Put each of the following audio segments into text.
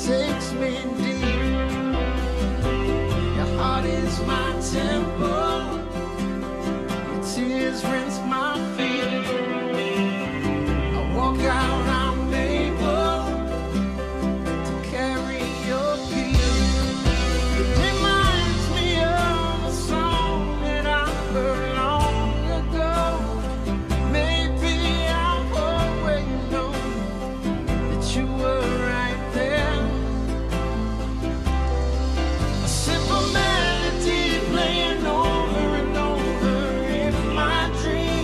takes me deep. Your heart is my temple. Your tears rinse my feet. I walk out, I'm able to carry your peace. It reminds me of a song that I heard long ago. Maybe I've always known that you were right there. A simple melody playing over and over in my dreams.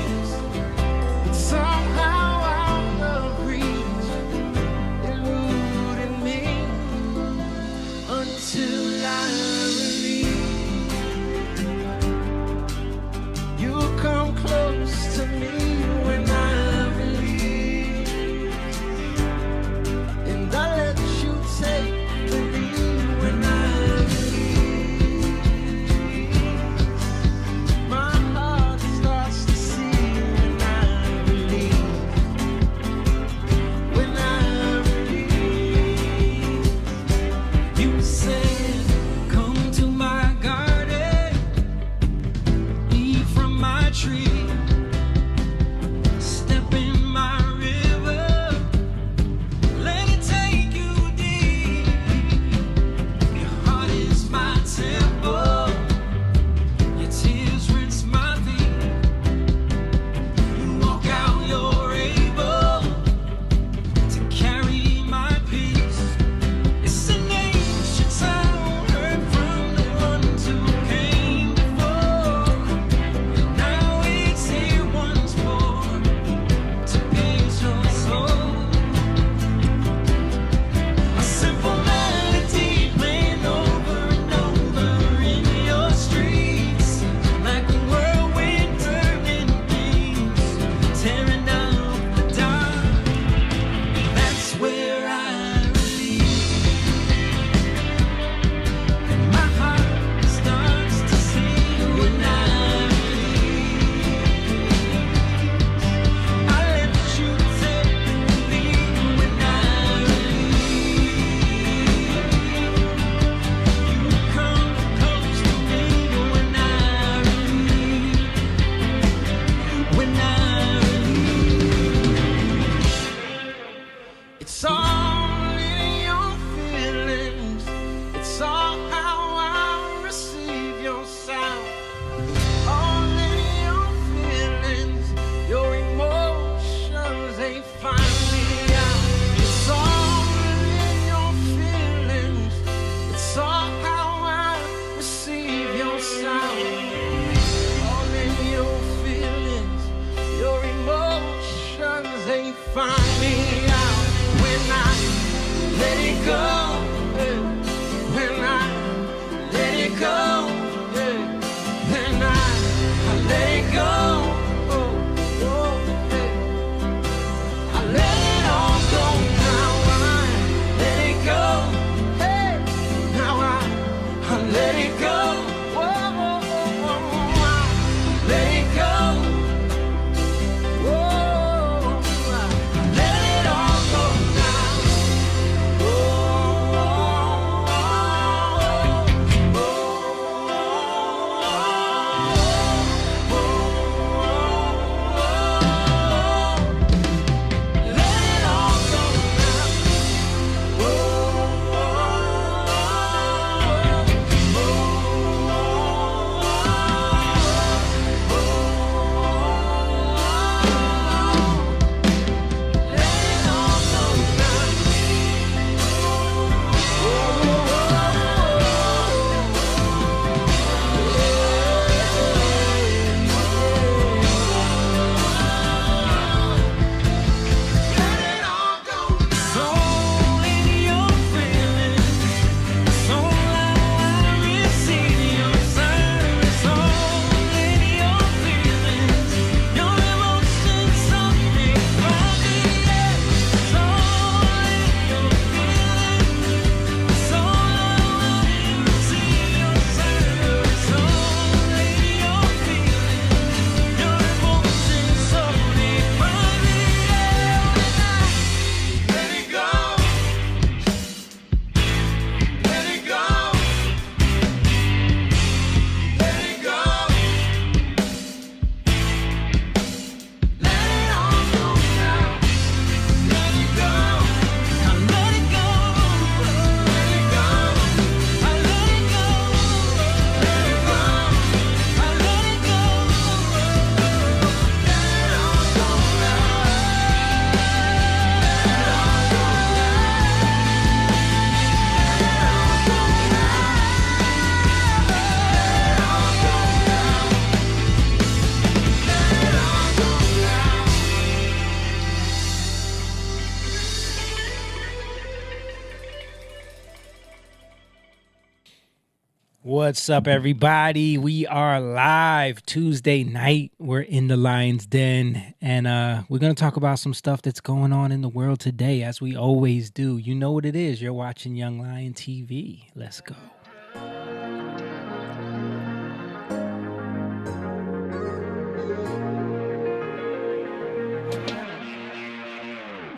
What's up, everybody? We are live Tuesday night. We're in the Lion's Den, and we're going to talk about some stuff that's going on in the world today, as we always do. You know what it is. You're watching Young Lion TV. Let's go.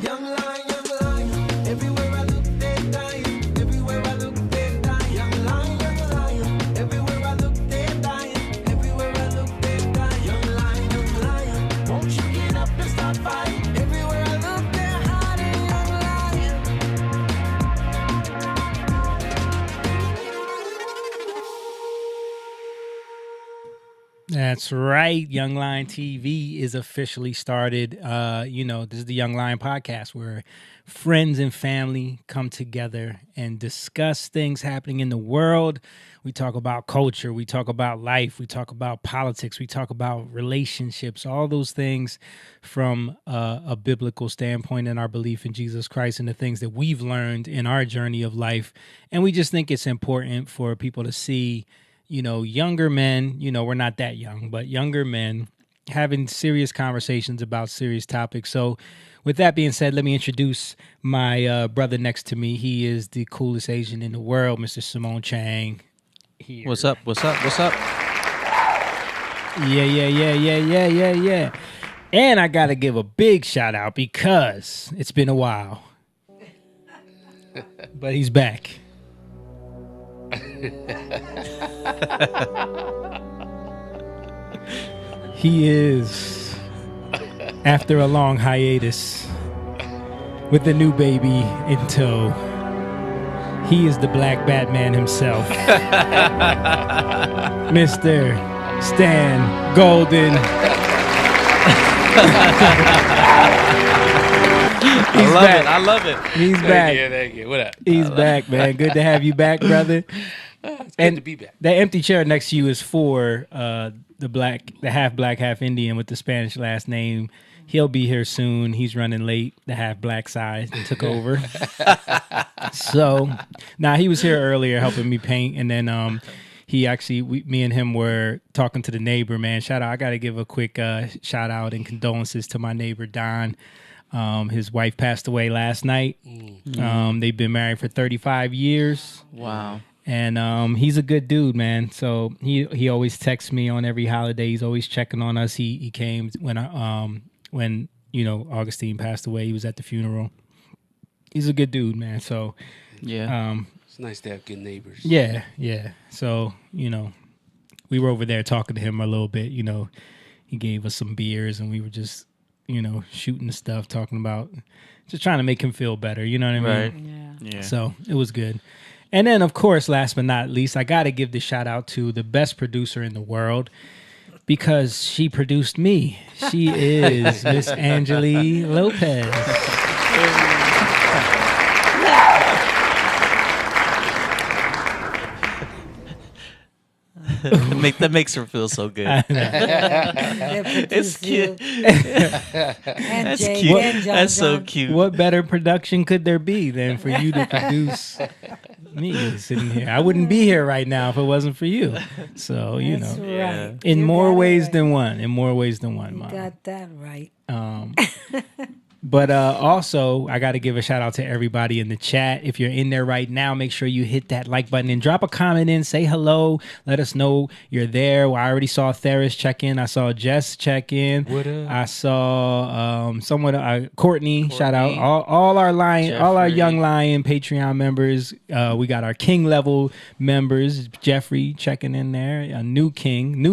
Young lion, everywhere I look, they're dying. Everywhere I look, they're dying. Young lion, everywhere I look, they're dying. Everywhere I look, they're dying. Young lion, won't you get up and start fighting? Everywhere I look, they're hiding. That's right. Young Lion TV is officially started. This is the Young Lion podcast where friends and family come together and discuss things happening in the world. We talk about culture. We talk about life. We talk about politics. We talk about relationships, all those things from a biblical standpoint and our belief in Jesus Christ and the things that we've learned in our journey of life. And we just think it's important for people to see younger men, we're not that young, but younger men having serious conversations about serious topics. So with that being said, let me introduce my brother next to me. He is the coolest Asian in the world, Mr. Simone Chang. Here. What's up? Yeah. And I got to give a big shout out because it's been a while. But he's back. He is, after a long hiatus, with the new baby in tow. He is the Black Batman himself, Mr. Stan Golden. I love it. He's back. Thank you. What up? He's back, man. Good to have you back, brother. It's good to be back. That empty chair next to you is for the half black, half Indian with the Spanish last name. He'll be here soon. He's running late. The half black side took over. So, he was here earlier helping me paint, and then me and him were talking to the neighbor. Man, shout out! I got to give a quick shout out and condolences to my neighbor Don. His wife passed away last night. They've been married for 35 years. Wow. And he's a good dude, man. So he always texts me on every holiday. He's always checking on us. He came when Augustine passed away. He was at the funeral. He's a good dude, man. So yeah, it's nice to have good neighbors. Yeah. So we were over there talking to him a little bit. He gave us some beers, and we were just shooting the stuff, talking about just trying to make him feel better. You know what I mean? Right. Yeah. So it was good. And then, of course, last but not least, I got to give the shout out to the best producer in the world because she produced me. She is Miss Angeli Lopez. That makes her feel so good. It's cute. That's cute. That's so cute. What better production could there be than for you to produce me sitting here? I wouldn't be here right now if it wasn't for you. So, That's right. In more ways than one. In more ways than one, Mom. Got that right. But also, I got to give a shout out to everybody in the chat. If you're in there right now, make sure you hit that like button and drop a comment in. Say hello. Let us know you're there. Well, I already saw Theris check in. I saw Jess check in. What up? I saw Courtney. Shout out all our Young Lion Patreon members. We got our King level members. Jeffrey checking in there. A new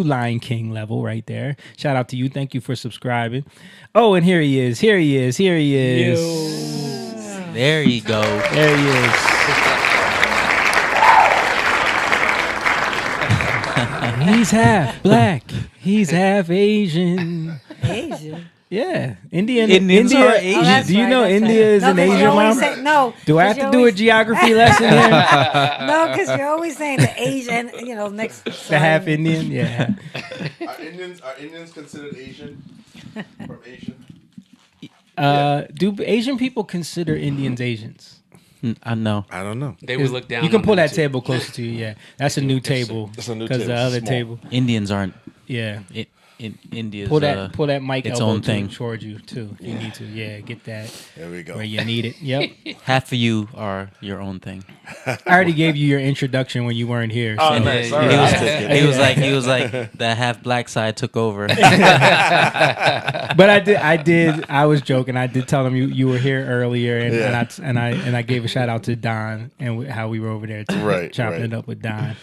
Lion King level right there. Shout out to you. Thank you for subscribing. Oh, and here he is. Here he is. There you go. There he is. He's half black. He's half Asian. Asian? Yeah. Indians India. are Asian. Oh, do you know India is an Asian, Mom? No. Do I have to do a geography lesson here? No, because you're always saying the Asian, next. The half Indian? Yeah. Are Indians considered Asian? From Asian? Do Asian people consider Indians Asians? I know. I don't know. They would look down. You can on pull them, that too. table closer to you. Yeah, that's a new table. That's a new because table. the other Small. table. Indians aren't. Yeah. In India's Pull that mic its elbow own thing. towards you too if you need to. Yeah, get that There we go. where you need it. Yep. half of you are your own thing. I already gave you your introduction when you weren't here. So. Oh, nice. All He right. he was like the half black side took over. But I was joking. I did tell him you were here earlier, and I gave a shout out to Don and how we were over there chopping it up with Don.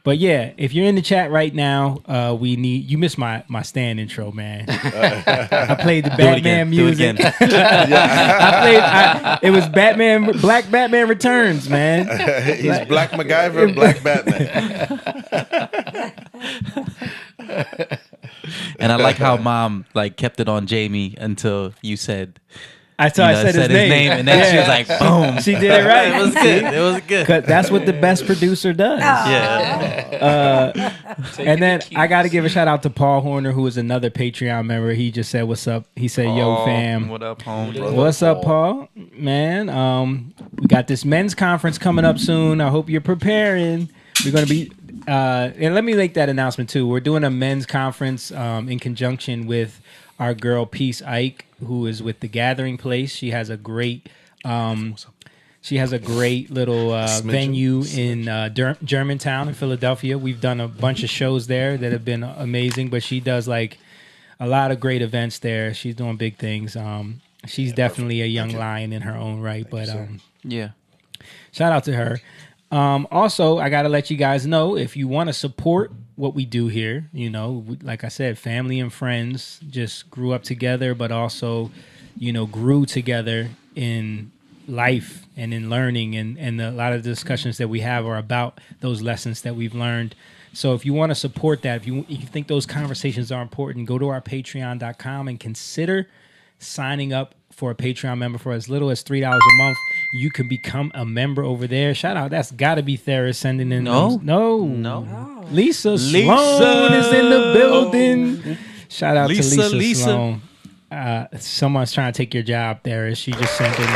But yeah, if you're in the chat right now, you missed my stand intro, man. I played the Batman music. It was Black Batman Returns, man. He's Black MacGyver, Black Batman. And I like how Mom kept it on Jamie until you said. I said his name, and then she was like, "Boom!" She did it right. It was good. It was good. 'Cause that's what the best producer does. Yeah. And then I got to give a shout out to Paul Horner, who is another Patreon member. He just said, "What's up?" He said, "Yo, fam." What up, home? What's up, Paul? Man, we got this men's conference coming up soon. I hope you're preparing. We're going to be, and let me make that announcement too. We're doing a men's conference in conjunction with our girl Peace Ike, who is with the Gathering Place. She has a great, little venue in Germantown in Philadelphia. We've done a bunch of shows there that have been amazing, but she does a lot of great events there. She's doing big things. She's definitely a young lion in her own right, but Yeah. shout out to her. Also, I got to let you guys know, if you want to support what we do here, like I said, family and friends just grew up together, but also, grew together in life and in learning. And a lot of the discussions that we have are about those lessons that we've learned. So if you want to support that, if you think those conversations are important, go to our patreon.com and consider signing up for a Patreon member for as little as $3 a month. You can become a member over there. Shout out. That's got to be Thera sending in. No. No. Lisa Sloan is in the building. Shout out to Lisa Sloan. Someone's trying to take your job, Thera. She just sent in.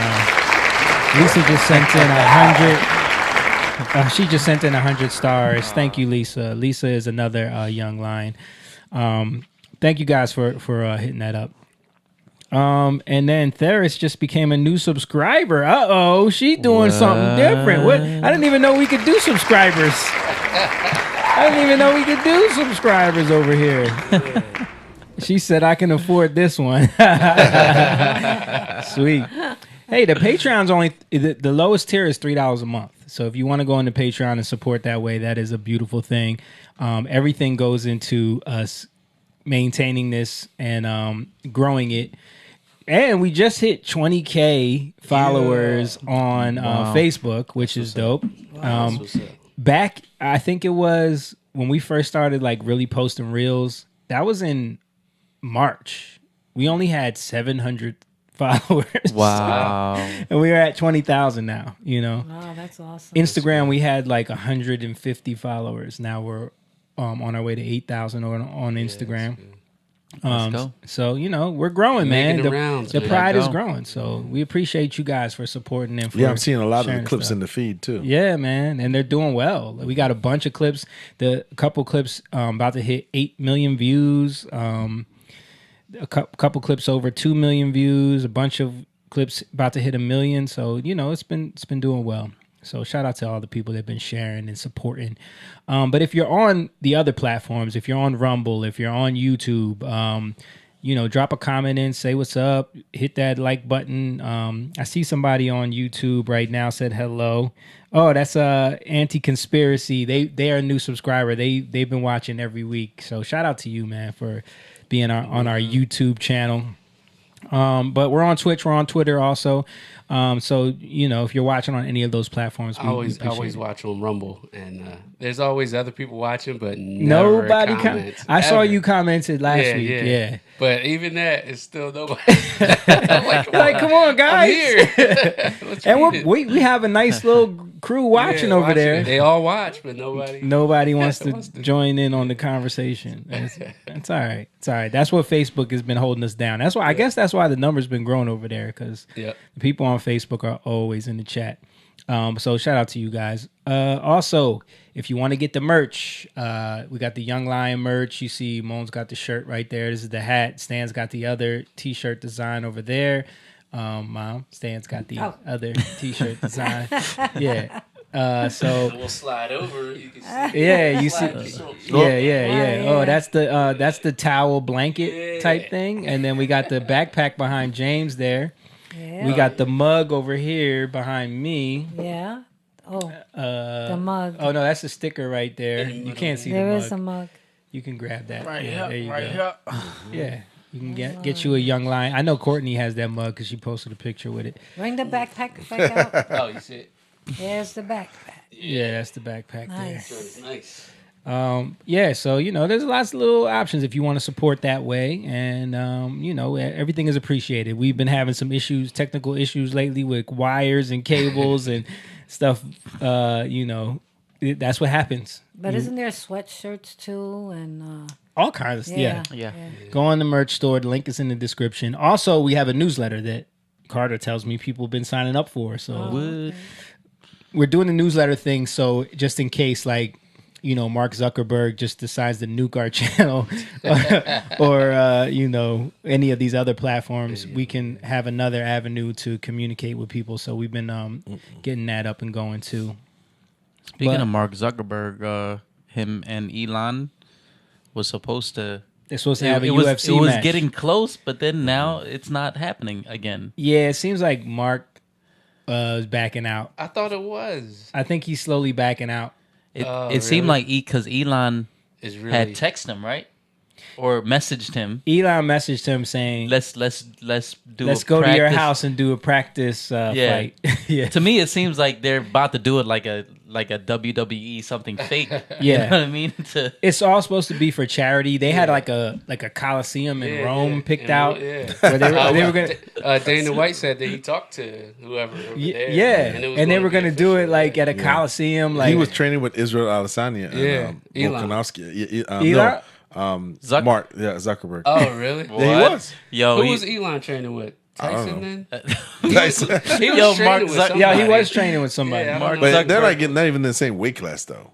Lisa just sent in 100. She just sent in 100 stars. Thank you, Lisa. Lisa is another young lion. Thank you guys for hitting that up. And then Theris just became a new subscriber. Uh-oh, she doing something different. What? I didn't even know we could do subscribers. Over here. She said, I can afford this one. Sweet. Hey, the Patreon's only, the lowest tier is $3 a month. So if you want to go into Patreon and support that way, that is a beautiful thing. Everything goes into us maintaining this and wow. It. And we just hit 20K followers on Facebook, which is dope. Back, I think it was when we first started really posting reels, that was in March. We only had 700 followers. Wow. And we are at 20,000 now, Wow, that's awesome. Instagram, we had 150 followers. Now we're on our way to 8,000 on Instagram. Let's go. So, we're growing, man. The pride is growing. So we appreciate you guys for supporting and for I'm seeing a lot of the clips stuff in the feed too. Yeah, man. And they're doing well. We got a bunch of clips. A couple clips about to hit 8 million views. A couple clips over 2 million views. A bunch of clips about to hit 1 million. So, it's been doing well. So shout out to all the people that have been sharing and supporting. But if you're on the other platforms, if you're on Rumble, if you're on YouTube, drop a comment in, say what's up, hit that like button. I see somebody on YouTube right now said hello. Oh, that's Anti-Conspiracy. They are a new subscriber. They've been watching every week. So shout out to you, man, for being on our YouTube channel. But we're on Twitch, we're on Twitter also. So if you're watching on any of those platforms, I always watch on Rumble, and there's always other people watching, but nobody comments. I saw you commented last week. Yeah. But even that is still nobody. Come on, guys. I'm here. And we have a nice little crew watching Yeah, over there. it. They all watch, but Nobody wants to join in on the conversation. It's all right. It's all right. That's what Facebook has been holding us down. That's why I guess that's why the numbers been growing over there, because the people on Facebook are always in the chat. So shout out to you guys. Also, if you want to get the merch, we got the Young Lion merch. You see Moan's got the shirt right there. This is the hat. Stan's got the other t-shirt design over there. Mom, Stan's got the other t-shirt design. Yeah. So we'll slide over. You can see. Yeah, you see. Yeah. Oh, that's the towel blanket type thing, and then we got the backpack behind James there. Yeah. We got the mug over here behind me. Yeah. Oh, the mug. Oh no, that's a sticker right there. You can't see the mug. There is a mug. You can grab that. Right here. There you Right go. here. Yeah. You can get you a Young Lion. I know Courtney has that mug because she posted a picture with it. Bring the backpack back out. Oh, you see it? There's the backpack. Yeah, that's the backpack Nice. there. Nice. Yeah, so there's lots of little options if you want to support that way, and everything is appreciated. We've been having some technical issues lately with wires and cables and stuff. That's what happens. But isn't there sweatshirts too, and all kinds of Yeah. Go on the merch store. The link is in the description. Also, we have a newsletter that Carter tells me people have been signing up for. So we're doing the newsletter thing. So just in case, Mark Zuckerberg just decides to nuke our channel or any of these other platforms, we can have another avenue to communicate with people. So we've been getting that up and going too. Speaking of Mark Zuckerberg, him and Elon was supposed to. They're supposed to have a UFC match. It was getting close, but then now it's not happening again. Yeah, it seems like Mark is backing out. I thought it was. I think he's slowly backing out. It seemed like because Elon is really... had texted him, right? Or messaged him. Elon messaged him saying, Let's go to your house and do a practice fight." Yeah. To me, it seems like they're about to do it like a WWE something fake. Yeah. You know what I mean? It's all supposed to be for charity. They had like a Coliseum in Rome picked out. Yeah. Where they were gonna. Dana White said that he talked to whoever over there. Yeah, and they were gonna do it like at a Coliseum. Like he was training with Israel Adesanya and Elon. Volkanovski. Elon. Mark, Zuckerberg. Oh, really? Yeah, he was. Who was Elon training with? Tyson then? Tyson. He was training with somebody. Yeah, he was training with somebody. Yeah, but they're not even in the same weight class though.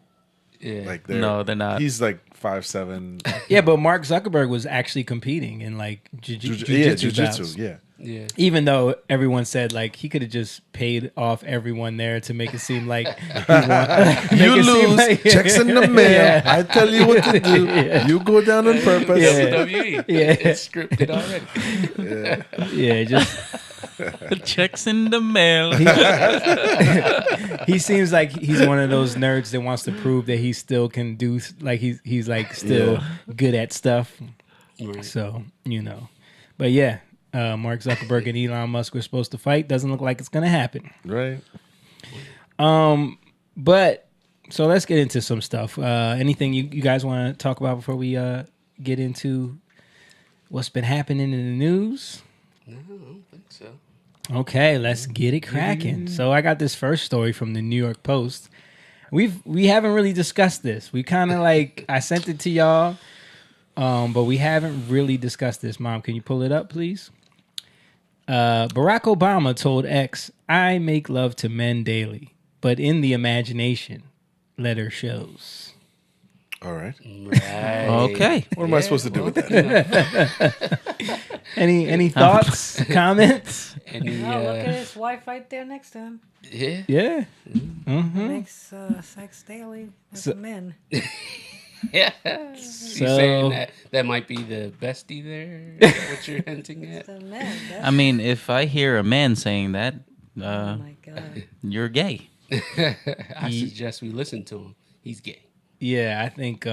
Yeah. No, they're not. He's like 5'7". Yeah, but Mark Zuckerberg was actually competing in like jiu-jitsu. Yeah. Yeah. Even though everyone said like he could have just paid off everyone there to make it seem like he won. You lose. Checks in the mail. Yeah. I tell you what to do. Yeah. You go down on purpose. WWE. It's scripted already. Yeah, just checks in the mail. He seems like he's one of those nerds that wants to prove that he still can do, like he's like still good at stuff. Right. So but yeah. Mark Zuckerberg and Elon Musk were supposed to fight. Doesn't look like it's going to happen. Right. But so let's get into some stuff. Anything you guys want to talk about before we get into what's been happening in the news? No, I don't think so. Okay, let's get it cracking. So I got this first story from the New York Post. We haven't really discussed this. We kind of I sent it to y'all, but we haven't really discussed this. Mom, can you pull it up, please? Barack Obama told X, "I make love to men daily, but in the imagination, letter shows." All right. Okay. What am I supposed to do with that? Any thoughts, comments? Look at his wife right there next to him. Yeah. Yeah. Mm-hmm. Makes sex daily with the men. Yeah. You saying that might be the bestie there? Is that what you're hinting at? The men. I mean, if I hear a man saying that, Oh my God. you're gay. I suggest we listen to him. He's gay. Yeah, I think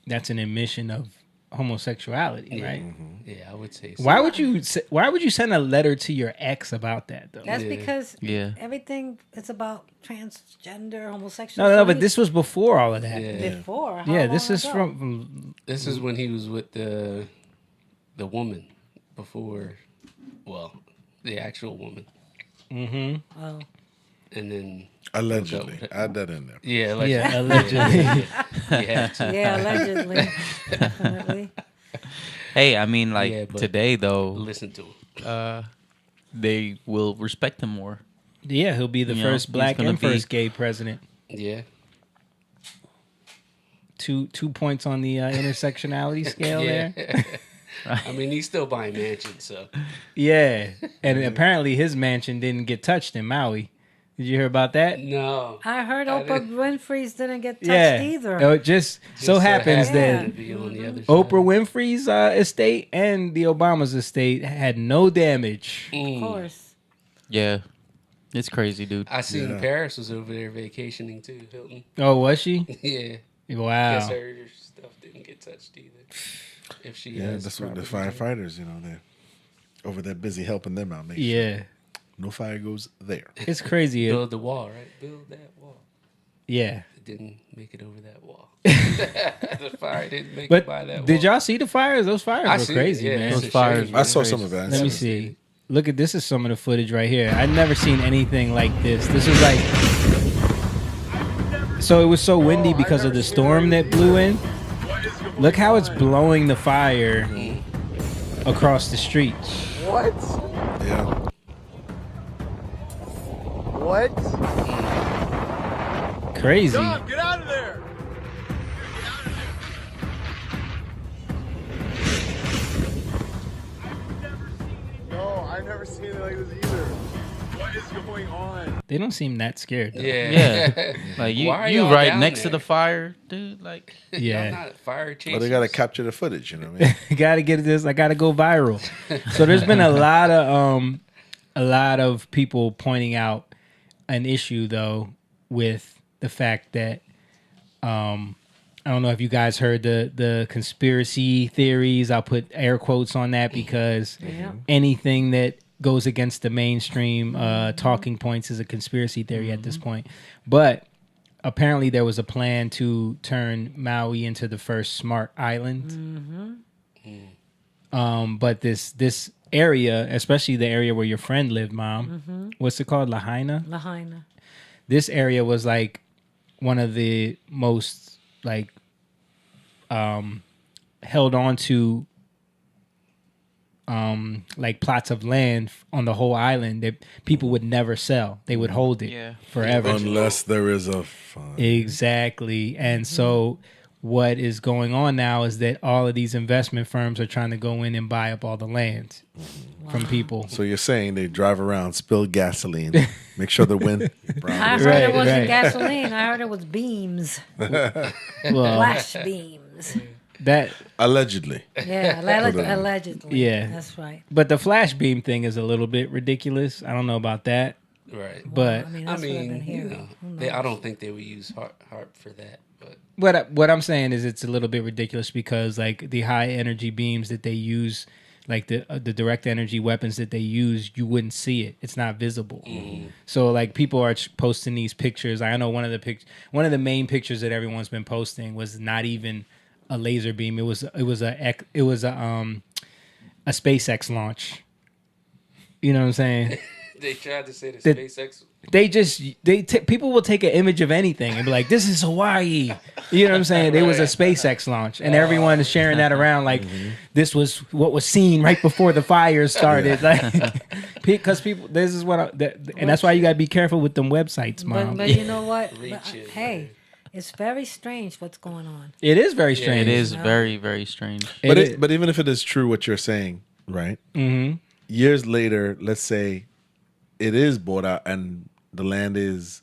that's an admission of homosexuality, right? Mm-hmm. Yeah, I would say so. Why would you send a letter to your ex about that though? That's because everything is about transgender, homosexual. No, but this was before all of that. Yeah. Before? Yeah, this is ago? from. This is when he was with the woman before, well, the actual woman. Mm-hmm. Oh. And then Allegedly. Add that in there. Yeah, allegedly. Yeah, allegedly. You have to. Yeah, allegedly. Definitely. Hey, I mean, like Yeah, but today though, Listen to him. they will respect him more. Yeah, he'll be the You know, first he's black gonna and be- first gay president. Yeah. 2 points on the intersectionality scale there. I mean, he's still buying mansions, so. Yeah, and apparently his mansion didn't get touched in Maui. Did you hear about that? No. I heard I Oprah Winfrey's didn't get touched Yeah. either. Oh, it just so happens happened that to be on the other Oprah side. Winfrey's estate and the Obama's estate had no damage. Of course. Yeah, it's crazy, dude. I seen Yeah. Paris was over there vacationing too, Hilton. Oh, was she? Yeah. Wow. Guess her stuff didn't get touched either. If she Yeah, has that's what the property. firefighters, they're over there busy helping them out. Make sure Yeah, no fire goes there. it's crazy. Build the wall, right? Build that wall. Yeah, It didn't make it over that wall. The fire didn't make it by that but wall. did y'all see the fires? Those fires I were seen it, crazy, yeah, man. it's Those a fires shame, were I saw crazy. some of that. Let me see. Look at this is some of the footage right here. I've never seen anything like this. This was like so it was so windy because of the storm that blew in. Look how it's blowing the fire across the street. What? Yeah. What? Crazy. Get out of there! No, I've never seen it like this either. What is going on? They don't seem that scared. Though. Yeah. Yeah. Like Why are you y'all right down next to there? the fire, dude. Like, Yeah. Y'all not fire chasers. Well, they got to capture the footage, you know what I mean? Gotta get this. I gotta go viral. So there's been a lot of people pointing out an issue though with the fact that I don't know if you guys heard the conspiracy theories. I'll put air quotes on that because anything that goes against the mainstream talking points is a conspiracy theory at this point. But apparently there was a plan to turn Maui into the first smart island. But this area, especially the area where your friend lived, Mom, what's it called? Lahaina? Lahaina. This area was like one of the most like held on to like plots of land on the whole island that people would never sell. They would hold it forever. Unless there is a fund. Exactly. And so what is going on now is that all of these investment firms are trying to go in and buy up all the land from people. So you're saying they drive around, spill gasoline, make sure the wind. I heard Right, it wasn't right. gasoline. I heard it was beams. Well, Flash beams. that Allegedly. Yeah, allegedly. Yeah. That's right. but the flash beam thing is a little bit ridiculous. I don't know about that. Right. But I mean, I that's what I've been mean, you hearing. know, Who I knows? don't think they would use harp for that, but what I'm saying is it's a little bit ridiculous because like the high energy beams that they use, like the direct energy weapons that they use, you wouldn't see it. It's not visible. So like people are posting these pictures. I know one of the main pictures that everyone's been posting was not even a laser beam. It was a SpaceX launch. You know what I'm saying? they tried to say the That- SpaceX. People will take an image of anything and be like, "This is Hawaii." You know what I'm saying? It was a SpaceX launch, and everyone is sharing that around like this was what was seen right before the fires started. Like, because people, this is what, and that's why you gotta be careful with them websites, Mom. But you know what? Reach it, Hey, it's very strange what's going on. It is very strange. it is very, very strange. But even if it is true what you're saying, right? Mm-hmm. Years later, let's say it is bought out and the land is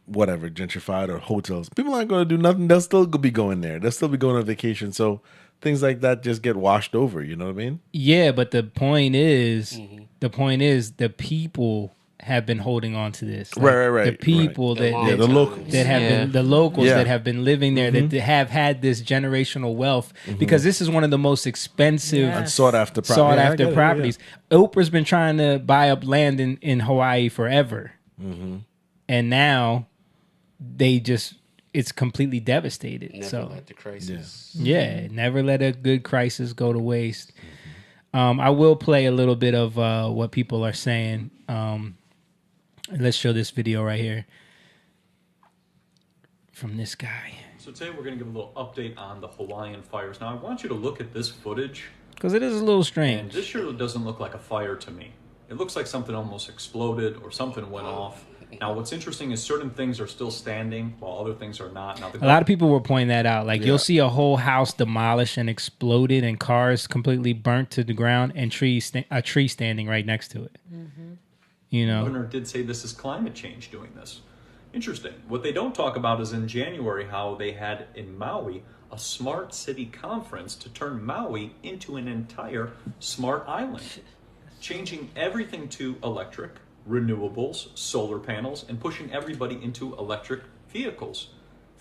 whatever, gentrified or hotels. People aren't going to do nothing. They'll still be going there. They'll still be going on vacation. So things like that just get washed over. You know what I mean? Yeah, but the point is, the people have been holding on to this. Like, Right. The people The that the locals. that have been the locals Yeah. that have been living there that have had this generational wealth because this is one of the most expensive Yes. And sought after property. sought Yeah, I after get it, properties. Oprah's been trying to buy up land in Hawaii forever, and now it's completely devastated. Never so let the crisis. yeah, never let a good crisis go to waste. I will play a little bit of what people are saying. Let's show this video right here. from this guy. So today we're going to give a little update on the Hawaiian fires. Now I want you to look at this footage. Because it is a little And strange. this sure doesn't look like a fire to me. It looks like something almost exploded or something went off. Now, what's interesting is certain things are still standing while other things are not. Now, A lot of people were pointing that out. Like, you'll see a whole house demolished and exploded and cars completely burnt to the ground and a tree standing right next to it. You the know? governor did say this is climate change doing this. Interesting. What they don't talk about is in January how they had in Maui a smart city conference to turn Maui into an entire smart island, changing everything to electric, renewables, solar panels, and pushing everybody into electric vehicles.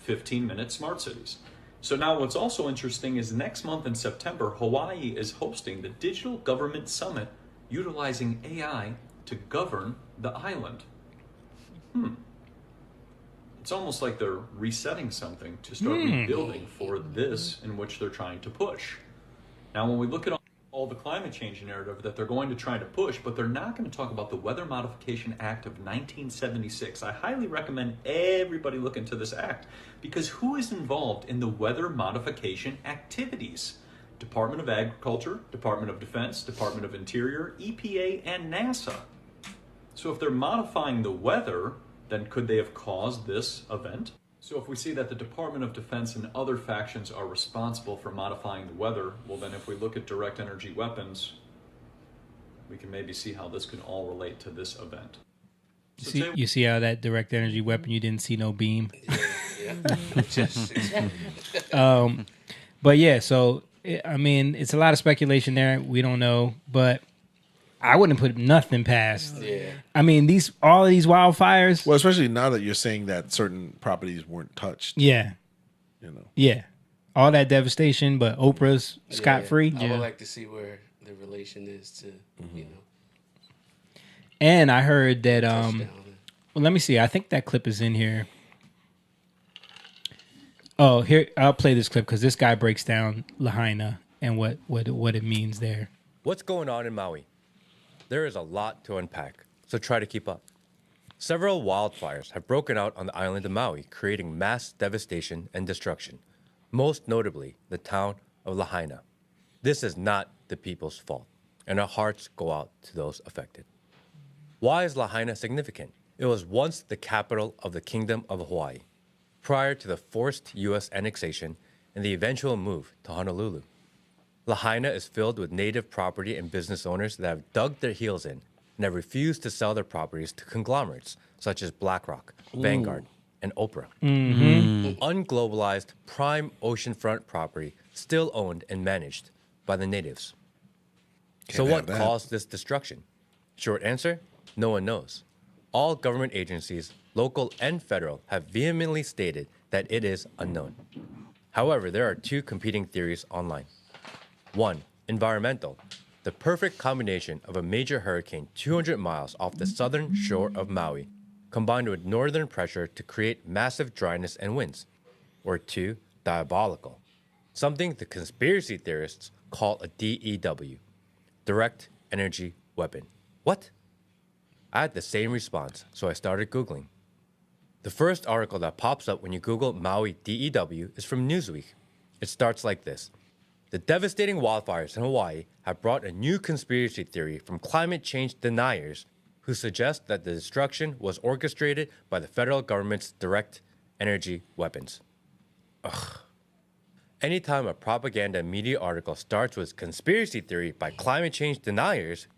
15-minute smart cities. So now what's also interesting is next month in September, Hawaii is hosting the Digital Government Summit utilizing AI to govern the island. It's almost like they're resetting something to start rebuilding for this in which they're trying to push. Now, when we look at all the climate change narrative that they're going to try to push, but they're not going to talk about the Weather Modification Act of 1976. I highly recommend everybody look into this act because who is involved in the weather modification activities? Department of Agriculture, Department of Defense, Department of Interior, EPA, and NASA. So if they're modifying the weather, then could they have caused this event? So if we see that the Department of Defense and other factions are responsible for modifying the weather, well then if we look at direct energy weapons, we can maybe see how this could all relate to this event. So You see how that direct energy weapon, you didn't see no beam? But yeah, so, I mean, it's a lot of speculation there. We don't know, but I wouldn't put nothing past. Yeah. I mean, all of these wildfires. Well, especially now that you're saying that certain properties weren't touched. Yeah. You know. Yeah. All that devastation, but Oprah's scot-free. I would like to see where the relation is to, you know. And I heard that, touchdown. well, let me see. I think that clip is in here. Oh, here, I'll play this clip because this guy breaks down Lahaina and what it means there. What's going on in Maui? There is a lot to unpack, so try to keep up. Several wildfires have broken out on the island of Maui, creating mass devastation and destruction, most notably the town of Lahaina. This is not the people's fault, and our hearts go out to those affected. Why is Lahaina significant? It was once the capital of the Kingdom of Hawaii, prior to the forced U.S. annexation and the eventual move to Honolulu. Lahaina is filled with native property and business owners that have dug their heels in and have refused to sell their properties to conglomerates such as BlackRock, Vanguard, and Oprah. Unglobalized prime oceanfront property still owned and managed by the natives. So what caused this destruction? Short answer, no one knows. All government agencies, local and federal, have vehemently stated that it is unknown. However, there are two competing theories online. One, environmental. The perfect combination of a major hurricane 200 miles off the southern shore of Maui, combined with northern pressure to create massive dryness and winds. Or two, diabolical. Something the conspiracy theorists call a DEW, direct energy weapon. What? I had the same response, so I started Googling. The first article that pops up when you Google Maui DEW is from Newsweek. It starts like this. The devastating wildfires in Hawaii have brought a new conspiracy theory from climate change deniers who suggest that the destruction was orchestrated by the federal government's direct energy weapons. Ugh. Anytime a propaganda media article starts with conspiracy theory by climate change deniers,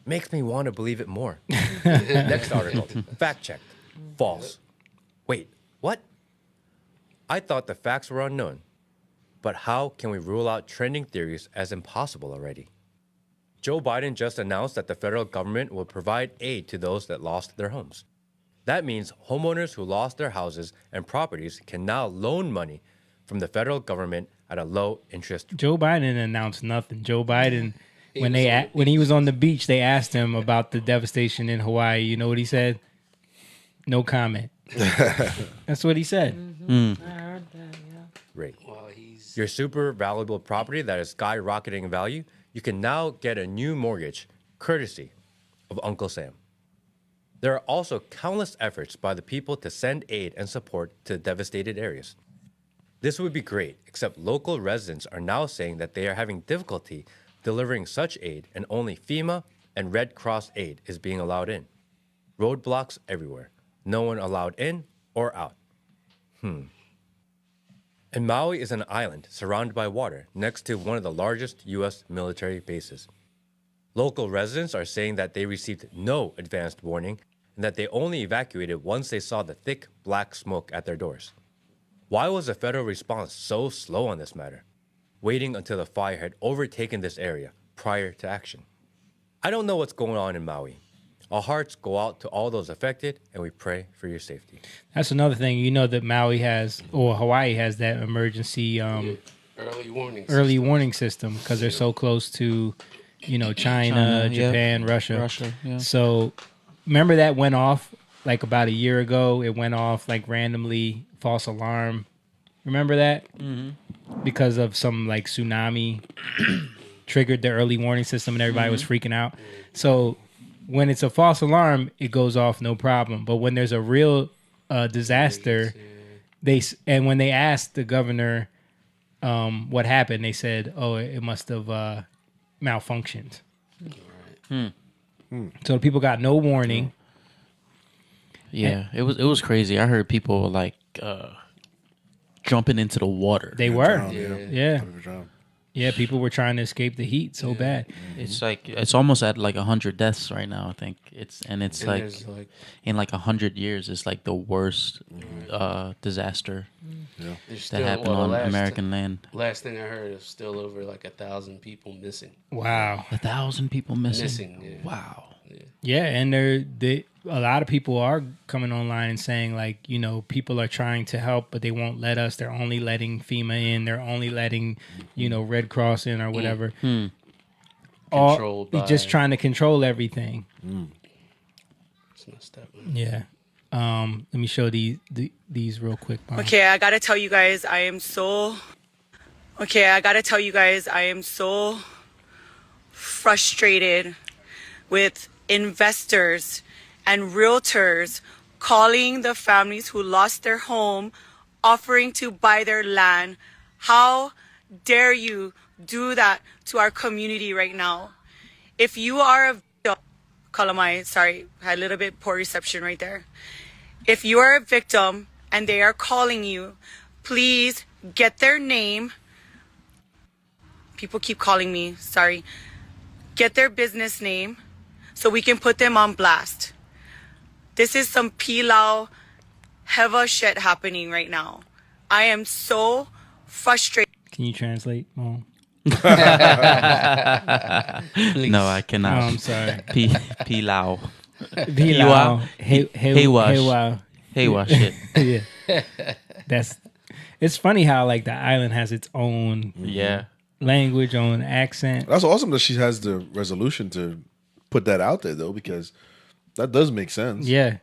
makes me want to believe it more. Next article, fact-checked, false. Wait, what? I thought the facts were unknown. But how can we rule out trending theories as impossible already? Joe Biden just announced that the federal government will provide aid to those that lost their homes. That means homeowners who lost their houses and properties can now loan money from the federal government at a low interest. Joe Biden announced nothing. Joe Biden, when he was on the beach, they asked him about the devastation in Hawaii. You know what he said? No comment. That's what he said. I heard that, yeah. Right. Your super valuable property that is skyrocketing in value, you can now get a new mortgage courtesy of Uncle Sam. There are also countless efforts by the people to send aid and support to devastated areas. This would be great, except local residents are now saying that they are having difficulty delivering such aid and only FEMA and Red Cross aid is being allowed in. Roadblocks everywhere. No one allowed in or out. And Maui is an island surrounded by water next to one of the largest U.S. military bases. Local residents are saying that they received no advanced warning and that they only evacuated once they saw the thick black smoke at their doors. Why was the federal response so slow on this matter, waiting until the fire had overtaken this area prior to action? I don't know what's going on in Maui. Our hearts go out to all those affected, and we pray for your safety. That's another thing. You know that Maui has, or Hawaii has, that emergency early warning system because they're so close to, China, Japan, Russia. Yeah. So remember that went off like about a year ago. It went off like randomly, false alarm. Remember that? Mm-hmm. Because of some like tsunami triggered the early warning system and everybody was freaking out. So when it's a false alarm, it goes off no problem. But when there's a real disaster, when they asked the governor what happened, they said, "Oh, it must have malfunctioned." So the people got no warning. Yeah, it was crazy. I heard people like jumping into the water. They were, Drown. yeah. People were trying to escape the heat so bad. It's like it's almost at like 100 deaths right now. I think it's like in like 100 years, it's like the worst disaster that happened on American land. Last thing I heard is still over like 1,000 people missing. Wow, 1,000 people missing. Yeah. Wow. Yeah, and a lot of people are coming online and saying like, people are trying to help, but they won't let us. They're only letting FEMA in. They're only letting, Red Cross in or whatever. Controlled by... Just trying to control everything. It's messed up. Yeah. Let me show these real quick. Okay, I gotta tell you guys, I am so frustrated with investors and realtors calling the families who lost their home, offering to buy their land. How dare you do that to our community right now? If you are a victim, sorry, I had a little bit poor reception right there. If you are a victim and they are calling you, please get their name. People keep calling me, sorry. Get their business name so we can put them on blast. This is some pilau heva shit happening right now. I am so frustrated. Can you translate, Mom? No, I cannot. Oh, I'm sorry. Pilau. Pilau. Hey, wash shit. Yeah. It's funny how like the island has its own language, own accent. That's awesome that she has the resolution to put that out there though, because that does make sense. Yeah.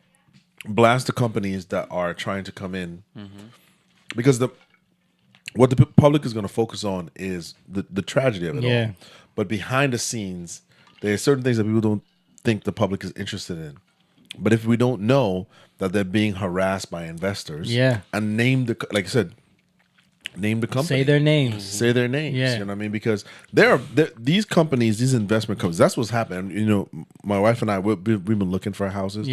Blast the companies that are trying to come in, because what the public is going to focus on is the tragedy of it all. But behind the scenes, there are certain things that people don't think the public is interested in. But if we don't know that they're being harassed by investors, and name like I said, name the company, say their names, you know what I mean? Because these companies, these investment companies, that's what's happening. My wife and I, we've been looking for houses.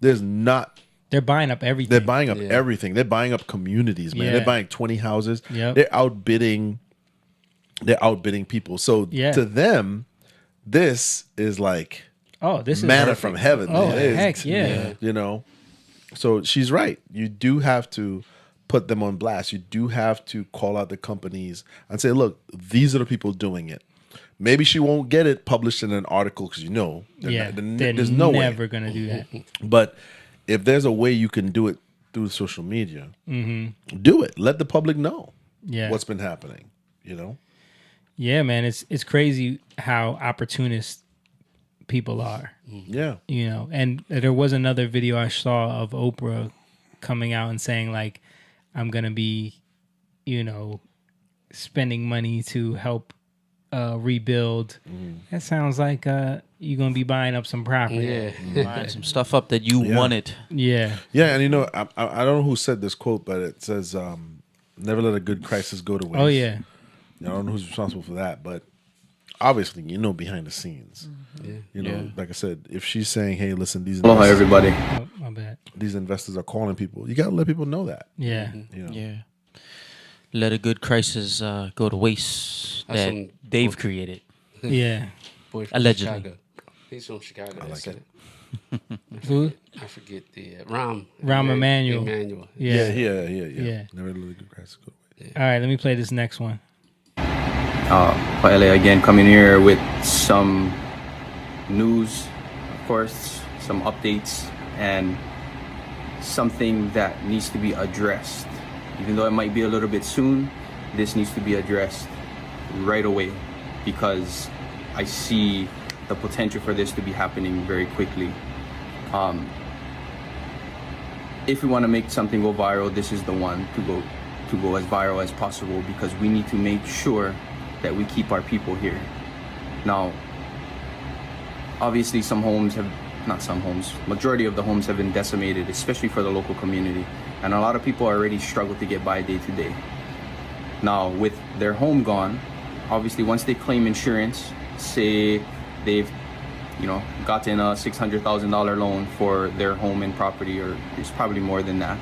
They're buying up everything. They're buying up everything. They're buying up communities, man. They're buying 20 houses. They're outbidding people. So to them, this is like this is manna from heaven. Oh, heck yeah. So she's right. You do have to put them on blast. You do have to call out the companies and say, look, these are the people doing it. Maybe she won't get it published in an article because there's no way. Never going to do that. But if there's a way you can do it through social media, do it. Let the public know what's been happening, Yeah, man. It's crazy how opportunist people are. Yeah. And there was another video I saw of Oprah coming out and saying like, I'm going to be, spending money to help rebuild. That sounds like you're gonna be buying up some property. Buying some stuff up that you wanted. Yeah. Yeah, and you know, I don't know who said this quote, but it says, "Never let a good crisis go to waste." Oh yeah. I don't know who's responsible for that, but obviously, you know, behind the scenes, you know, like I said, if she's saying, "Hey, listen, these Aloha, everybody. Oh, my bad. These investors are calling people," you got to let people know that. Yeah. You know? Yeah. Let a good crisis go to waste that they've created. Yeah. Boy from Allegedly. Chicago. He's from Chicago. I said it. Who? I forget the Rahm Emanuel. Yeah. Yeah. Never let a good crisis go to waste. All right, let me play this next one. LA again, coming here with some news, of course, some updates, and something that needs to be addressed. Even though it might be a little bit soon, this needs to be addressed right away because I see the potential for this to be happening very quickly. If we want to make something go viral, this is the one to go as viral as possible because we need to make sure that we keep our people here. Now, obviously majority of the homes have been decimated, especially for the local community. And a lot of people already struggle to get by day to day. Now, with their home gone, obviously once they claim insurance, say they've gotten a $600,000 loan for their home and property, or it's probably more than that.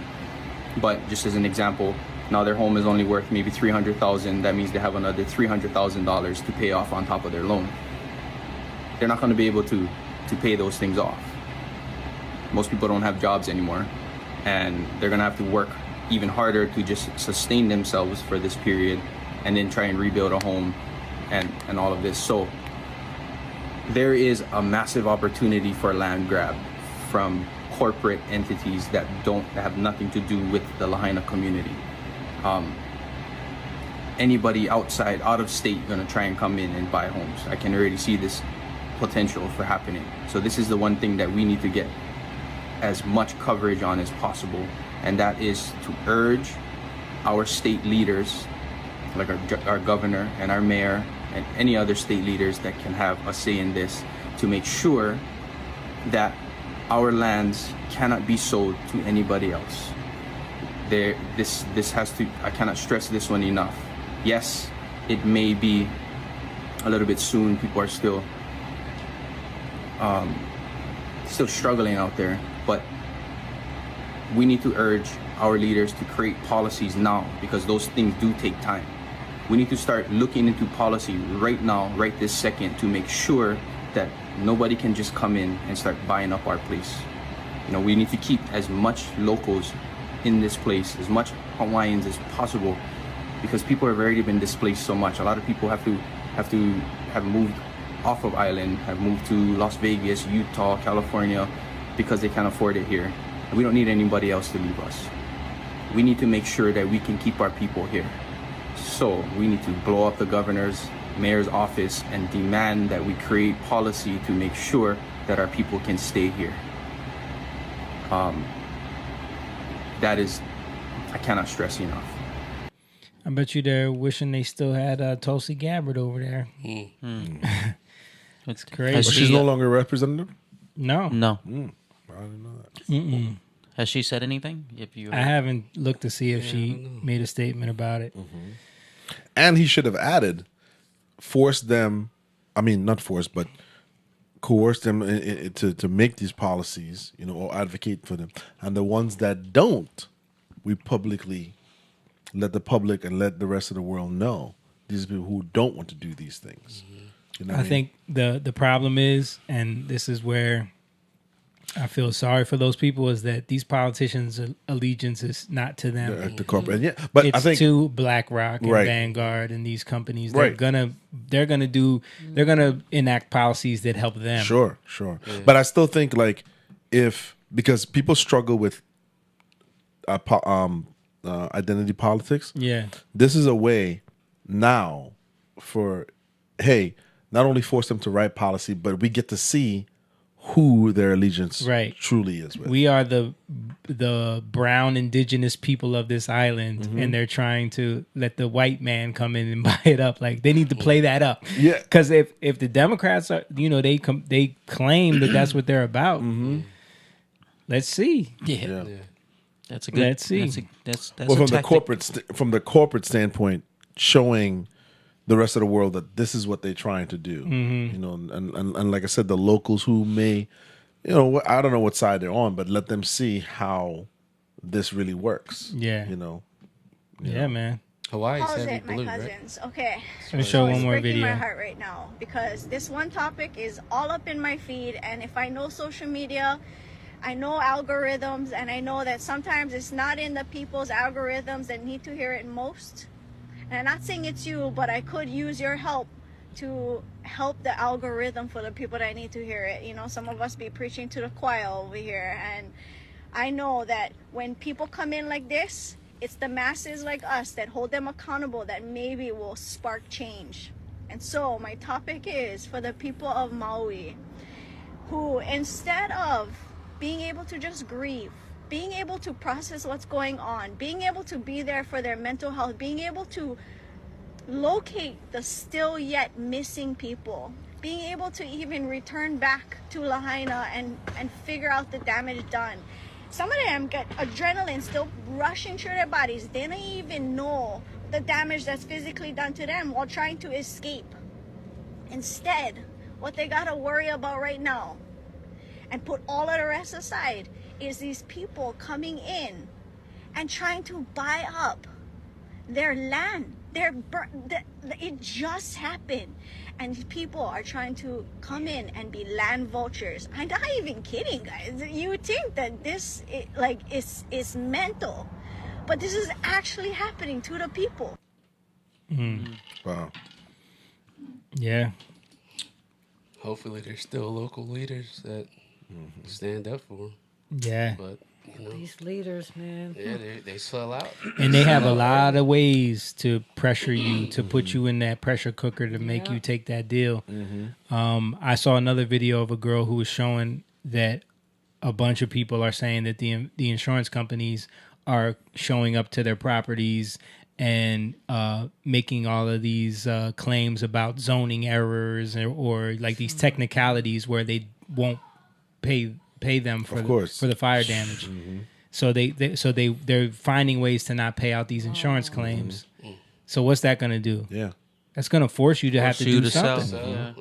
But just as an example, now their home is only worth maybe $300,000. That means they have another $300,000 to pay off on top of their loan. They're not going to be able to pay those things off. Most people don't have jobs anymore, and they're going to have to work even harder to just sustain themselves for this period and then try and rebuild a home and all of this. So there is a massive opportunity for land grab from corporate entities that have nothing to do with the Lahaina community. Anybody out of state gonna try and come in and buy homes. I can already see this potential for happening. So this is the one thing that we need to get as much coverage on as possible, and that is to urge our state leaders, like our governor and our mayor and any other state leaders that can have a say in this, to make sure that our lands cannot be sold to anybody else. This has to, I cannot stress this one enough. Yes, it may be a little bit soon. People are still struggling out there, but we need to urge our leaders to create policies now, because those things do take time. We need to start looking into policy right now, right this second, to make sure that nobody can just come in and start buying up our place. We need to keep as much locals in this place, as much Hawaiians as possible, because people have already been displaced so much. A lot of people have moved off of island, have moved to Las Vegas, Utah, California, because they can't afford it here. And we don't need anybody else to leave us. We need to make sure that we can keep our people here. So we need to blow up the governor's, mayor's office and demand that we create policy to make sure that our people can stay here. That is, I cannot stress enough. I bet you they're wishing they still had Tulsi Gabbard over there. It's crazy. But she's no longer a representative? No. I didn't know that. Mm-mm. Has she said anything? I haven't looked to see if she made a statement about it. Mm-hmm. And he should have added, coerce them to make these policies, or advocate for them. And the ones that don't, we publicly let the public and let the rest of the world know these are people who don't want to do these things. I think the problem is, and this is where I feel sorry for those people, is that these politicians' allegiance is not to them. The corporate, but it's I think to BlackRock and Vanguard and these companies. They're gonna enact policies that help them. Sure. But I still think because people struggle with identity politics. Yeah, this is a way now for not only force them to write policy, but we get to see who their allegiance Right. truly is with. We are the brown indigenous people of this island, and they're trying to let the white man come in and buy it up. Like they need to play that up. Yeah. Because if the Democrats are, they claim that that's what they're about. Let's see. Yeah. That's a good. Let's see. That's well, a from the tactic. from the corporate standpoint, showing the rest of the world that this is what they're trying to do. And like I said, the locals who may, I don't know what side they're on, but let them see how this really works. Yeah. Yeah, man. Hawaii's How's heavy it, my blue, right? cousins? Okay. Let me show one it's more breaking video. my heart right now because this one topic is all up in my feed, and if I know social media, I know algorithms, and I know that sometimes it's not in the people's algorithms that need to hear it most. And I'm not saying it's you, but I could use your help to help the algorithm for the people that need to hear it. Some of us be preaching to the choir over here, and I know that when people come in like this, it's the masses like us that hold them accountable that maybe will spark change. And so my topic is for the people of Maui who, instead of being able to just grieve, being able to process what's going on, being able to be there for their mental health, being able to locate the still yet missing people, being able to even return back to Lahaina and figure out the damage done. Some of them get adrenaline still rushing through their bodies. They don't even know the damage that's physically done to them while trying to escape. Instead, what they gotta worry about right now, and put all of the rest aside, is these people coming in and trying to buy up their land. It just happened, and people are trying to come in and be land vultures. I'm not even kidding, guys. You think that this is mental, but this is actually happening to the people. Wow. Yeah. Hopefully, there's still local leaders that stand up for them. Yeah. But These leaders, man. yeah, they sell out. And they have a lot of ways to pressure you, to put you in that pressure cooker to make you take that deal. I saw another video of a girl who was showing that a bunch of people are saying that the insurance companies are showing up to their properties and making all of these claims about zoning errors or like these technicalities where they won't pay them for the fire damage. So they're finding ways to not pay out these insurance claims. So what's that going to do? Yeah, that's going to force you to have to do something.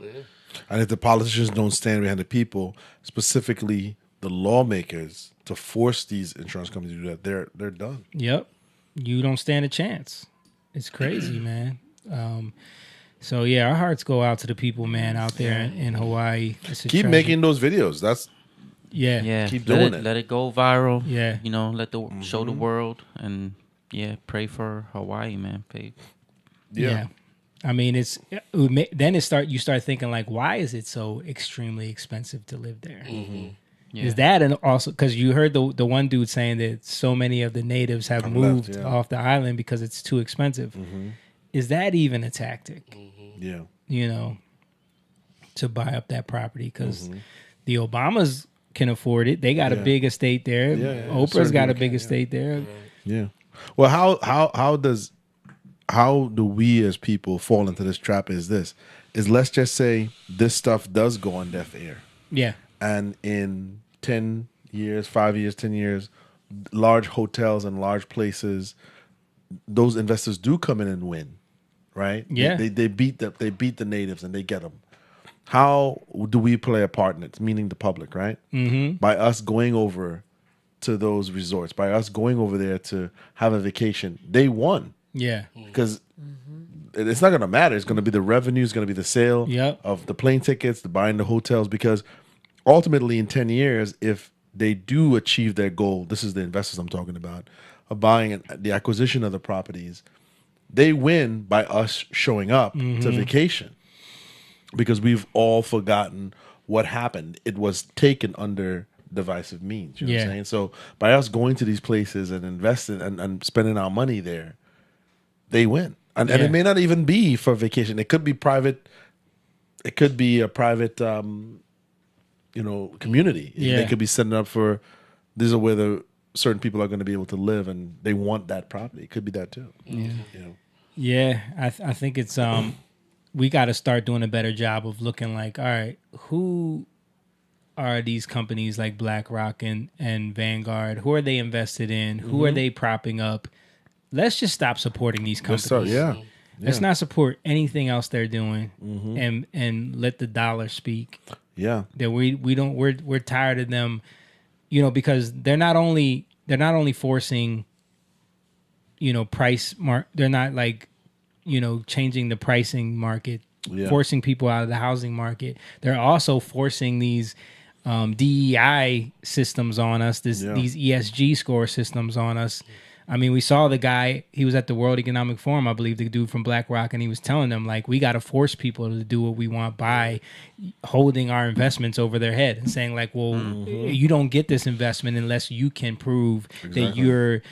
And if the politicians don't stand behind the people, specifically the lawmakers, to force these insurance companies to do that, they're done. Yep, you don't stand a chance. It's crazy, man. So yeah, our hearts go out to the people, man, out there in Hawaii. Keep making those videos. That's yeah. Keep doing it. Let it go viral. Yeah. Let the show the world, and pray for Hawaii, man. Pay. Yeah. I mean, you start thinking like, why is it so extremely expensive to live there? Yeah. Is that also because you heard the one dude saying that so many of the natives have moved off the island because it's too expensive? Is that even a tactic? Yeah, to buy up that property because the Obamas can afford it. They got a big estate there. Oprah's got a big estate there. Yeah. Well, how do we as people fall into this trap? Is let's just say this stuff does go on deaf ear. Yeah. And in 10 years, 5 years, 10 years, large hotels and large places, those investors do come in and win, right? Yeah. They beat the natives and they get them. How do we play a part in it? Meaning the public, right? By us going over to those resorts, by us going over there to have a vacation, they won. Yeah. Because it's not going to matter. It's going to be the revenue. It's going to be the sale of the plane tickets, the buying the hotels. Because ultimately, in 10 years, if they do achieve their goal, this is the investors I'm talking about, of buying the acquisition of the properties, they win by us showing up to vacation. Because we've all forgotten what happened. It was taken under divisive means. You know what I'm saying? So by us going to these places and investing and spending our money there, they win. And it may not even be for vacation. It could be private. It could be a private community. Yeah. They could be setting up for these are where the certain people are going to be able to live, and they want that property. It could be that too. Yeah. You know. I think it's we got to start doing a better job of looking like, all right, who are these companies like BlackRock and Vanguard? Who are they invested in? Who are they propping up? Let's just stop supporting these companies. Let's not support anything else they're doing, and let the dollar speak. Yeah, that we're tired of them, because they're not only forcing, price mark. They're not like, changing the pricing market, forcing people out of the housing market. They're also forcing these DEI systems on us, these ESG score systems on us. I mean, we saw the guy, he was at the World Economic Forum, I believe, the dude from BlackRock, and he was telling them, like, we got to force people to do what we want by holding our investments over their head and saying, like, well, you don't get this investment unless you can prove that you're,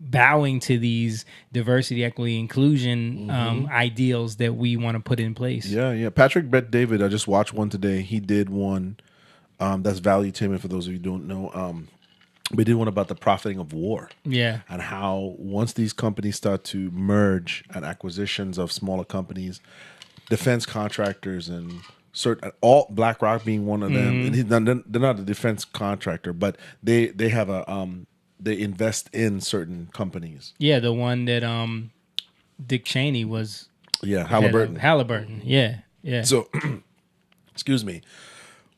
bowing to these diversity, equity, inclusion ideals that we want to put in place. Yeah. Patrick Bet David, I just watched one today. He did one that's Valuetainment, for those of you who don't know. We did one about the profiting of war. Yeah. And how once these companies start to merge and acquisitions of smaller companies, defense contractors and all BlackRock being one of them, and they're not a defense contractor, but they have they invest in certain companies. Yeah, the one that Dick Cheney was. Yeah, Halliburton. Halliburton. Yeah. So, excuse me.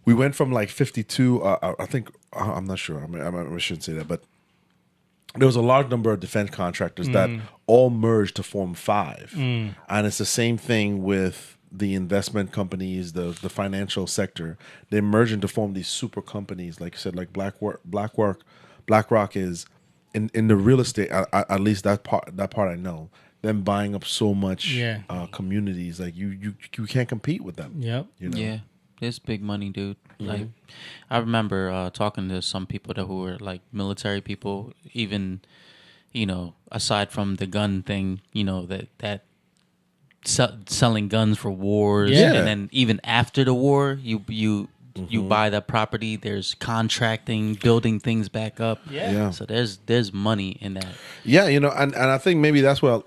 We went from like 52. I think I'm not sure. I shouldn't say that, but there was a large number of defense contractors that all merged to form 5, and it's the same thing with the investment companies, the financial sector. They merge to form these super companies, like you said, like BlackRock is in the real estate. At least that part I know. Them buying up so much communities, like you can't compete with them. Yep. Yeah. It's big money, dude. Like, I remember talking to some people who were like military people, even, aside from the gun thing, that selling guns for wars, and then even after the war, you buy that property. There's contracting, building things back up. Yeah. So there's money in that. Yeah, and I think maybe that's why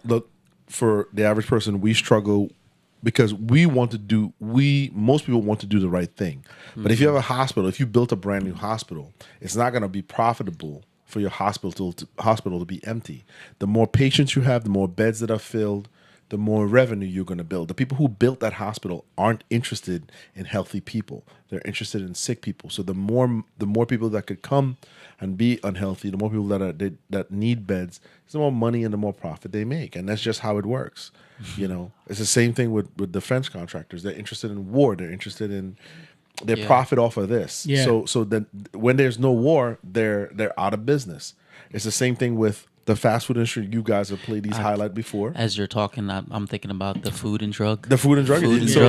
for the average person we struggle. Because most people want to do the right thing. But if you have a hospital, if you built a brand new hospital, it's not going to be profitable for your hospital to be empty. The more patients you have, the more beds that are filled, the more revenue you're going to build. The people who built that hospital aren't interested in healthy people. They're interested in sick people. So the more people that could come and be unhealthy, the more people that need beds, the more money and the more profit they make. And that's just how it works. It's the same thing with defense contractors. They're interested in war. They're interested in their profit off of this. Yeah. So then when there's no war, they're out of business. It's the same thing with the fast food industry. You guys have played these highlight before. As you're talking, I'm thinking about the food and drug. The food and drug.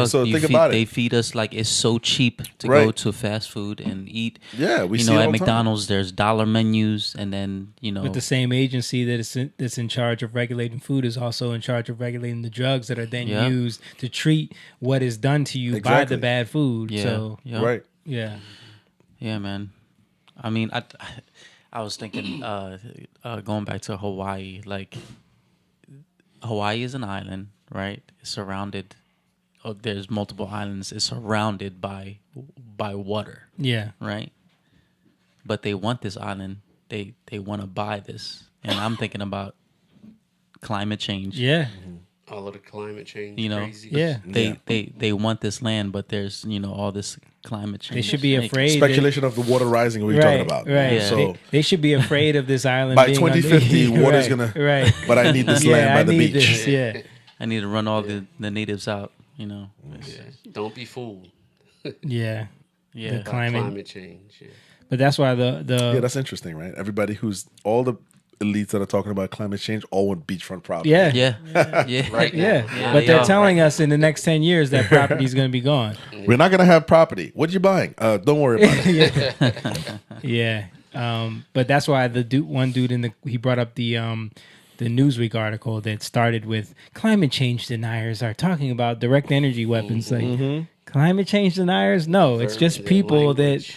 So think about it. They feed us like it's so cheap to go to fast food and eat. Yeah, we see it all at the McDonald's. There's dollar menus, and then But the same agency that's in charge of regulating food is also in charge of regulating the drugs that are then used to treat what is done to you by the bad food. Yeah. So right. Yeah. Yeah, man. I mean, I was thinking, going back to Hawaii, like, Hawaii is an island, right? It's surrounded, there's multiple islands. It's surrounded by water. Yeah. Right? But they want this island. They want to buy this. And I'm thinking about climate change. Yeah. All of the climate change. Crazy. Yeah. They want this land, but there's, all this climate change. They should be afraid. Speculation of the water rising. What are you talking about? Right. Yeah. So they should be afraid of this island. By being 2050, water's gonna. Right. But I need this land by the beach. This, yeah. I need to run all the natives out. Yeah. Don't be fooled. Yeah. Yeah. The climate change. Yeah. But that's why the yeah, that's interesting, right? Everybody who's all the elites that are talking about climate change all want beachfront property. Yeah. Right. Yeah. But they're telling us in the next 10 years that property is going to be gone. We're not going to have property. What are you buying? Don't worry about it. Yeah. But that's why one dude he brought up the Newsweek article that started with climate change deniers are talking about direct energy weapons. Like Climate change deniers? No, it's just people that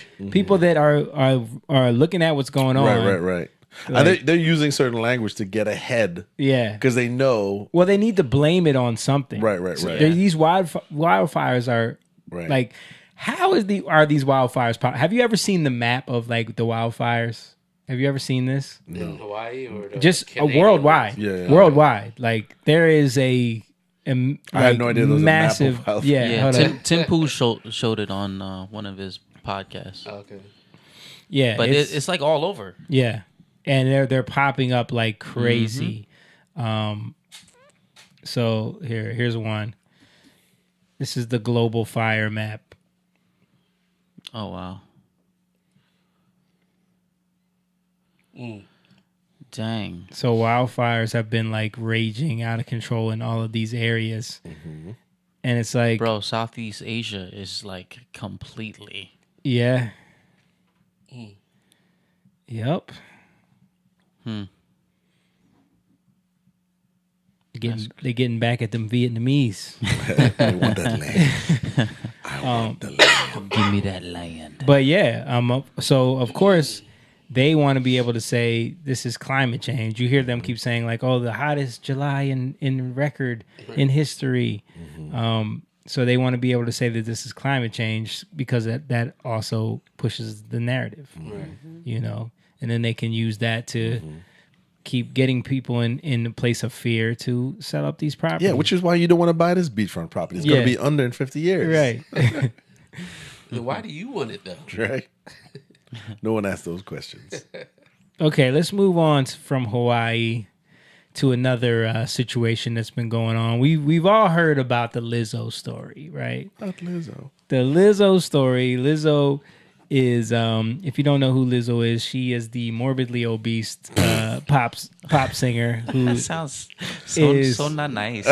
are looking at what's going on. Right. Like, And they're using certain language to get ahead. Yeah, because they know. Well, they need to blame it on something. Right. These wildfires are like, how are these wildfires? Have you ever seen the map of like the wildfires? Have you ever seen this? No. In Hawaii or just worldwide? Yeah. Worldwide. Like there is I had no idea there was massive. A map of Tim Pool showed it on one of his podcasts. Okay. Yeah, but it's like all over. Yeah, and they're popping up like crazy. So here's one. This is the global fire map. Oh wow. Dang. So wildfires have been like raging out of control in all of these areas. And it's like, bro, Southeast Asia is like completely. Yeah. Yep. They're getting back at them Vietnamese. They want that land. I want the land. Give me that land. But yeah, so of course they want to be able to say this is climate change. You hear them keep saying like, "Oh, the hottest July in record in history." So they want to be able to say that this is climate change because that also pushes the narrative, you know, and then they can use that to keep getting people in a place of fear to sell up these properties. Yeah, which is why you don't want to buy this beachfront property. It's going to be under in 50 years. Right. Why do you want it though? Right. No one asked those questions. Okay, let's move on from Hawaii to another situation that's been going on. We've all heard about the Lizzo story, right? Not Lizzo. The Lizzo story. Lizzo is, if you don't know who Lizzo is, she is the morbidly obese pop singer who sounds so not nice.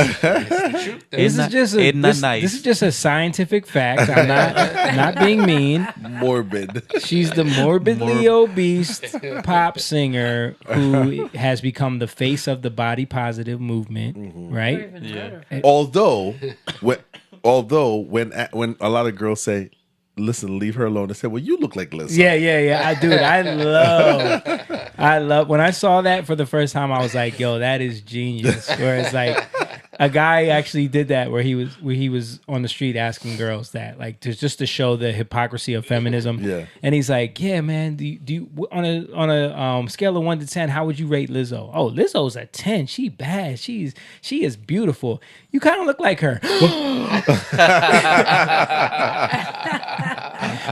This is just a scientific fact. I'm not being mean. Morbid. She's the morbidly obese pop singer who has become the face of the body positive movement, right? Yeah. Although when a lot of girls say, "Listen, leave her alone," I said, "Well, you look like Lizzo." I love when I saw that for the first time. I was like, "Yo, that is genius." Whereas like a guy actually did that where he was on the street asking girls that, like, just to show the hypocrisy of feminism. Yeah. And he's like, "Yeah, man, do you on a scale of 1 to 10, how would you rate Lizzo?" "Oh, Lizzo's a 10. She bad. She is beautiful. You kind of look like her."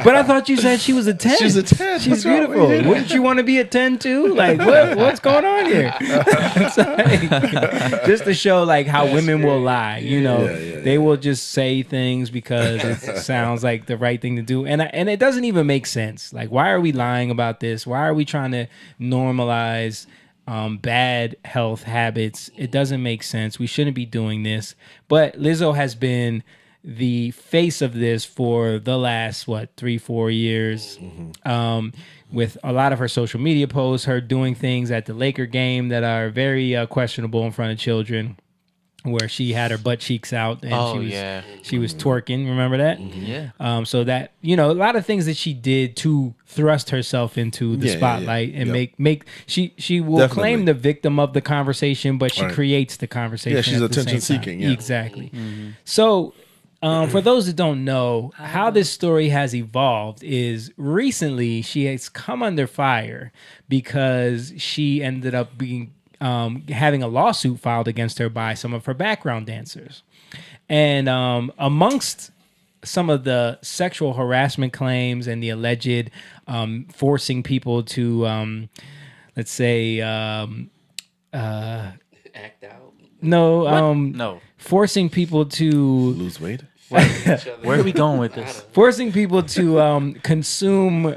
But I thought you said she was a 10. She's a 10. She's beautiful. Wouldn't you want to be a 10 too? Like, what's going on here? It's like, just to show like how women will lie. You know, they will just say things because it sounds like the right thing to do, and it doesn't even make sense. Like, why are we lying about this? Why are we trying to normalize bad health habits? It doesn't make sense. We shouldn't be doing this. But Lizzo has been the face of this for the last 3-4 years, with a lot of her social media posts, her doing things at the Laker game that are very questionable in front of children, where she had her butt cheeks out and she was twerking. Remember that? Yeah. So that, you know, a lot of things that she did to thrust herself into the spotlight and make she will claim the victim of the conversation, but she creates the conversation. Yeah, she's at the attention same time. seeking. Yeah. Exactly. So for those that don't know, how this story has evolved is recently she has come under fire because she ended up being having a lawsuit filed against her by some of her background dancers. And amongst some of the sexual harassment claims and the alleged forcing people to, let's say, act out. No. Forcing people to lose weight. Where are we going with this? Forcing people to consume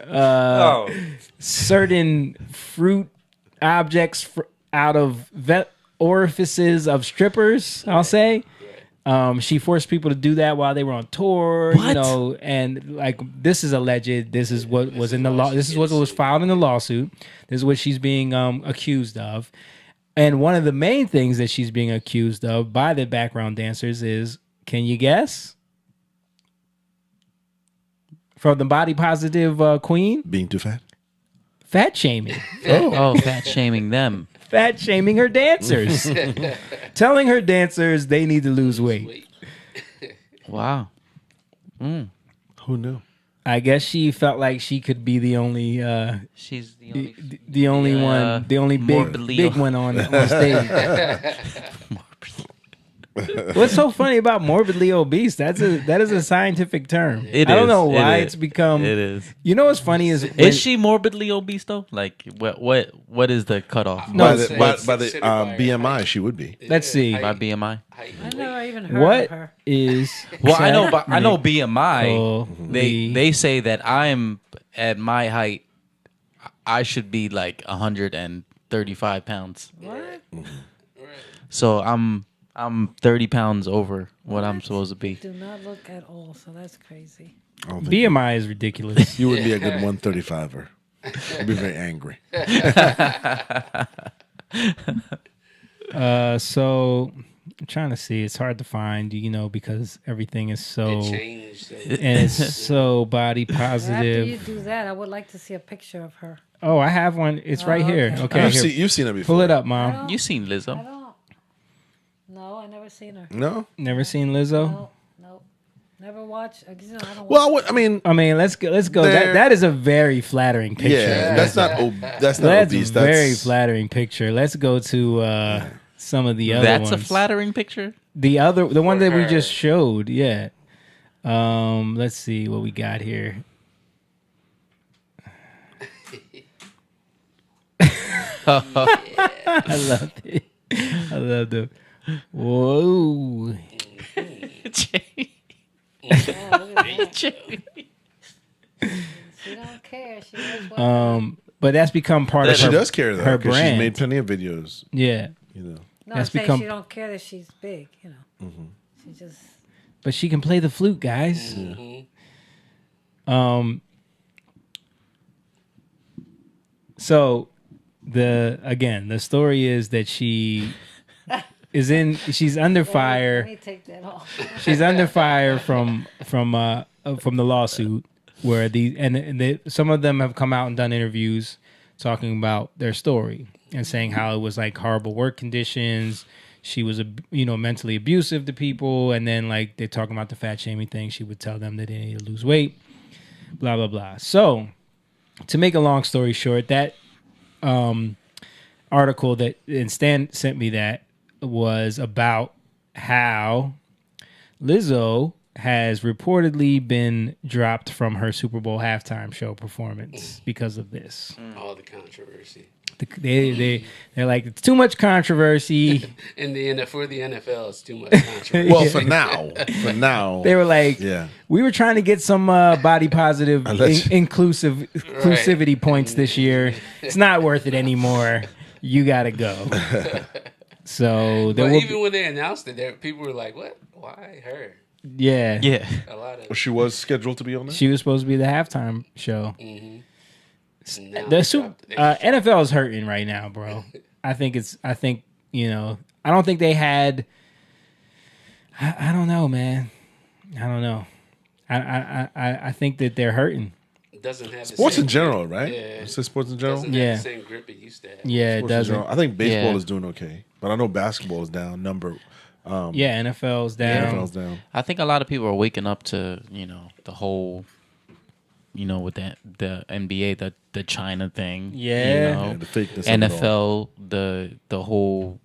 certain fruit objects out of orifices of strippers, I'll say. She forced people to do that while they were on tour, you know, and like this is alleged. This is what was in the law. This is what was filed in the lawsuit. This is what she's being accused of. And one of the main things that she's being accused of by the background dancers is, can you guess? from the body positive queen. Being too fat. Fat shaming. Fat shaming them. Fat shaming her dancers. Telling her dancers they need to lose weight. Wow. Who knew? I guess she felt like she could be the only. She's the only one, the only big one on stage. What's so funny about morbidly obese? That is a scientific term. I don't know why it's become. It is. You know what's funny is she morbidly obese though? Like what is the cutoff? No, by the BMI, she would be. Let's see. By BMI. I never even heard of her. Well, I know BMI. They say that I'm at my height. I should be like 135 pounds. What? So I'm 30 pounds over what I'm supposed to be. Do not look at all, so that's crazy. BMI is ridiculous. You would be a good 135er. You'd be very angry. So I'm trying to see. It's hard to find, because everything is so It changed. and it's so body positive. After you do that, I would like to see a picture of her. Oh, I have one. It's right here. Okay, You've seen it before. Pull it up, Mom. You seen Lizzo? No, I never seen her. No, never seen Lizzo. No, never watched. I don't Well, watch. I mean, let's go. That is a very flattering picture. Yeah, that's not obese. That's a very flattering picture. Let's go to some of the other ones. That's a flattering picture? The one that we just showed, yeah. Let's see what we got here. I love it. I love the whoa. She don't care. She knows what but that's become part of her. She does care though. Her brand. She's made plenty of videos. Yeah. No, that's I'm become. saying she don't care that she's big. She just. But she can play the flute, guys. So the story is that she's under fire. Let me take that off. She's under fire from the lawsuit where some of them have come out and done interviews talking about their story and saying how it was like horrible work conditions. She was mentally abusive to people, and then like they're talking about the fat shaming thing. She would tell them that they need to lose weight, blah blah blah. So to make a long story short, that article and Stan sent me that was about how Lizzo has reportedly been dropped from her Super Bowl halftime show performance because of this. All the controversy. They're like, it's too much controversy. For the NFL, it's too much controversy. Well, for now, they were like, yeah, we were trying to get some body positive inclusivity points this year. It's not worth it anymore. You gotta go. So even when they announced it, people were like, "What? Why her?" Yeah. A lot of she was scheduled to be on that. She was supposed to be the halftime show. NFL is hurting right now, bro. I don't think they had. I don't know, man. I don't know. I think that they're hurting. It doesn't have sports in general, right? Yeah. It's sports in general. Doesn't have the same grip it used to have. Yeah, it doesn't. I think baseball is doing okay, but I know basketball is down. NFL's down. NFL's down. I think a lot of people are waking up to the whole, with the NBA, the China thing. Yeah, the fakeness. NFL, the whole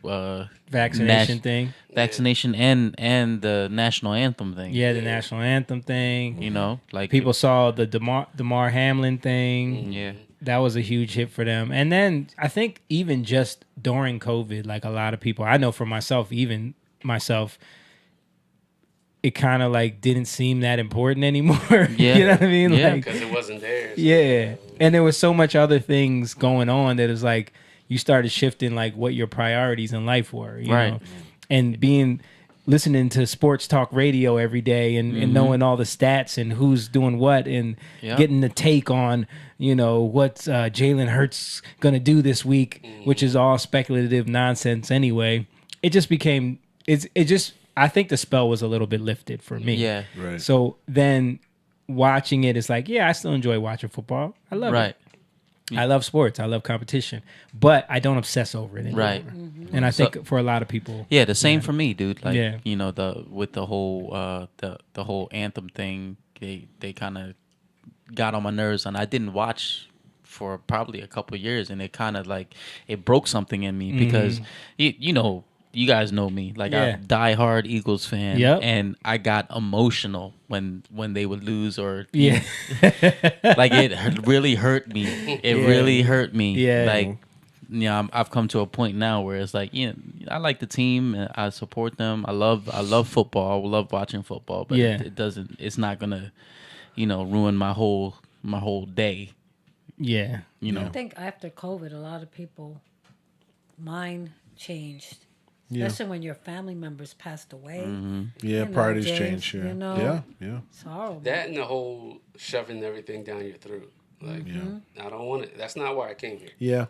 vaccination thing. Vaccination and the national anthem thing. Yeah, the national anthem thing. Like people saw the DeMar Hamlin thing. Yeah. That was a huge hit for them. And then I think even just during COVID, like a lot of people, I know for myself, even myself, it kind of like didn't seem that important anymore. Yeah. You know what I mean? Yeah. Like, because it wasn't there. So. Yeah. And there was so much other things going on that it was like you started shifting like what your priorities in life were. You know? And listening to sports talk radio every day and knowing all the stats and who's doing what and getting the take on, what's Jalen Hurts going to do this week, which is all speculative nonsense anyway. It just became, I think the spell was a little bit lifted for me. Yeah. Right. So then watching it, it's like, yeah, I still enjoy watching football. I love it. I love sports. I love competition, but I don't obsess over it anymore. Right. And I think for a lot of people, yeah, the same for me, dude. Like, Yeah. you know, the whole the whole anthem thing, they kind of got on my nerves, and I didn't watch for probably a couple of years, and it kind of like it broke something in me because you know. You guys know me, like I'm a diehard Eagles fan, and I got emotional when they would lose or like it really hurt me. It really hurt me. Yeah, like I've come to a point now where it's like, I like the team, and I support them. I love football. I love watching football, but it doesn't. It's not gonna, ruin my whole day. Yeah, I think after COVID, a lot of people mind changed. Especially when your family members passed away. Yeah, priorities change. Yeah. Yeah. It's horrible. That and the whole shoving everything down your throat. Like, I don't want it. That's not why I came here. Yeah.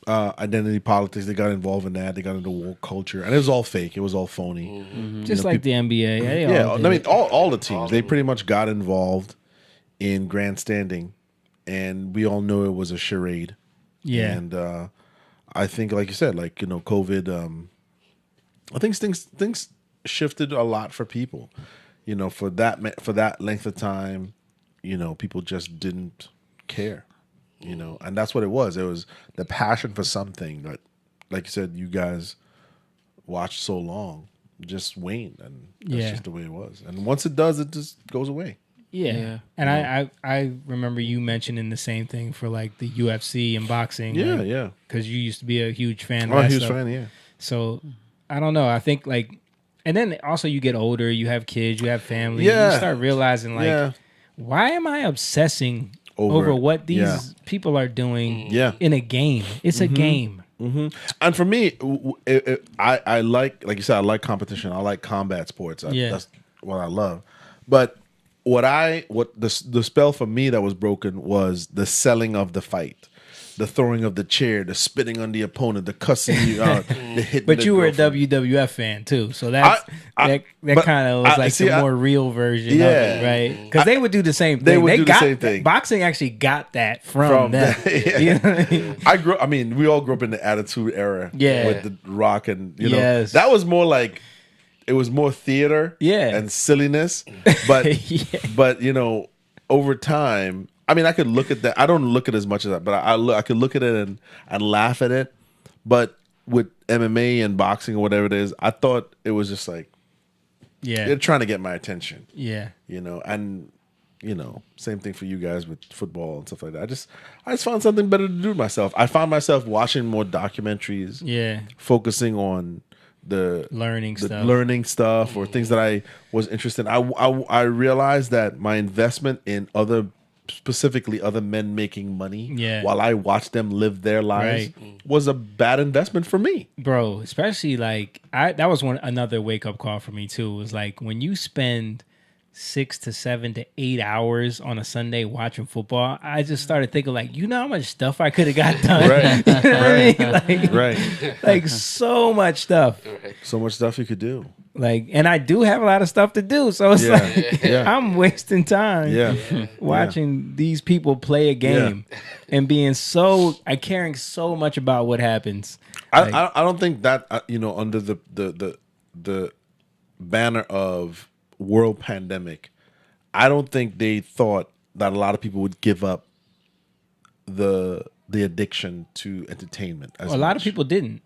Identity politics, they got involved in that. They got into woke culture. And it was all fake. It was all phony. Just like the NBA. All the teams, they pretty much got involved in grandstanding. And we all know it was a charade. Yeah. And, I think, like you said, COVID. I think things shifted a lot for people. For that length of time, people just didn't care. And that's what it was. It was the passion for something that, like you said, you guys watched so long just waned, and that's just the way it was. And once it does, it just goes away. Yeah. And I remember you mentioning the same thing for like the UFC and boxing. Yeah. Because you used to be a huge fan. I'm a huge fan, yeah. So I don't know. I think and then also you get older, you have kids, you have family. Yeah. You start realizing why am I obsessing over what these people are doing in a game? It's a game. And for me, I like you said, I like competition. I like combat sports. That's what I love. But the spell for me that was broken was the selling of the fight, the throwing of the chair, the spitting on the opponent, the cussing you out, the hitting. But you were a WWF fan too, so that kind of was like the more real version of it, right? Because they would do the same thing. They would do the same thing. Boxing actually got that from them. You know what I mean? We all grew up in the Attitude Era, with the Rock, and that was more like. It was more theater and silliness. But but over time, I mean, I could look at that. I don't look at it as much as that, but I could look at it and laugh at it. But with MMA and boxing or whatever it is, I thought it was just like they're trying to get my attention. Yeah. And same thing for you guys with football and stuff like that. I just found something better to do with myself. I found myself watching more documentaries. Yeah. Focusing on the learning stuff or things that I was interested in. I realized that my investment in specifically other men making money while I watched them live their lives was a bad investment for me. Bro, especially that was another wake up call for me too. It was like when you spend 6 to 7 to 8 hours on a Sunday watching football, I just started thinking how much stuff I could have got done. Right. You know what I mean? Like so much stuff. So much stuff you could do. And I do have a lot of stuff to do. So it's I'm wasting time watching these people play a game and being caring so much about what happens. I don't think that under the banner of world pandemic, I don't think they thought that a lot of people would give up the addiction to entertainment. A lot of people didn't,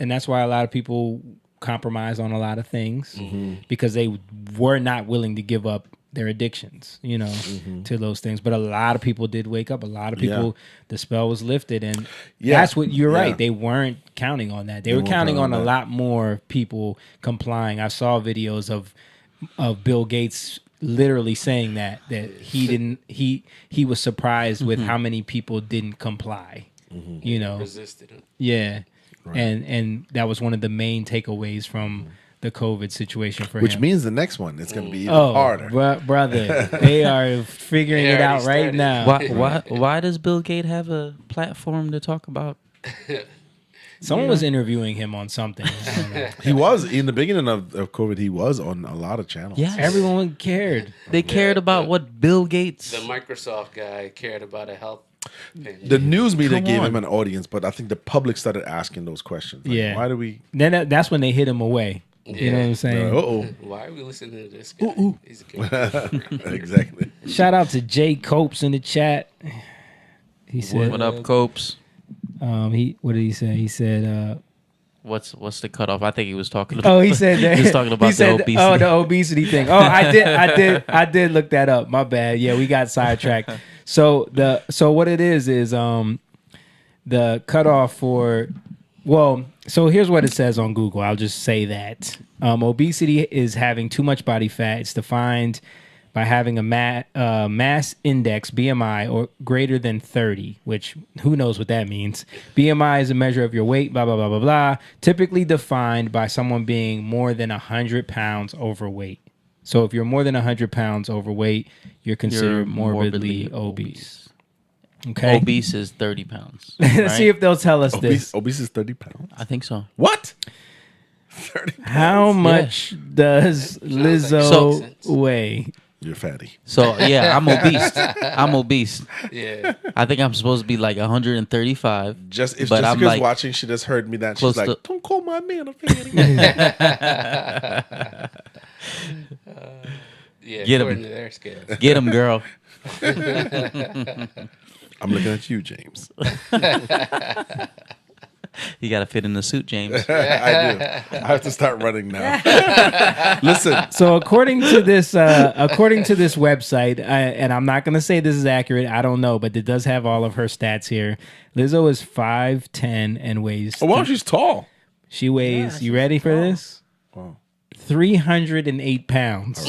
and that's why a lot of people compromise on a lot of things because they were not willing to give up their addictions, to those things. But a lot of people did wake up. A lot of people, the spell was lifted, and that's what you're right. They weren't counting on that. They were counting on a lot more people complying. I saw videos of Bill Gates literally saying that he didn't he was surprised with how many people didn't comply. Resisted it. Yeah. Right. And that was one of the main takeaways from the COVID situation for him. Which means the next one it's going to be even harder. Brother, they are figuring it out right now. Why does Bill Gates have a platform to talk about Someone was interviewing him on something. He was in the beginning of COVID. He was on a lot of channels. Yeah, everyone cared. They cared about what Bill Gates. The Microsoft guy cared about a health thing. The news media Come gave on. him an audience, but I think the public started asking those questions. Like, Yeah. why do we? Then that's when they hit him away. You know what I'm saying? Uh-oh. Why are we listening to this guy? He's a kid. Exactly. Shout out to Jay Copes in the chat. He said, What up, Copes? What did he say? He said, What's the cutoff? I think he was talking about. "Oh, he said that he was talking about he said, the obesity. Oh, the obesity thing. Oh, I did look that up. My bad. Yeah, we got sidetracked. So what it is the cutoff for. Well, so here's what it says on Google. I'll just say that obesity is having too much body fat. It's defined by having a mass index, BMI, or greater than 30, which who knows what that means. BMI is a measure of your weight, blah, blah, blah, blah, blah, typically defined by someone being more than 100 pounds overweight. So if you're more than 100 pounds overweight, you're considered morbidly obese. Okay. Obese is 30 pounds. Let's right? see if they'll tell us this. Obese is 30 pounds. I think so. What? 30 pounds? How much does Lizzo weigh? You're fatty. So yeah, I'm obese. I'm obese. Yeah. I think I'm supposed to be like 135. If but Jessica's I'm like watching, she just heard me that. close She's like, to- don't call my man a fatty. Yeah, Get according him. to their scales. Get him, girl. I'm looking at you, James. You got to fit in the suit, James. I do. I have to start running now. Listen. So according to this website, and I'm not going to say this is accurate. I don't know, but it does have all of her stats here. Lizzo is 5'10" and weighs. Oh, wow, she's tall. She weighs. You ready for this? Wow. 308 pounds.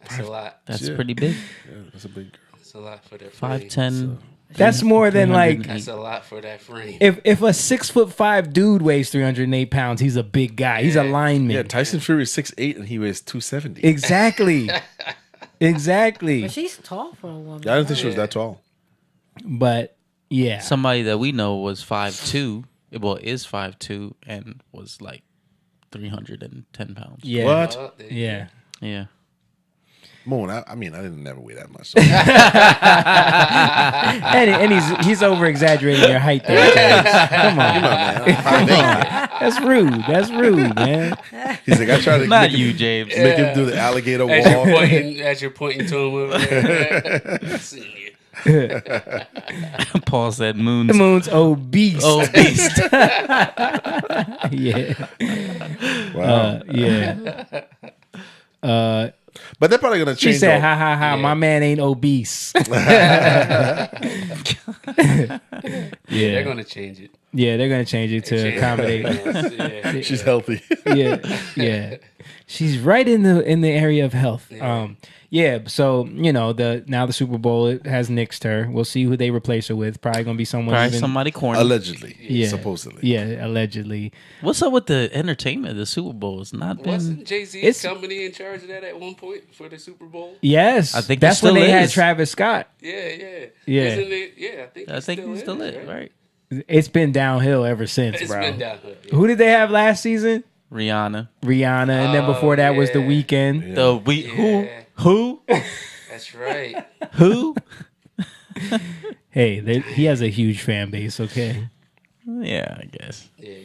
That's a lot. That's pretty big. Yeah, that's a big girl. That's a lot for that frame. 5'10". That's more than like. That's a lot for that frame. If a 6'5" dude weighs 308 pounds, he's a big guy. He's a lineman. Yeah, Tyson Fury is 6'8" and he weighs 270. Exactly. Exactly. But she's tall for a woman. Yeah, I didn't think she was that tall. But yeah, Somebody that we know was 5'2". Well, is 5'2" and was like 310 pounds. yeah, What? yeah. Yeah. Moon, I mean, I didn't never weigh that much. and he's over exaggerating your height there, James. Come on, man. That's rude. That's rude, man. He's like, I tried to Not make you, him, James. make him do the alligator walk. As you're pointing to him over there. I see you. Paul said moon's The moon's obese. obese. Yeah. Wow. Yeah. But they're probably going to She change. said, "Ha ha ha! My man ain't obese." They're gonna change it. Yeah, they're gonna change it to accommodate. Yeah. She's healthy. Yeah. She's right in the area of health. Yeah. So now the Super Bowl it has nixed her. We'll see who they replace her with. Probably gonna be someone. Probably even, somebody corny. Allegedly. Yeah. Supposedly. Yeah, allegedly. What's up with the entertainment? The Super Bowl has not been. Wasn't Jay-Z's It's- company in charge of that at one point for the Super Bowl? Yes, I think that's it when still they had is. Travis Scott. Yeah. Yeah. Isn't it? Yeah, I think he still is, right? It's been downhill ever since, It's bro. been downhill. Yeah. Who did they have last season? Rihanna. Rihanna, and then before that was The yeah. Weeknd. The who? That's right. Who? Hey, he has a huge fan base. Okay. Yeah, I guess. Yeah.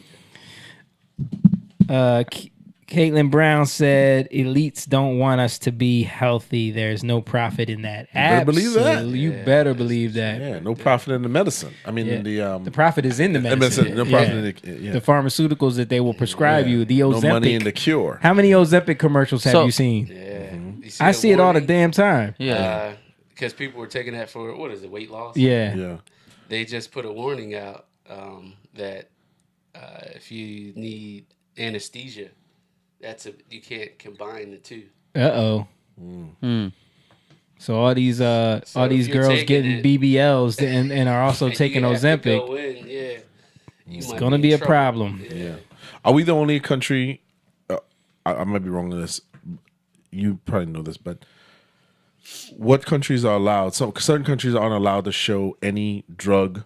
Caitlin Brown said, "Elites don't want us to be healthy. There's no profit in that." better believe that. Absolutely. You better believe that. Yeah, no profit in the medicine. I mean, Yeah. the The profit is in the medicine. no profit Yeah. in the The pharmaceuticals that they will prescribe you. The no Ozempic. money in the cure. How many Ozempic commercials have So- you seen? Yeah. You I the see it all the warning? damn time. Yeah. Because people were taking that for what is it, weight loss? Yeah. Yeah. They just put a warning out that if you need anesthesia, you can't combine the two. Uh-oh. So all these if girls you're getting taking BBLs and are also And taking you have to Ozempic. go in, yeah, It's gonna be a problem. Yeah. Are we the only country? I might be wrong on this. You probably know this, but what countries are allowed? So certain countries aren't allowed to show any drug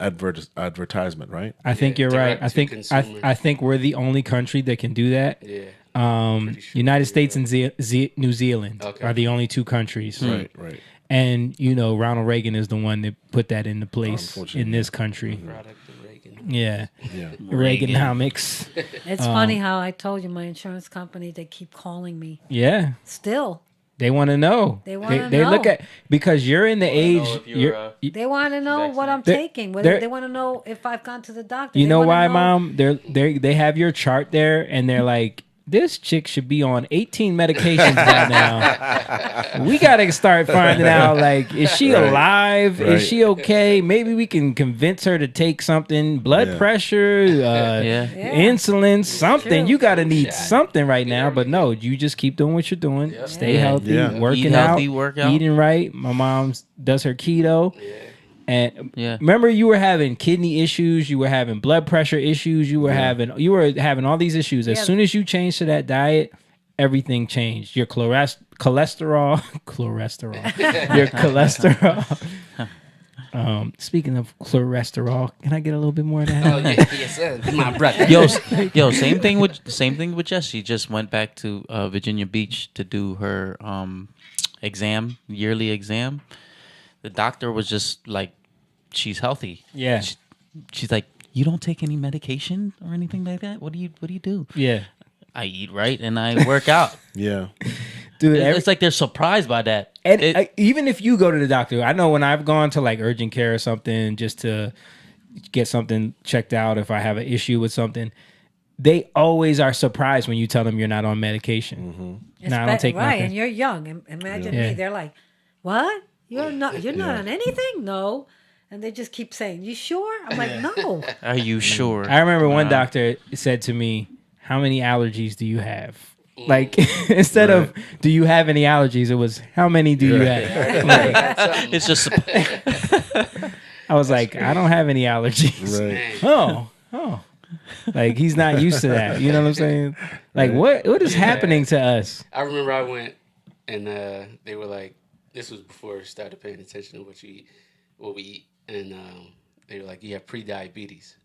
advertisement, right? I think you're right. direct I to think consumer. I think we're the only country that can do that. Yeah. United States and New Zealand Okay. are the only two countries. Right. And Ronald Reagan is the one that put that into place in this country. Product of Reagan. Yeah. Yeah. Reaganomics. It's funny how I told you my insurance company, they keep calling me. Yeah. Still. They want to know. They wanna They look know. at, because you're in the age. They want to know what I'm They're- taking. they're- They want to know if I've gone to the doctor. You They know wanna why, Mom? They have your chart there, and they're like, this chick should be on 18 medications by now. We got to start finding out, like, is she alive? Right. Is she okay? Maybe we can convince her to take something, blood pressure, insulin, something. True. You got to need something right now. But no, you just keep doing what you're doing. Stay healthy, Yeah. working Eat healthy, out, work out. eating right. My mom does her keto. And Yeah. remember, you were having kidney issues, you were having blood pressure issues, you were having all these issues. As soon as you changed to that diet, everything changed. Your cholesterol, your cholesterol. Speaking of cholesterol, can I get a little bit more of that? Oh yeah, yes, sir. My brother. Yo, same thing with Jess. She just went back to Virginia Beach to do her yearly exam. The doctor was just like, she's healthy. Yeah. She's like, you don't take any medication or anything like that? What do you do? Yeah. I eat right and I work out. Yeah. Dude, It's like they're surprised by that. and even if you go to the doctor, I know when I've gone to like urgent care or something just to get something checked out, if I have an issue with something, they always are surprised when you tell them you're not on medication. No, I don't take right, nothing. and you're young. Imagine Yeah. me. They're like, "What? You're not on anything?" No, and they just keep saying, "You sure?" I'm like, "No." Are you sure? I remember one doctor said to me, "How many allergies do you have?" Like, instead of "Do you have any allergies?" it was "How many do you have?" Like, It's just I was like, "I don't have any allergies." Right. Oh. Like, he's not used to that. You know what I'm saying? Like, what is happening to us? I remember I went and they were like, this was before I started paying attention to what we eat, and they were like, you have pre-diabetes.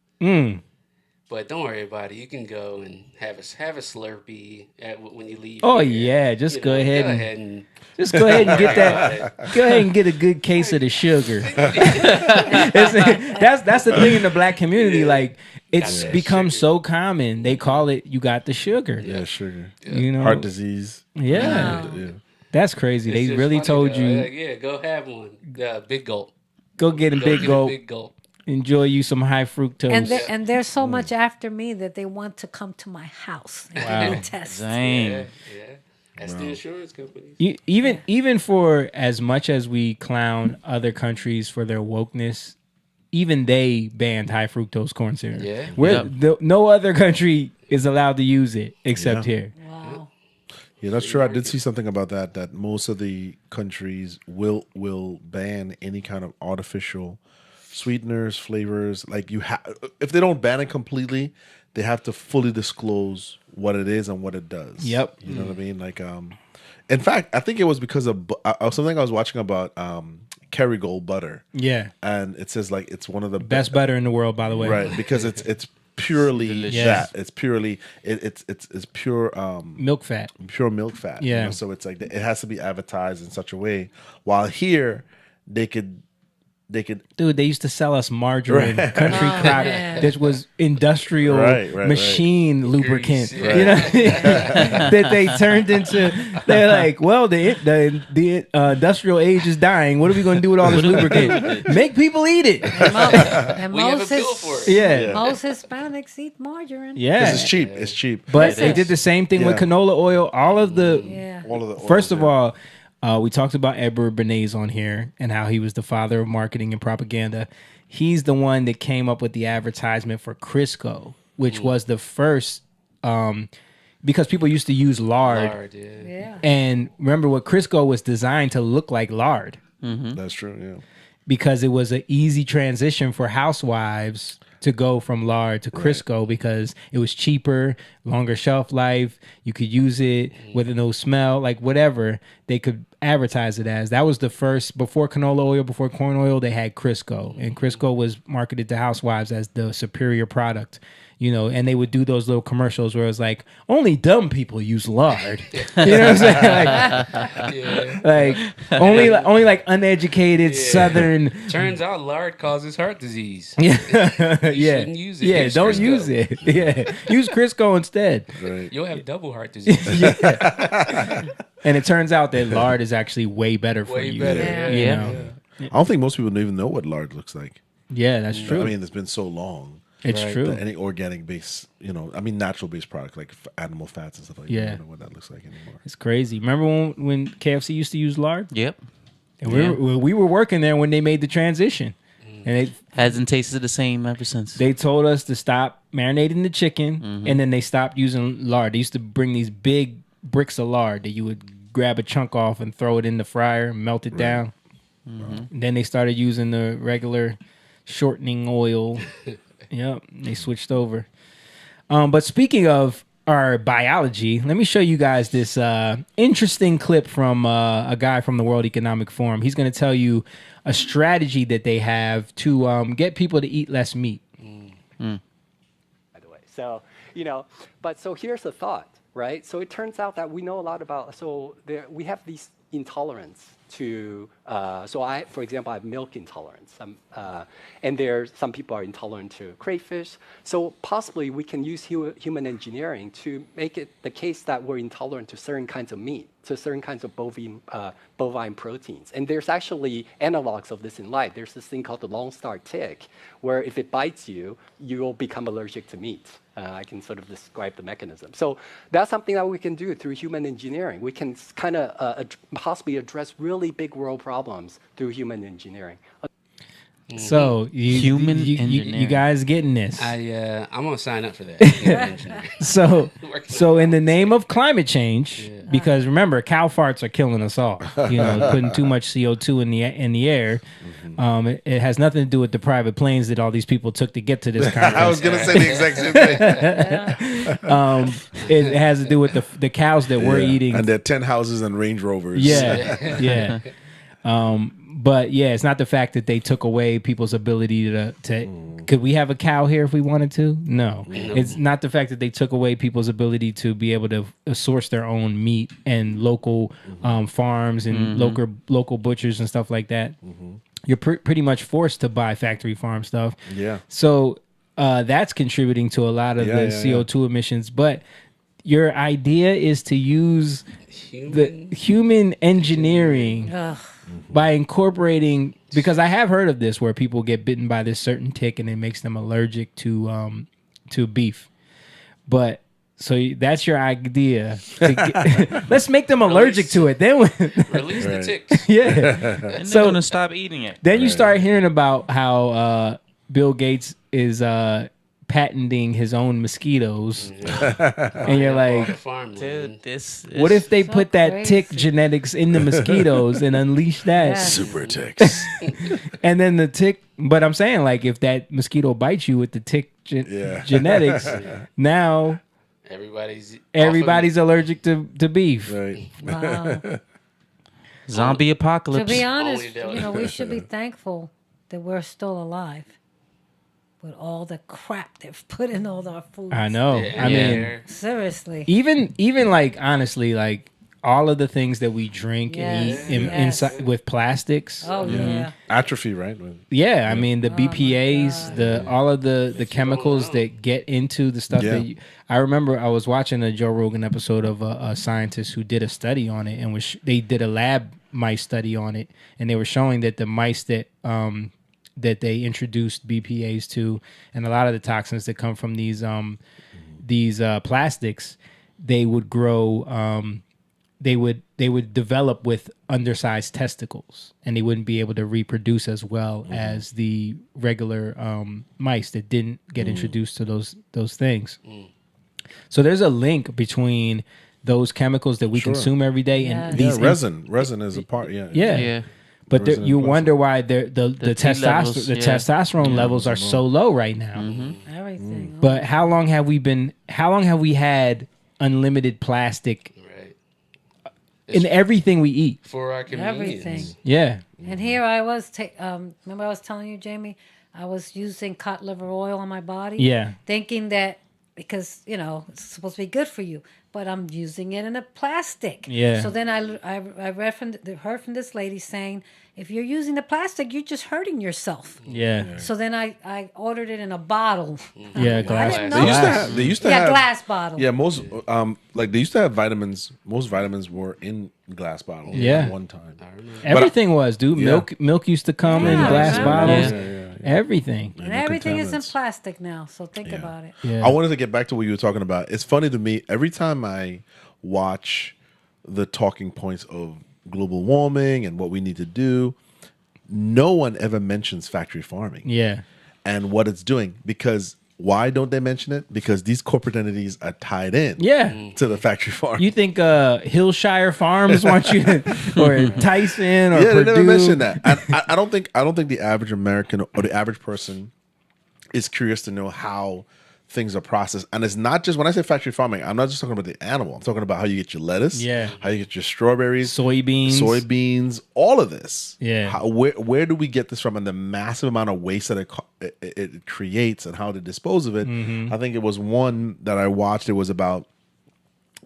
But don't worry about it. You can go and have a Slurpee when you leave. Oh here. yeah, just You go know, ahead go and ahead and just go ahead and get that. Go ahead and get a good case of the sugar. That's the thing in the black community. Like, it's become so common. They call it "you got the sugar." Yeah, sugar. You know, Heart disease. Yeah, Yeah. that's crazy. It's They just really funny, told though. you Like, yeah, go have one. Big gulp. go get a big gulp. Big gulp. Enjoy you some high fructose. And they're so much after me that they want to come to my house and Wow. give me tests. dang. Yeah. That's the insurance companies. Even for as much as we clown other countries for their wokeness, even they banned high fructose corn syrup. Yeah. No other country is allowed to use it except here. Wow. Yeah, that's true. I did see something about that most of the countries will ban any kind of artificial sweeteners, flavors. Like, if they don't ban it completely, they have to fully disclose what it is and what it does. Yep. You know what I mean? Like, in fact, I think it was because of something I was watching about Kerrygold butter. Yeah. And it says like it's one of the Best butter in the world, by the way. right? Because it's purely Delicious. that. It's purely it's pure Milk fat. pure milk fat. Yeah. So it's like it has to be advertised in such a way. While here they could. Dude, they used to sell us margarine, country crop, man. that was industrial Right, machine lubricant. Grease, You know, that they turned into. They're like, well, the industrial age is dying. What are we going to do with all this lubricant? Make people eat it. And We have a most, bill for it. Yeah, most Hispanics eat margarine. yeah. It's cheap. It's cheap. But they did the same thing with Yeah. canola oil. All of the Yeah. All of the First of oils, all, we talked about Edward Bernays on here and how he was the father of marketing and propaganda. He's the one that came up with the advertisement for Crisco, which was the first, because people used to use lard. Yeah. And remember, what Crisco was designed to look like lard That's true. Yeah. because it was an easy transition for housewives to go from lard to Crisco because it was cheaper, longer shelf life. You could use it with no smell, like whatever. They could advertise it as. That was the first, before canola oil, before corn oil, they had Crisco. And Crisco was marketed to housewives as the superior product. You know, and they would do those little commercials where it was like, only dumb people use lard. You know what I'm saying? Like only like uneducated Southern. Turns out lard causes heart disease. Yeah, You shouldn't use it. Yeah, Use don't Crisco. use it. Yeah, use Crisco instead. Right. You'll have double heart disease. And it turns out that lard is actually way better for Way you. better. You Yeah. know? I don't think most people even know what lard looks like. Yeah, that's true. I mean, it's been so long. It's true. That any organic base, natural based product like animal fats and stuff like that. I don't know what that looks like anymore. It's crazy. Remember when KFC used to use lard? Yep. And we were working there when they made the transition. And it hasn't tasted the same ever since. They told us to stop marinating the chicken, and then they stopped using lard. They used to bring these big bricks of lard that you would grab a chunk off and throw it in the fryer, melt it down. And then they started using the regular shortening oil. Yep, they switched over. But speaking of our biology, let me show you guys this interesting clip from a guy from the World Economic Forum. He's going to tell you a strategy that they have to get people to eat less meat. By the way, so so here's the thought, right? So it turns out that we know a lot about. So we have these intolerance to. For example, I have milk intolerance, and some people are intolerant to crayfish. So possibly we can use human engineering to make it the case that we're intolerant to certain kinds of meat, to certain kinds of bovine proteins. And there's actually analogs of this in life. There's this thing called the Lone Star tick, where if it bites you, you will become allergic to meat. I can sort of describe the mechanism. So that's something that we can do through human engineering. We can kind of possibly address really big world problems through human engineering. So you guys getting this? I'm gonna sign up for that. So in the name of climate change, because remember, cow farts are killing us all. Putting too much CO2 in the air. It has nothing to do with the private planes that all these people took to get to this conference. I was gonna say the exact same thing. It has to do with the cows that we're eating, and their 10 houses and Range Rovers. Yeah. But yeah, it's not the fact that they took away people's ability to could we have a cow here if we wanted to? No. It's not the fact that they took away people's ability to be able to source their own meat and local farms and local butchers and stuff like that. You're pretty much forced to buy factory farm stuff. Yeah. So that's contributing to a lot of the CO2 emissions. But your idea is to use the human engineering by incorporating, because I have heard of this where people get bitten by this certain tick and it makes them allergic to beef. But so that's your idea. Let's make them allergic to it. Then release the ticks. Yeah. And they're gonna stop eating it. Then you start hearing about how Bill Gates is patenting his own mosquitoes, and you're like, dude, this. What if they put that crazy. tick genetics in the mosquitoes and unleash that super ticks? And then the tick. But I'm saying, like, if that mosquito bites you with the tick genetics, now everybody's allergic to beef. Right. Wow. Zombie apocalypse. To be honest, we should be thankful that we're still alive with all the crap they've put in all our food. I know. Yeah. I mean, seriously. even like, honestly, like all of the things that we drink and eat inside with plastics. Oh yeah. Atrophy, right? Yeah, I mean the BPA's, all of the chemicals that get into the stuff that I remember I was watching a Joe Rogan episode of a scientist who did a study on it, and they did a lab mice study on it, and they were showing that the mice that they introduced BPA's to, and a lot of the toxins that come from these plastics, they would grow. They would develop with undersized testicles, and they wouldn't be able to reproduce as well as the regular mice that didn't get introduced to those things. So there's a link between those chemicals that we consume every day and these resin is a part. Yeah. But you wonder why the testosterone levels are so low right now. Everything. But how long have we had unlimited plastic in everything we eat. For our convenience. Everything. Yeah. And here I was, remember I was telling you, Jamie, I was using cod liver oil on my body. Yeah. Thinking that because, it's supposed to be good for you, but I'm using it in a plastic. Yeah. So then I heard from this lady saying, if you're using the plastic, you're just hurting yourself. Yeah. So then I ordered it in a bottle. Yeah, glass. I didn't know. They used to have glass bottle. Yeah, most like they used to have vitamins. Most vitamins were in glass bottles. Yeah. At one time. Everything was, dude. Yeah. Milk used to come in glass bottles. Everything. And everything is in plastic now, so think about it. Yeah. I wanted to get back to what you were talking about. It's funny to me, every time I watch the talking points of global warming and what we need to do, no one ever mentions factory farming. Yeah. And what it's doing. Because why don't they mention it? Because these corporate entities are tied in to the factory farm. You think Hillshire Farms want you to, or Tyson or Purdue? They never mention that. And I don't think the average American or the average person is curious to know how things are processed. And it's not just, when I say factory farming, I'm not just talking about the animal. I'm talking about how you get your lettuce, how you get your strawberries, soybeans, all of this. Yeah. Where do we get this from, and the massive amount of waste that it creates and how to dispose of it. I think it was one that I watched. It was about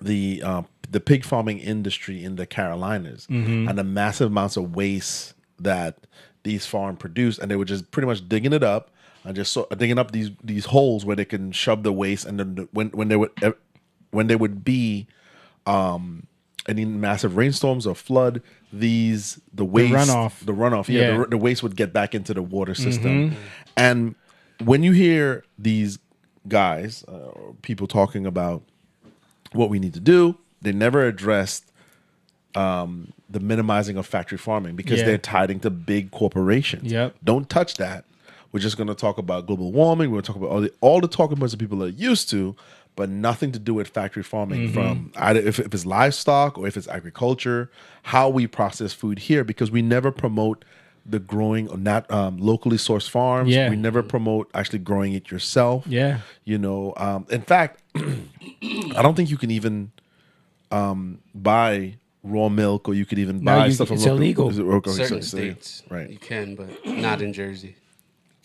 the pig farming industry in the Carolinas and the massive amounts of waste that these farms produce, and they were just pretty much digging it up and just digging up these holes where they can shove the waste, and then when there would be any massive rainstorms or flood, the runoff, the waste would get back into the water system. And when you hear these guys, people talking about what we need to do, they never addressed the minimizing of factory farming, because they're tied into big corporations. Don't touch that. We're just going to talk about global warming. We're going to talk about all the talking points that people are used to, but nothing to do with factory farming, from either if it's livestock or if it's agriculture, how we process food here, because we never promote the growing or not locally sourced farms. We never promote actually growing it yourself. In fact, I don't think you can even buy raw milk, or you could even buy stuff. It's illegal. Certain states, right? You can, but not in Jersey.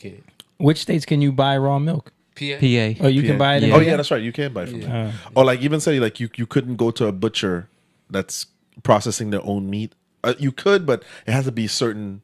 You can't. Which states can you buy raw milk? PA. Oh, you can buy it. Oh yeah, that's right. You can buy from them. Or like even say like you couldn't go to a butcher that's processing their own meat. You could, but it has to be certain,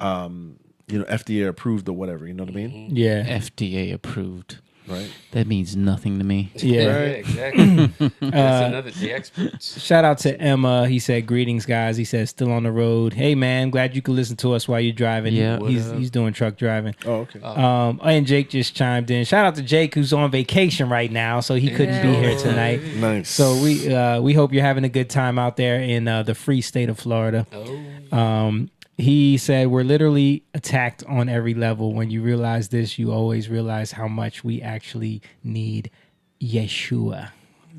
FDA approved or whatever. You know what I mean? Yeah, FDA approved. Right. That means nothing to me. Yeah, right, exactly. That's the experts. Shout out to Emma. He said, "Greetings, guys." He said, "Still on the road." Hey, man, glad you could listen to us while you're driving. Yeah, he's doing truck driving. Oh, okay. And Jake just chimed in. Shout out to Jake, who's on vacation right now, so he couldn't be here tonight. Nice. So we hope you're having a good time out there in the free state of Florida. He said, we're literally attacked on every level. When you realize this, you always realize how much we actually need Yeshua.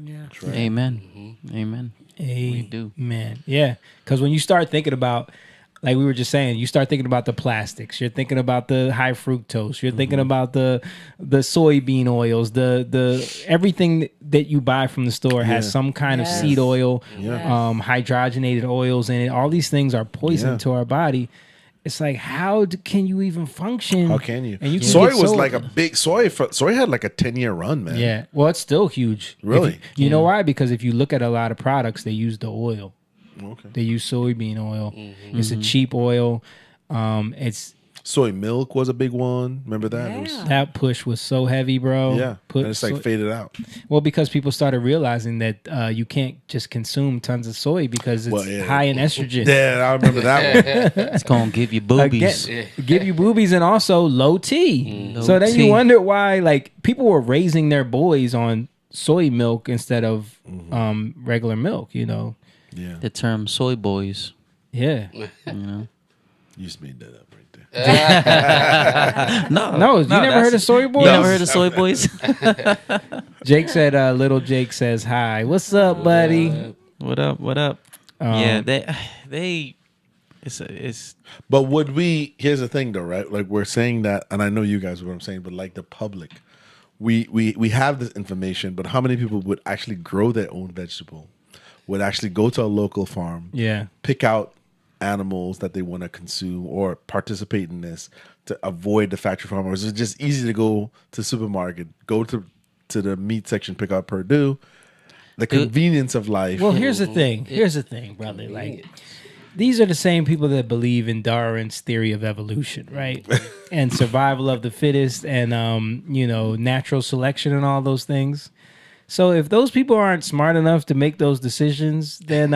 Yeah. Right. Amen. Amen. We do. Man. Yeah. Because when you start thinking about, like we were just saying, you start thinking about the plastics. You're thinking about the high fructose. You're thinking about the soybean oils. The everything that you buy from the store has some kind of seed oil, hydrogenated oils in it. All these things are poison to our body. It's like, how can you even function? How can you? And you can soy get was like a big soy had like a 10-year run, man. Yeah. Well, it's still huge. Really? You know why? Because if you look at a lot of products, they use the oil. Okay. They use soybean oil. It's a cheap oil. It's soy milk was a big one. Remember that? Yeah. That push was so heavy, bro. Yeah. And it's like faded out. Well, because people started realizing that you can't just consume tons of soy because it's high in estrogen. Yeah, I remember that one. It's gonna give you boobies. Give you boobies, and also low T. So then you wonder why, like, people were raising their boys on soy milk instead of regular milk. You know. Yeah. The term soy boys. Yeah. You know. You just made that up right there. No, you never heard of soy boys? You never heard of soy boys? Jake said, little Jake says hi. What's up, buddy? What up? What up? Yeah, they it's But would we, here's the thing though, right? Like we're saying that, and I know you guys are what I'm saying, but like the public, we have this information, but how many people would actually grow their own vegetable? would actually go to a local farm, pick out animals that they want to consume or participate in this to avoid the factory farmers. It's just easy to go to the supermarket, go to the meat section, pick out Purdue. The convenience of life. Well, here's the thing. Here's the thing, brother. Like, these are the same people that believe in Darwin's theory of evolution, right? And survival of the fittest, and natural selection, and all those things. So if those people aren't smart enough to make those decisions, then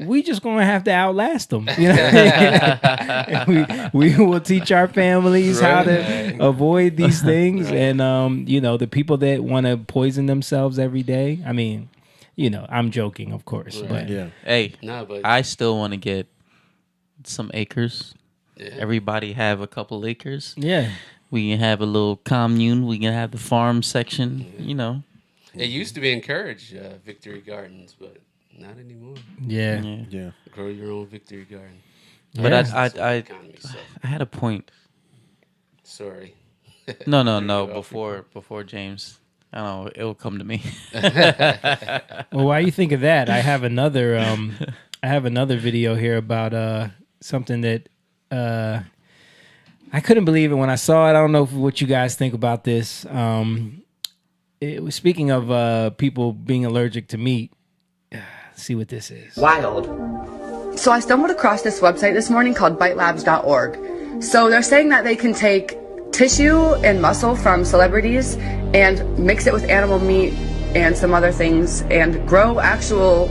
we just gonna have to outlast them. You know, we will teach our families how to avoid these things, and the people that want to poison themselves every day. I mean, I'm joking, of course, but hey, I still want to get some acres. Yeah. Everybody have a couple acres. Yeah, we can have a little commune. We can have the farm section. It used to be encouraged, victory gardens, but not anymore. Yeah. Grow your own victory garden. But I had a point. Sorry. No. Before James, I don't know. It will come to me. Well, while you think of that, I have another. I have another video here about something that I couldn't believe it when I saw it. I don't know what you guys think about this. It was speaking of people being allergic to meat. Let's see what this is. Wild. So I stumbled across this website this morning called bitelabs.org. So they're saying that they can take tissue and muscle from celebrities and mix it with animal meat and some other things and grow actual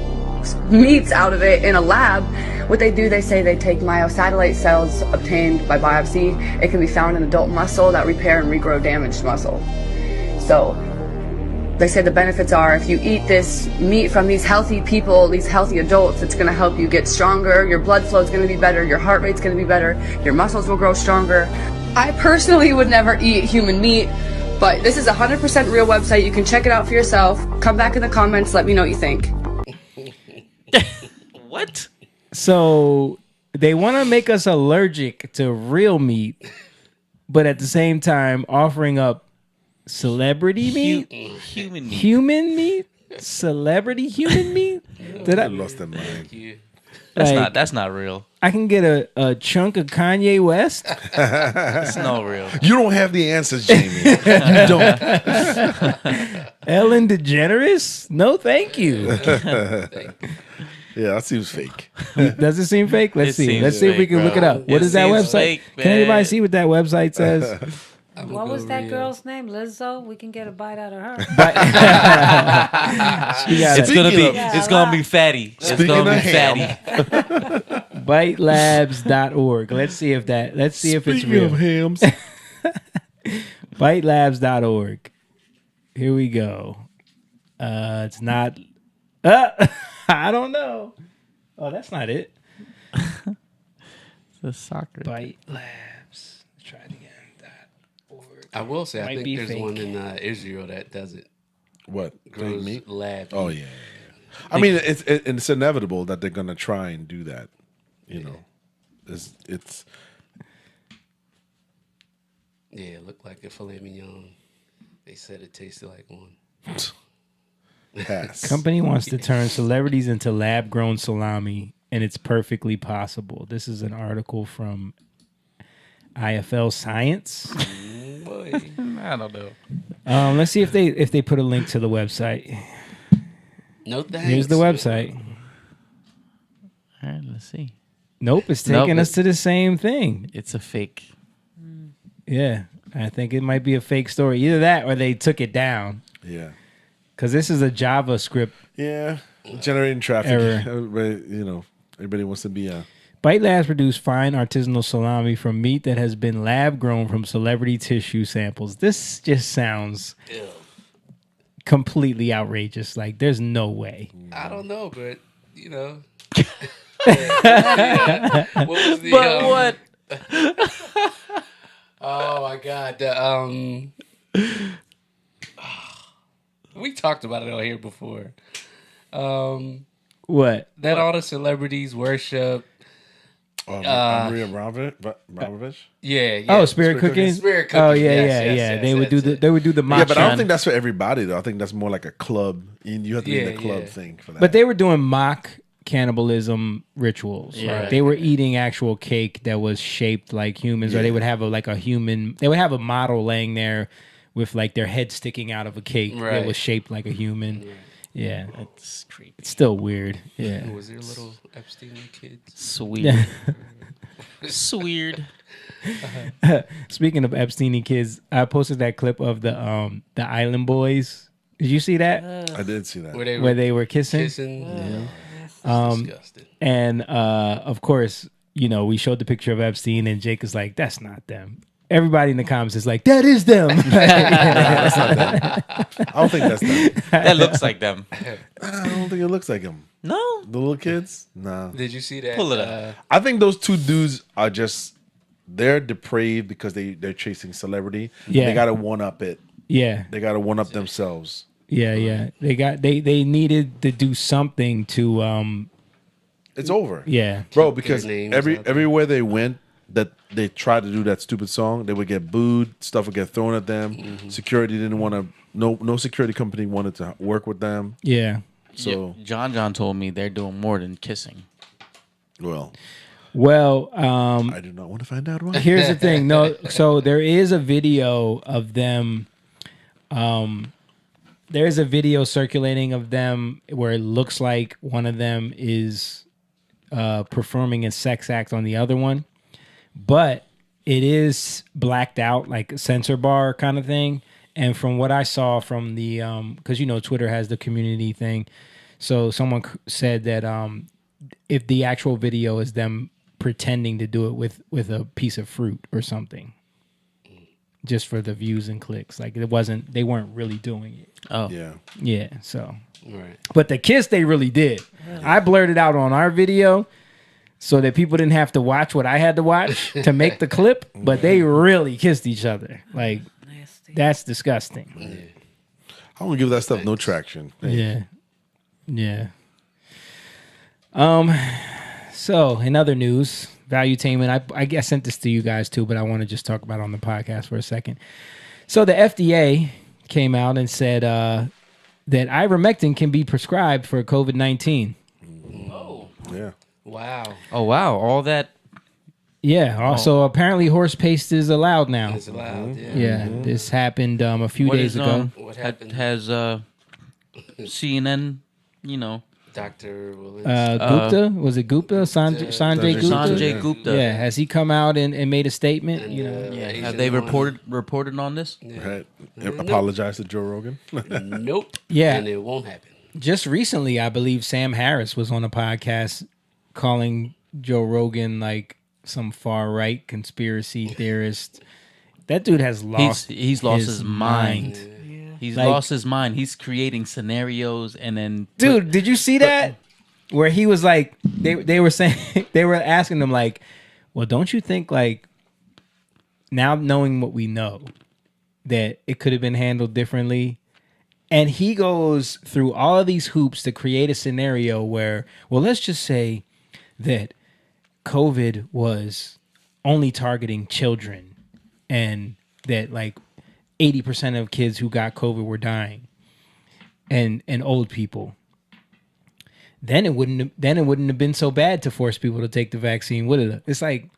meats out of it in a lab. What they do, they say they take myosatellite cells obtained by biopsy. It can be found in adult muscle that repair and regrow damaged muscle. So they say the benefits are if you eat this meat from these healthy people, these healthy adults, it's going to help you get stronger, your blood flow is going to be better, your heart rate's going to be better, your muscles will grow stronger. I personally would never eat human meat, but this is a 100% real website. You can check it out for yourself. Come back in the comments, let me know what you think. What? So they want to make us allergic to real meat, but at the same time offering up celebrity meat, human meat, celebrity human meat. Did I lost that mind? That's not real. I can get a chunk of Kanye West. It's not real. You don't have the answers, Jamie. You don't. Ellen DeGeneres? No, thank you. Yeah, that seems fake. Does it seem fake? Let's see. Let's see if we can look it up. What is that website? Fake, can anybody see what that website says? What was that girl's name? Lizzo? We can get a bite out of her. It's gonna be fatty. It's gonna be fatty. Bitelabs.org. Let's see if it's real. Of hams. Bitelabs.org. Here we go. It's not. I don't know. Oh, that's not it. It's a soccer. Bite Labs. Let's try it again. I will say, I think there's fake. One in Israel that does it. What? Grows meat? lab. Oh, yeah. I mean, it's inevitable that they're going to try and do that. It's. Yeah, it looked like a filet mignon. They said it tasted like one. Pass. Company wants to turn celebrities into lab-grown salami, and it's perfectly possible. This is an article from IFL Science. I don't know. Let's see if they put a link to the website. No thanks. Here's the website. All right, let's see. Nope, it's taking us to the same thing. It's a fake. Yeah, I think it might be a fake story. Either that or they took it down. Yeah. Because this is a JavaScript. Yeah, generating traffic. Error. Everybody wants to be a. Bite Labs produce fine artisanal salami from meat that has been lab grown from celebrity tissue samples. This just sounds completely outrageous. Like, there's no way. I don't know, but what was the? What? Oh my God! We talked about it on here before. What? That all the celebrities worship Maria Abramovich? Yeah. Oh, Spirit Cooking. Spirit Cooking. Oh yeah. They would do the matcha. Yeah, but I don't think that's for everybody though. I think that's more like a club. You have to be in the club thing for that. But they were doing mock cannibalism rituals. Yeah. Right? They were eating actual cake that was shaped like humans, or they would have a human. They would have a model laying there with like their head sticking out of a cake that was shaped like a human. Right. Yeah, that's creepy. It's still weird. Yeah. Was there little Epstein kids? Sweet. Sweet. Speaking of Epstein kids, I posted that clip of the Island Boys. Did you see that? I did see that. Where they were kissing. Yeah. Disgusting. And of course, we showed the picture of Epstein, and Jake is like, "That's not them." Everybody in the comments is like, "That is them." That's not them. I don't think that's them. That looks like them. I don't think it looks like them. No, the little kids. No. Did you see that? Pull it up. I think those two dudes are they're depraved because they're chasing celebrity. Yeah, they got to one up it. Yeah, they got to one up themselves. Yeah. They needed to do something to. It's over. Yeah, bro. Because everywhere they went, that they tried to do that stupid song, they would get booed. Stuff would get thrown at them. Mm-hmm. Security didn't want to. No security company wanted to work with them. Yeah. So John told me they're doing more than kissing. Well, I do not want to find out why. Here's the thing. No, so there is a video of them. There's a video circulating of them where it looks like one of them is performing a sex act on the other one, but it is blacked out, like a censor bar kind of thing. And from what I saw from the, because Twitter has the community thing, so someone said that if the actual video is them pretending to do it with a piece of fruit or something, just for the views and clicks, like they weren't really doing it. Oh yeah. So, right. But the kiss they really did. I blurted out on our video so that people didn't have to watch what I had to watch to make the clip, but they really kissed each other. Like, that's disgusting. Yeah. I want to give that stuff no traction. Yeah. So in other news, Valuetainment, I guess I sent this to you guys too, but I want to just talk about it on the podcast for a second. So the FDA came out and said that ivermectin can be prescribed for COVID-19. Oh. Yeah. Wow. Oh, wow. All that. Yeah. Also, apparently horse paste is allowed now. It's allowed, yeah. Yeah. This happened a few days ago. What happened? Has CNN, Dr. Willis. Gupta? Was it Gupta? Sanjay Gupta? Sanjay Gupta. Yeah. Has he come out and made a statement? And, have they reported on this? Yeah. Right. Apologize to Joe Rogan. Nope. Yeah. And it won't happen. Just recently, I believe Sam Harris was on a podcast calling Joe Rogan like some far right conspiracy theorist. That dude has lost. He's lost his mind. Yeah. He's lost his mind. He's creating scenarios and then. Dude, did you see that? Where he was like, they were saying, they were asking him like, well, don't you think like now knowing what we know that it could have been handled differently? And he goes through all of these hoops to create a scenario where, well, let's just say that COVID was only targeting children and that like 80% of kids who got COVID were dying and old people. Then it wouldn't have been so bad to force people to take the vaccine, would it? It's like,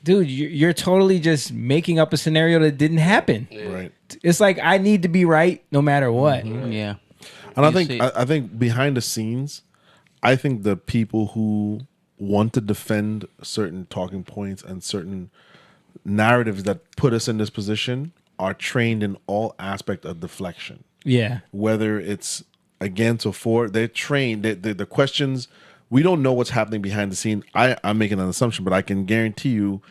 dude, you're totally just making up a scenario that didn't happen. Right. It's like I need to be right no matter what. Yeah. And I think behind the scenes, I think the people who want to defend certain talking points and certain narratives that put us in this position are trained in all aspect of deflection. Yeah. Whether it's against or for, they're trained. The questions, we don't know what's happening behind the scene. I'm making an assumption, but I can guarantee you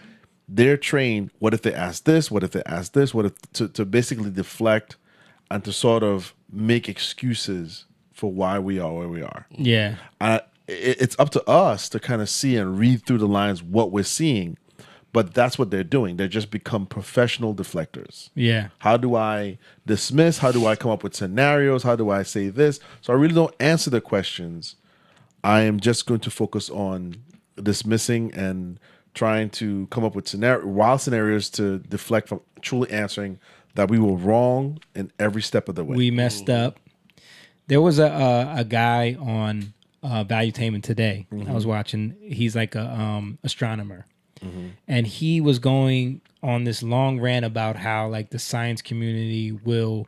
they're trained. What if they ask this? What if they ask this? What if to basically deflect and to sort of make excuses for why we are where we are. Yeah. It's up to us to kind of see and read through the lines what we're seeing. But that's what they're doing. They just become professional deflectors. Yeah. How do I dismiss? How do I come up with scenarios? How do I say this? So I really don't answer the questions. I am just going to focus on dismissing and trying to come up with wild scenarios to deflect from truly answering that we were wrong in every step of the way. We messed up. There was a guy on Valuetainment today. I was watching. He's like a astronomer, and he was going on this long rant about how like the science community will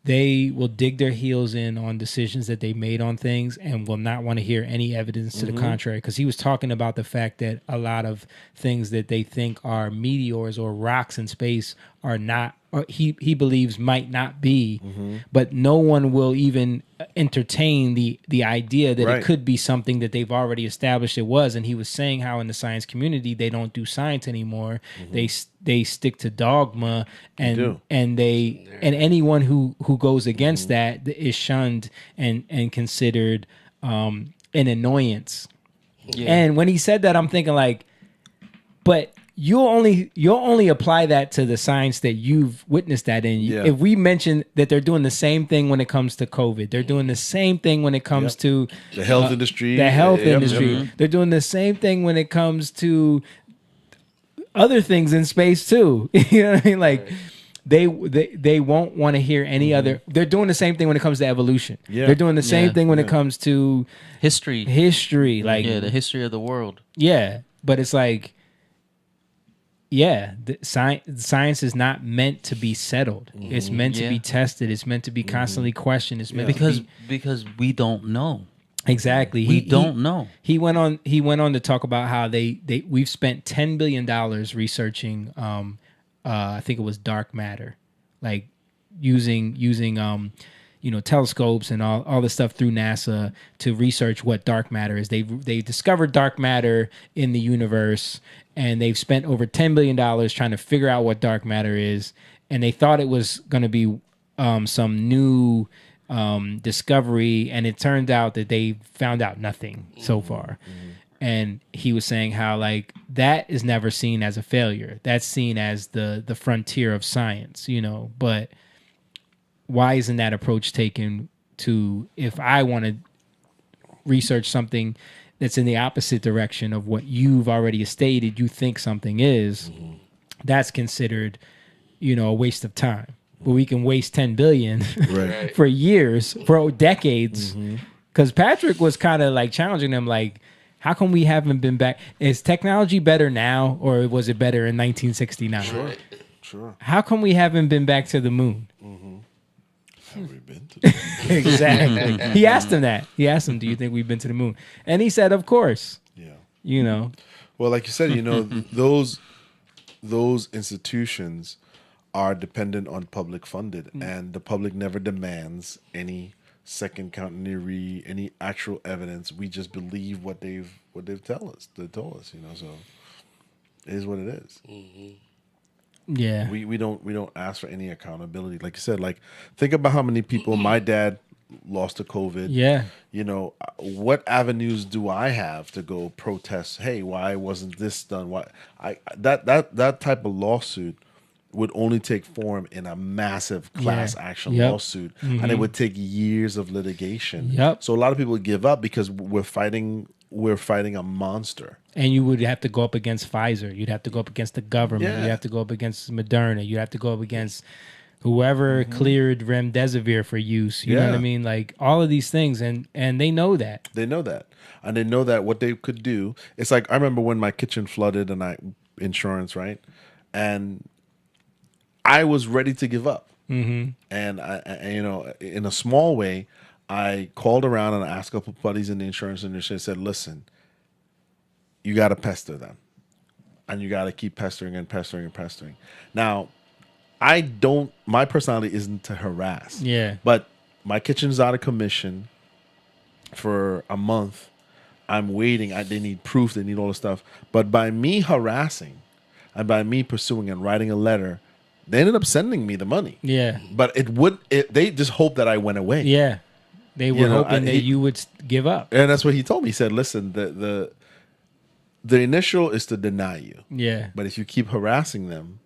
dig their heels in on decisions that they made on things and will not want to hear any evidence to the contrary. Because he was talking about the fact that a lot of things that they think are meteors or rocks in space are not, or he believes might not be, but no one will even entertain the idea that it could be something that they've already established it was. And he was saying how in the science community they don't do science anymore. They stick to dogma, and anyone who goes against that is shunned and considered an annoyance. And when he said that, I'm thinking like, but you'll only apply that to the science that you've witnessed that in. If we mention that they're doing the same thing when it comes to COVID, they're doing the same thing when it comes to the health industry. The health industry. They're doing the same thing when it comes to other things in space too. You know what I mean? Like they won't want to hear any other. They're doing the same thing when it comes to evolution. They're doing the same thing when it comes to history. Like the history of the world. But it's like, science is not meant to be settled. It's meant to be tested. It's meant to be constantly questioned. It's meant because we don't know. Exactly. We don't know. He went on to talk about how we've spent $10 billion researching I think it was dark matter, like using telescopes and all the stuff through NASA to research what dark matter is. They discovered dark matter in the universe, and they've spent over $10 billion trying to figure out what dark matter is. And they thought it was going to be some new discovery, and it turned out that they found out nothing so far. And he was saying how like that is never seen as a failure. That's seen as the frontier of science, but why isn't that approach taken to, if I want to research something that's in the opposite direction of what you've already stated you think something is, that's considered, a waste of time. But we can waste 10 billion for years, for decades. Because Patrick was kind of like challenging them, like, how come we haven't been back? Is technology better now, or was it better in 1969? Sure. How come we haven't been back to the moon? Have we been to the moon? Exactly. He asked him that. He asked him, do you think we've been to the moon? And he said, of course. Yeah. Well, like you said, those institutions are dependent on public funded, and the public never demands any second continuity, any actual evidence. We just believe what they've told us. So it is what it is. Yeah. We don't ask for any accountability. Like you said, like think about how many people my dad lost to COVID. Yeah. What avenues do I have to go protest? Hey, why wasn't this done? Why that type of lawsuit would only take form in a massive class action lawsuit, and it would take years of litigation. So a lot of people give up because we're fighting a monster. And you would have to go up against Pfizer. You'd have to go up against the government. You'd have to go up against Moderna. You'd have to go up against whoever cleared remdesivir for use. You know what I mean? Like all of these things, and they know that. They know that. And they know that what they could do. It's like I remember when my kitchen flooded and insurance, right? And I was ready to give up. And I in a small way, I called around and I asked a couple of buddies in the insurance industry and said, listen, you got to pester them. And you got to keep pestering and pestering and pestering. Now, my personality isn't to harass. Yeah. But my kitchen's out of commission for a month. I'm waiting. They need proof. They need all the stuff. But by me harassing and by me pursuing and writing a letter, they ended up sending me the money. Yeah. But they just hoped that I went away. Yeah. They were hoping that you would give up. And that's what he told me. He said, listen, the initial is to deny you. Yeah. But if you keep harassing them,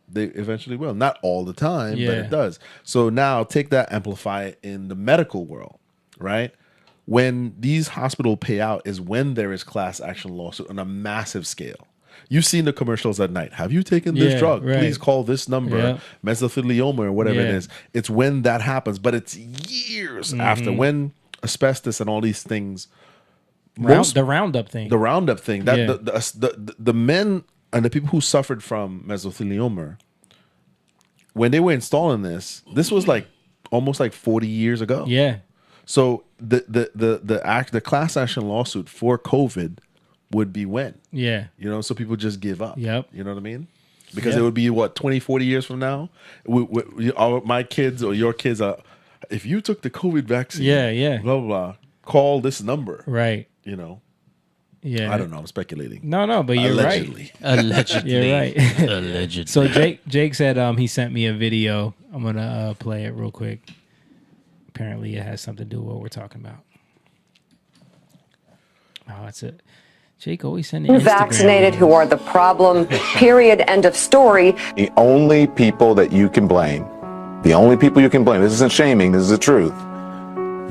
they eventually will. Not all the time, but it does. So now take that, amplify it in the medical world, right? when these hospital pay out is when there is class action lawsuit on a massive scale. You've seen the commercials at night. Have you taken this drug? Right. Please call this number, mesothelioma or whatever it is. It's when that happens, but it's years after when asbestos and all these things. The Roundup thing. The Roundup thing. That the men and the people who suffered from mesothelioma, when they were installing this was like almost like 40 years ago. Yeah. So the class action lawsuit for COVID would be when? Yeah. You know, so people just give up. Yep. You know what I mean? Because it would be, 20, 40 years from now? My kids or your kids are, if you took the COVID vaccine, blah, blah, blah, call this number. Right. You know? Yeah. I don't know. I'm speculating. No, but you're Allegedly. right. Allegedly. You're right. Allegedly. So Jake said he sent me a video. I'm going to play it real quick. Apparently it has something to do with what we're talking about. Oh, that's it. Jake always sending vaccinated who are the problem, period, end of story. The only people that you can blame, this isn't shaming, this is the truth.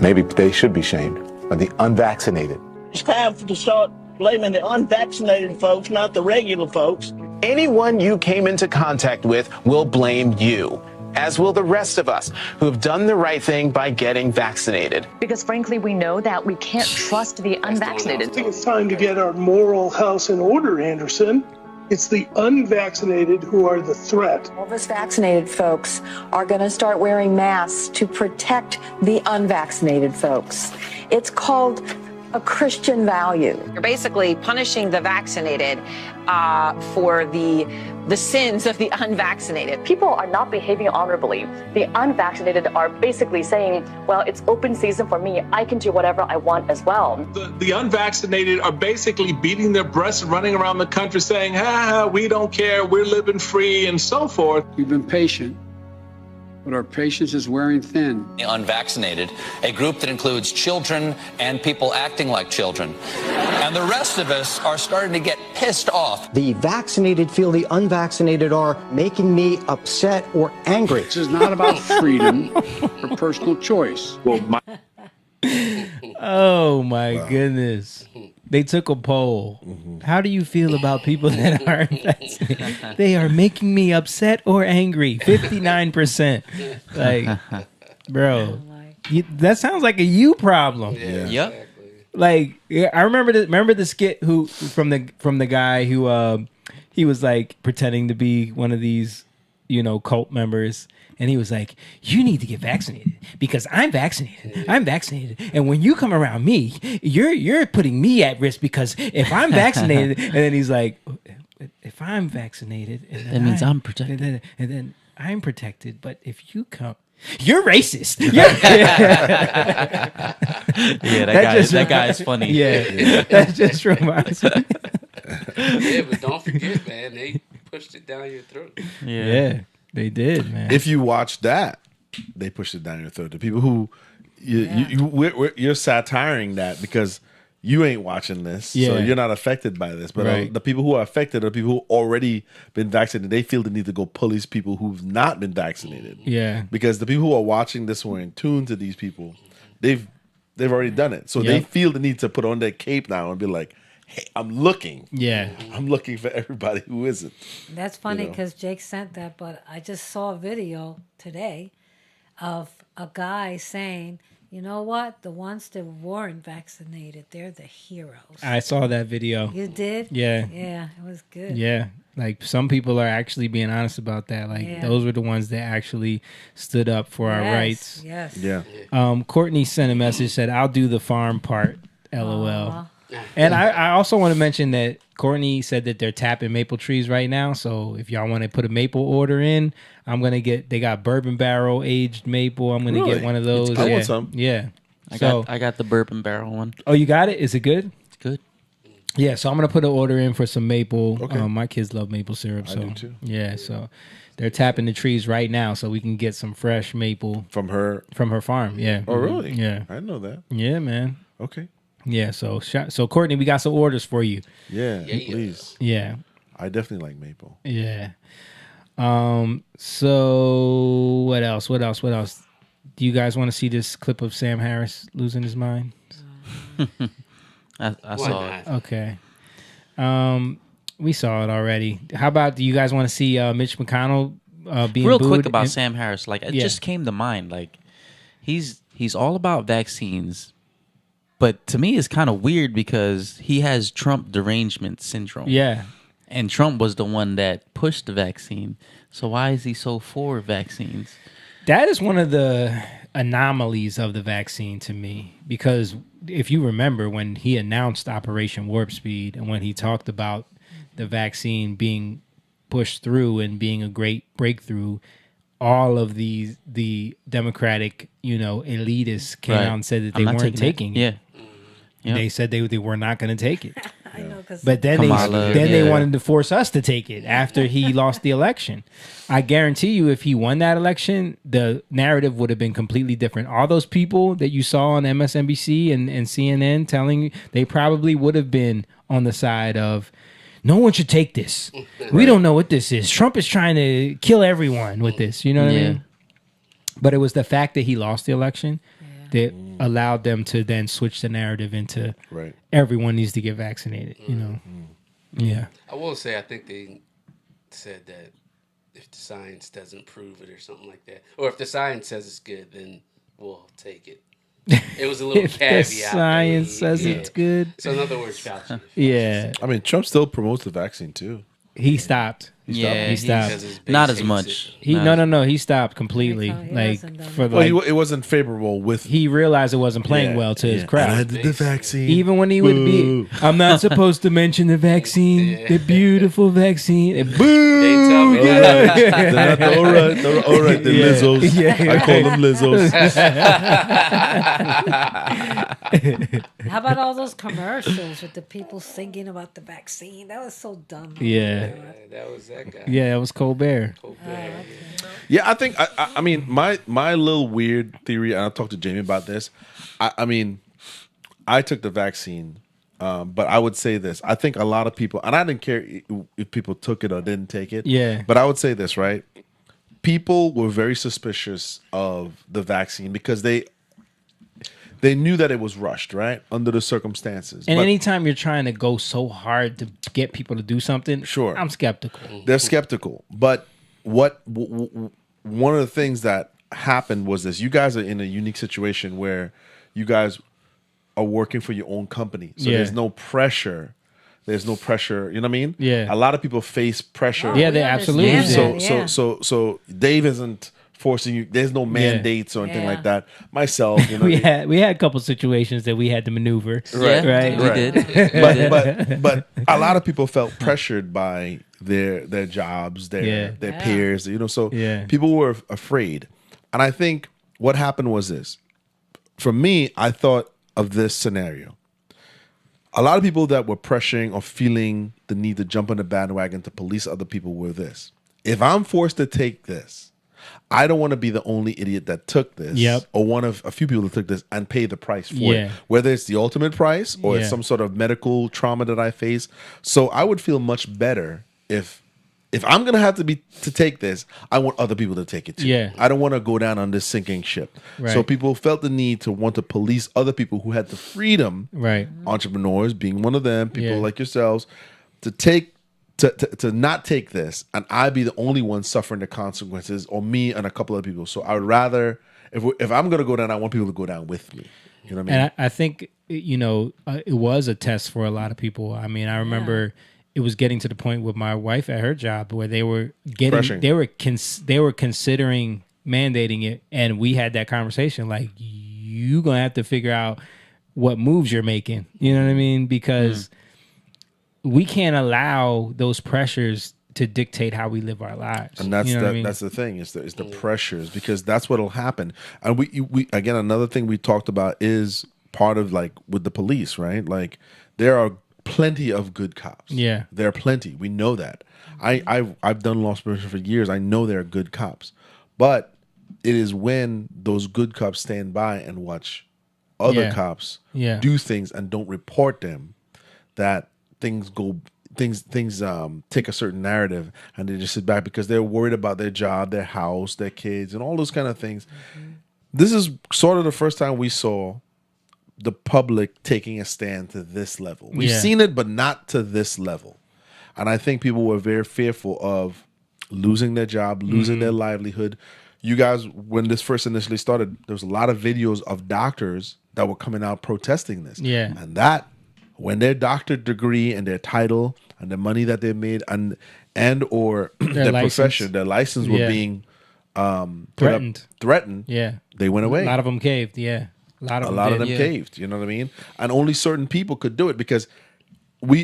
Maybe they should be shamed, are the unvaccinated. It's time to start blaming the unvaccinated folks, not the regular folks. Anyone you came into contact with will blame you, as will the rest of us who have done the right thing by getting vaccinated. Because frankly, we know that we can't trust the unvaccinated. I think it's time to get our moral house in order, Anderson. It's the unvaccinated who are the threat. All of us vaccinated folks are going to start wearing masks to protect the unvaccinated folks. It's called a Christian value. You're basically punishing the vaccinated for the sins of the unvaccinated. People are not behaving honorably. The unvaccinated are basically saying, well, it's open season for me. I can do whatever I want as well. The unvaccinated are basically beating their breasts and running around the country saying, we don't care, we're living free and so forth. We've been patient, but our patience is wearing thin. The unvaccinated, a group that includes children and people acting like children. And the rest of us are starting to get pissed off. The vaccinated feel the unvaccinated are making me upset or angry. This is not about freedom or personal choice. Oh my goodness. They took a poll. How do you feel about people that are vaccinated? They are making me upset or angry. 59%. Like, bro, that sounds like a you problem. Yeah. Yep. Like, I remember the skit from the guy who he was like pretending to be one of these, cult members. And he was like, you need to get vaccinated because I'm vaccinated. I'm vaccinated. And when you come around me, you're putting me at risk because if I'm vaccinated, and then he's like, if I'm vaccinated, and that means I'm protected. And then I'm protected. But if you come, you're racist. That guy is funny. Yeah. That just reminds me. Yeah, but don't forget, man, they pushed it down your throat. Yeah. They did, man. If you watch that, they pushed it down your throat. The people who you're satiring that because you ain't watching this, so you're not affected by this. But the people who are affected are people who already been vaccinated. They feel the need to go police people who've not been vaccinated. Yeah, because the people who are watching this who are in tune to these people, they've already done it, so they feel the need to put on their cape now and be like, hey, I'm looking. Yeah. I'm looking for everybody who isn't. That's funny because Jake sent that, but I just saw a video today of a guy saying, you know what? The ones that weren't vaccinated, they're the heroes. I saw that video. You did? Yeah. Yeah, it was good. Yeah. Like some people are actually being honest about that. Like those were the ones that actually stood up for our rights. Yes. Yeah. Courtney sent a message, said, I'll do the farm part. LOL. And I also want to mention that Courtney said that they're tapping maple trees right now. So if y'all want to put a maple order in, they got bourbon barrel aged maple. I'm going to get one of those. I want some. Yeah. I got the bourbon barrel one. Oh, you got it? Is it good? It's good. Yeah. So I'm going to put an order in for some maple. Okay. My kids love maple syrup. So I do too. Yeah. So they're tapping the trees right now so we can get some fresh maple from her farm. Yeah. Oh, really? Yeah. I didn't know that. Yeah, man. Okay. Yeah, so Courtney, we got some orders for you. Yeah, please. Yeah. I definitely like maple. Yeah. So what else? Do you guys want to see this clip of Sam Harris losing his mind? I saw it. Okay. We saw it already. How about, do you guys want to see Mitch McConnell being real booed? quick about Sam Harris? Like, it just came to mind. Like, he's all about vaccines, but to me, it's kind of weird because he has Trump derangement syndrome. Yeah, and Trump was the one that pushed the vaccine. So why is he so for vaccines? That is one of the anomalies of the vaccine to me, because if you remember when he announced Operation Warp Speed and when he talked about the vaccine being pushed through and being a great breakthrough, all of the Democratic, elitists came out and said that they weren't taking it. Yeah. They said they were not going to take it. I know, But then they wanted to force us to take it after he lost the election. I guarantee you, if he won that election, the narrative would have been completely different. All those people that you saw on MSNBC and CNN telling you, they probably would have been on the side of, no one should take this. We don't know what this is. Trump is trying to kill everyone with this. You know what I mean? But it was the fact that he lost the election that allowed them to then switch the narrative into everyone needs to get vaccinated. Yeah. I will say, I think they said that if the science doesn't prove it or something like that, or if the science says it's good, then we'll take it. It was a little If caveat. the science says it's good. So in other words, Fauci. Yeah. I mean, Trump still promotes the vaccine too. He stopped. He stopped. Not as much. No. He stopped completely. It wasn't favorable with. He realized it wasn't playing well to his crowd. And I did the vaccine. Even when he would be, I'm not supposed to mention the vaccine, the beautiful vaccine. And boo! They tell me that. All right, the Lizzos. I call them Lizzos. How about all those commercials with the people singing about the vaccine? That was so dumb. Yeah. That was that guy. Yeah, that was Colbert. Yeah, I think I mean my little weird theory, and I talked to Jamie about this. I mean, I took the vaccine, but I would say this: I think a lot of people, and I didn't care if people took it or didn't take it. Yeah. But I would say this, right? People were very suspicious of the vaccine because they knew that it was rushed, right, under the circumstances. And But anytime you're trying to go so hard to get people to do something, sure, I'm skeptical. They're skeptical. But one of the things that happened was this: you guys are in a unique situation where you guys are working for your own company, so there's no pressure. There's no pressure. You know what I mean? Yeah. A lot of people face pressure. Yeah, they absolutely do. So Dave isn't forcing you. There's no mandates or anything like that. Myself, we had a couple situations that we had to maneuver. Right. We did. But a lot of people felt pressured by their jobs, their peers. So people were afraid. And I think what happened was this. For me, I thought of this scenario. A lot of people that were pressuring or feeling the need to jump on the bandwagon to police other people were this: if I'm forced to take this, I don't want to be the only idiot that took this, or one of a few people that took this and pay the price for it, whether it's the ultimate price or it's some sort of medical trauma that I face. So I would feel much better if I'm gonna have to take this, I want other people to take it too. Yeah. I don't want to go down on this sinking ship. Right. So people felt the need to want to police other people who had the freedom, right? Entrepreneurs being one of them, people like yourselves, to not take this, and I be the only one suffering the consequences, or me and a couple of people. So I would rather, if I'm gonna go down, I want people to go down with me. You know what I mean? And I think it was a test for a lot of people. I mean, I remember. It was getting to the point with my wife at her job where they were considering mandating it, and we had that conversation. Like, you gonna have to figure out what moves you're making. You know what I mean? Because we can't allow those pressures to dictate how we live our lives. And that's what I mean? That's the thing. Is the pressures, because that's what'll happen. And we again, another thing we talked about is part of, like, with the police, right? Like, there are plenty of good cops. Yeah. There are plenty. We know that. I've done law enforcement for years. I know there are good cops. But it is when those good cops stand by and watch other cops do things and don't report them that things take a certain narrative, and they just sit back because they're worried about their job, their house, their kids, and all those kind of things. This is sort of the first time we saw the public taking a stand to this level. We've seen it, but not to this level. And I think people were very fearful of losing their job, losing their livelihood. You guys, when this first initially started, there was a lot of videos of doctors that were coming out protesting this. Yeah. And that, when their doctor degree and their title and the money that they made and or their profession, their license were being threatened. Yeah. They went away. A lot of them caved. Yeah. A lot of them caved. You know what I mean? And only certain people could do it because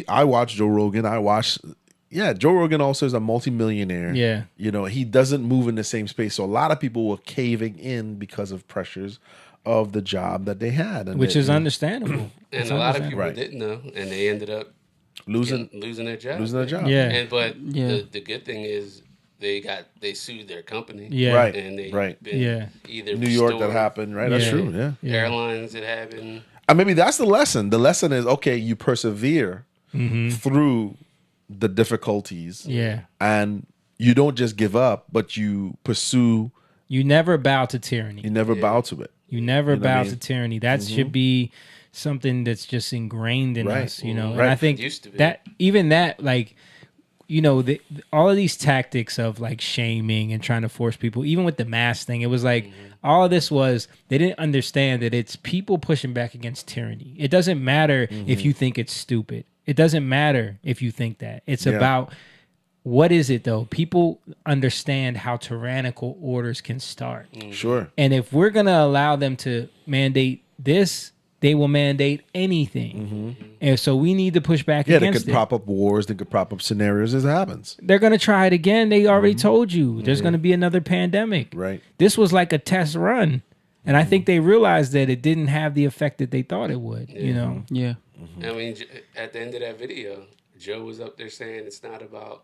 I watch Joe Rogan. Joe Rogan also is a multimillionaire. Yeah. You know, he doesn't move in the same space. So a lot of people were caving in because of pressures of the job that they had. And which is understandable. And a lot of people didn't know, and they ended up losing their job. Yeah. And the good thing is they sued their company. Yeah. Right. And they either New York that happened, right? That's true. Yeah. Airlines that happened. And maybe that's the lesson. The lesson is, okay, you persevere through the difficulties. Yeah. And you don't just give up, but you pursue. You never bow to tyranny. You never bow to it. You never bow to tyranny. That should be something that's just ingrained in us, you know. And I think that even that, like, you know, all of these tactics of like shaming and trying to force people, even with the mask thing, it was like all of this was, they didn't understand that it's people pushing back against tyranny. It doesn't matter if you think it's stupid. It doesn't matter if you think that. It's about, what is it though? People understand how tyrannical orders can start. Sure. And if we're going to allow them to mandate this, they will mandate anything. And so we need to push back against it. Yeah, they could prop up wars. They could prop up scenarios as it happens. They're going to try it again. They already told you there's going to be another pandemic. Right. This was like a test run. And I think they realized that it didn't have the effect that they thought it would, you know? Yeah. I mean, at the end of that video, Joe was up there saying it's not about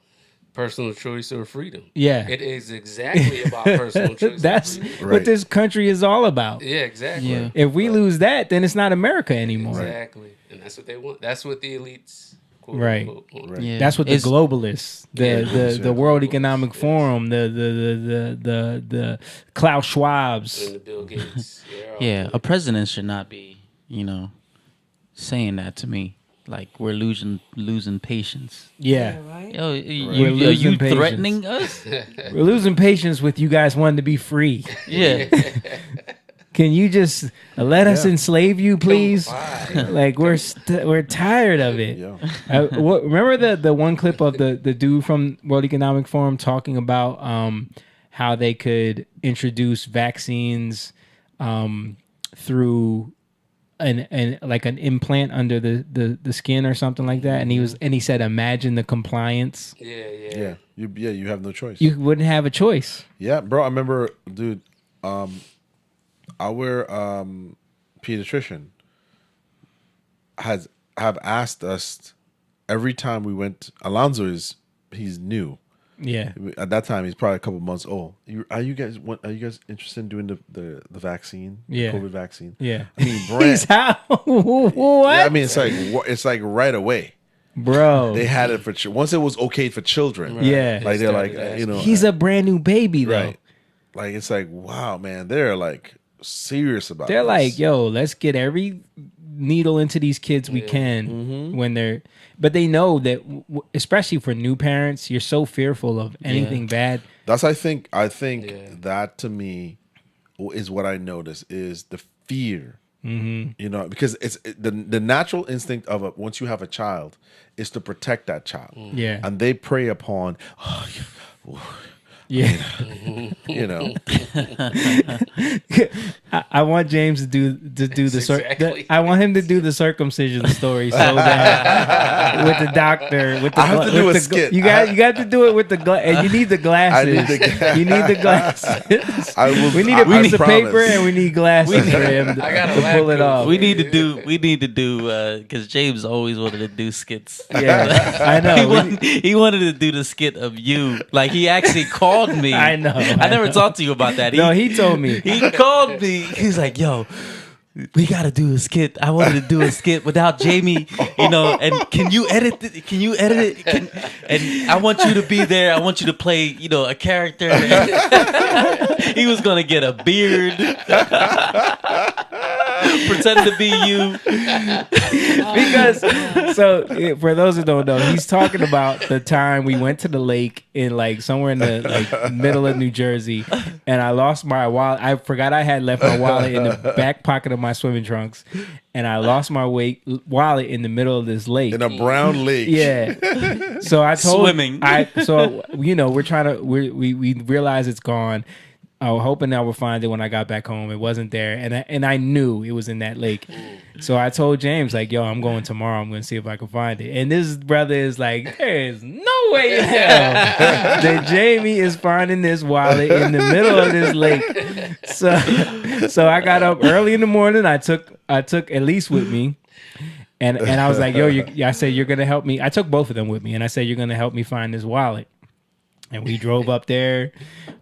personal choice or freedom. Yeah. It is exactly about personal choice. That's what this country is all about. Yeah, exactly. Yeah. If we lose that, then it's not America anymore. Exactly. And that's what they want. That's what the elites Right. want. Yeah. That's what the globalists, the World Economic Forum, the Klaus Schwabs, and the Bill Gates. Yeah, a president should not be, you know, saying that to me. Like we're losing patience. Yeah. Right? Yo, We're you losing patience. threatening us? We're losing patience with you guys wanting to be free. Yeah. Can you just let us enslave you, please? Like we're tired of it. Remember the one clip of the dude from World Economic Forum talking about how they could introduce vaccines through an like an implant under the skin or something like that, and he said, imagine the compliance. Yeah. You have no choice. You wouldn't have a choice. Yeah, bro. I remember, dude. Our pediatrician have asked us every time we went. Alonzo he's new. Yeah. At that time, he's probably a couple months old. Are you guys interested in doing the vaccine? Yeah. The COVID vaccine. Yeah. I mean, Brand. What? Yeah, I mean, it's like right away, bro. They had it for once it was okay for children. Right. Yeah. Like they're like, you know, he's a brand new baby though. Right. Like it's like, wow, man, they're like serious about. They're this. like, yo, let's get every needle into these kids we can when they're. But they know that, especially for new parents, you're so fearful of anything bad. That's I think that to me is what I notice is the fear. You know, because it's the natural instinct of once you have a child is to protect that child. Yeah, and they prey upon. Yeah, you know. I want James to do the I want him to do the circumcision story so that with the doctor with the I have to do a skit. You got to do it with the and you need the glasses. You need the glasses. We need a piece of paper and we need glasses for him to pull it off. We need to do because James always wanted to do skits. Yeah, I know. He wanted to do the skit of you. Like he actually called me. I know. I never talked to you about that. He told me. He called me. He's like, yo, we got to do a skit. I wanted to do a skit without Jamie, you know, and can you edit it? And I want you to be there. I want you to play, you know, a character. He was going to get a beard. Pretend to be you. Because for those who don't know, he's talking about the time we went to the lake in like somewhere in the like middle of New Jersey, and I lost my wallet. I forgot I had left my wallet in the back pocket of my swimming trunks, and I lost my wallet in the middle of this lake, in a brown lake. Yeah. So I told Swimming. We're trying to we realize it's gone. I was hoping I would find it when I got back home. It wasn't there, and I knew it was in that lake. So I told James, like, "Yo, I'm going tomorrow. I'm going to see if I can find it." And this brother is like, "There is no way in hell that Jamie is finding this wallet in the middle of this lake." So I got up early in the morning. I took Elise with me. And I was like, "Yo, I said you're gonna help me." I took both of them with me, and I said, "You're gonna help me find this wallet." And we drove up there,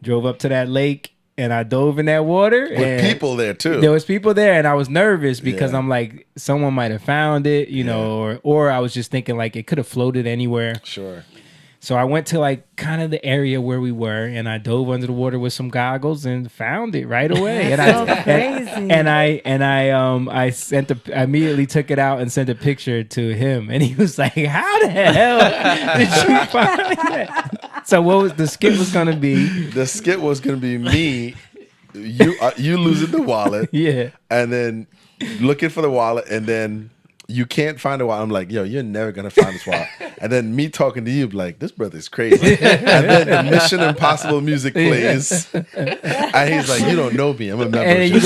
drove up to that lake, and I dove in that water. With people there too. There was people there, and I was nervous because I'm like, someone might have found it, you know, or I was just thinking like it could have floated anywhere. Sure. So I went to like kind of the area where we were, and I dove under the water with some goggles and found it right away. I immediately took it out and sent a picture to him, and he was like, "How the hell did you find that?" So what was the skit was gonna be? The skit was gonna be me, you losing the wallet, yeah, and then looking for the wallet, and then you can't find the wallet. I'm like, "Yo, you're never gonna find this wallet." And then me talking to you, like, "This brother's crazy." And then the Mission Impossible music plays, and he's like, "You don't know me. I'm a member and of you're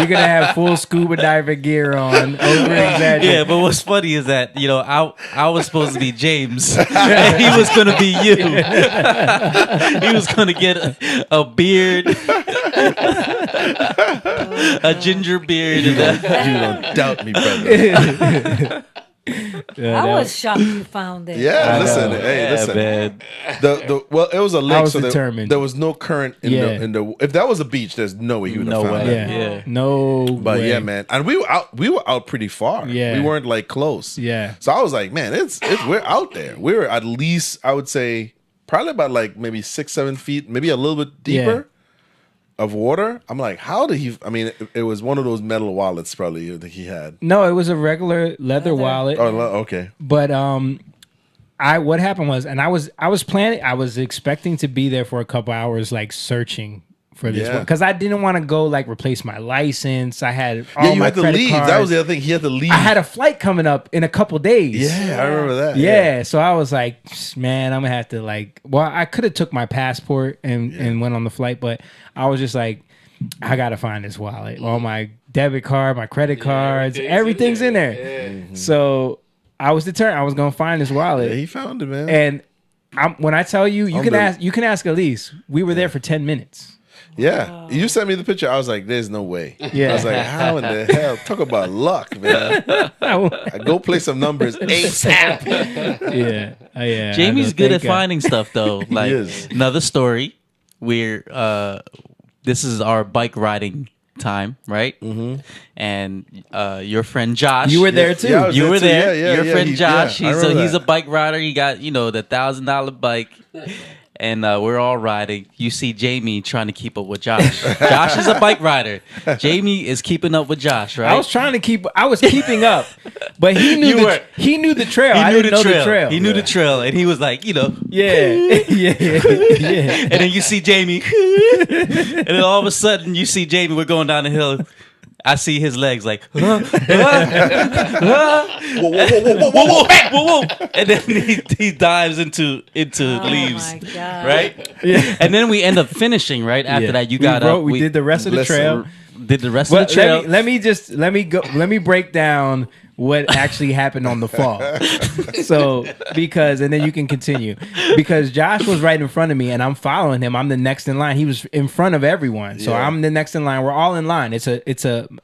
gonna have full scuba diver gear on, over exaggerated. Yeah, but what's funny is that I was supposed to be James, and he was gonna be you. He was gonna get a beard, a ginger beard. You don't doubt me, brother. I was shocked you found it. Yeah, listen. Man. Well, it was a lake, so there was no current in the. If that was a beach, there's no way he would have found it. Yeah, no. But way. yeah, man, and we were out pretty far. Yeah, we weren't like close. Yeah, so I was like, man, we're out there. We're at least, I would say, probably about like maybe 6-7 feet, maybe a little bit deeper. Of water. I'm like, how did he? I mean, it was one of those metal wallets, probably that he had. No, it was a regular leather wallet. Oh, okay. But what happened was, and I was planning. I was expecting to be there for a couple hours, like searching for this one, because I didn't want to go like replace my license. I had all my credit cards. That was the other thing. He had to leave. I had a flight coming up in a couple days. Yeah, I remember that. Yeah, so I was like, man, I'm gonna have to I could have took my passport and went on the flight, but I was just like, I gotta find this wallet. All my debit card, my credit cards, everything's in there. Yeah. Mm-hmm. So I was determined I was gonna find this wallet. Yeah, he found it, man. And when I tell you, you can ask Elise. We were there for 10 minutes. Yeah, you sent me the picture. I was like, "There's no way." Yeah, I was like, "How in the hell?" Talk about luck, man. I go play some numbers ASAP. Yeah. Jamie's good at finding stuff, though. Like another story, this is our bike riding time, right? Mm-hmm. And your friend Josh, you were there too. Yeah, you were there. Yeah, your friend Josh, he's a bike rider. He got the $1,000 bike. And we're all riding. You see Jamie trying to keep up with Josh. Josh is a bike rider. Jamie is keeping up with Josh, right? I was keeping up, but he knew he knew the trail. I didn't know the trail. He knew the trail, and he was like, yeah. And then you see Jamie, and then all of a sudden you see Jamie. We're going down the hill. I see his legs like, whoa, and then he dives into leaves, right? Yeah. And then we end up finishing right after that. You got up. We did the rest of the trail. Did the rest of the trail? Let me break down what actually happened on the fall. And then you can continue. Because Josh was right in front of me and I'm following him. I'm the next in line. He was in front of everyone. So I'm the next in line. We're all in line.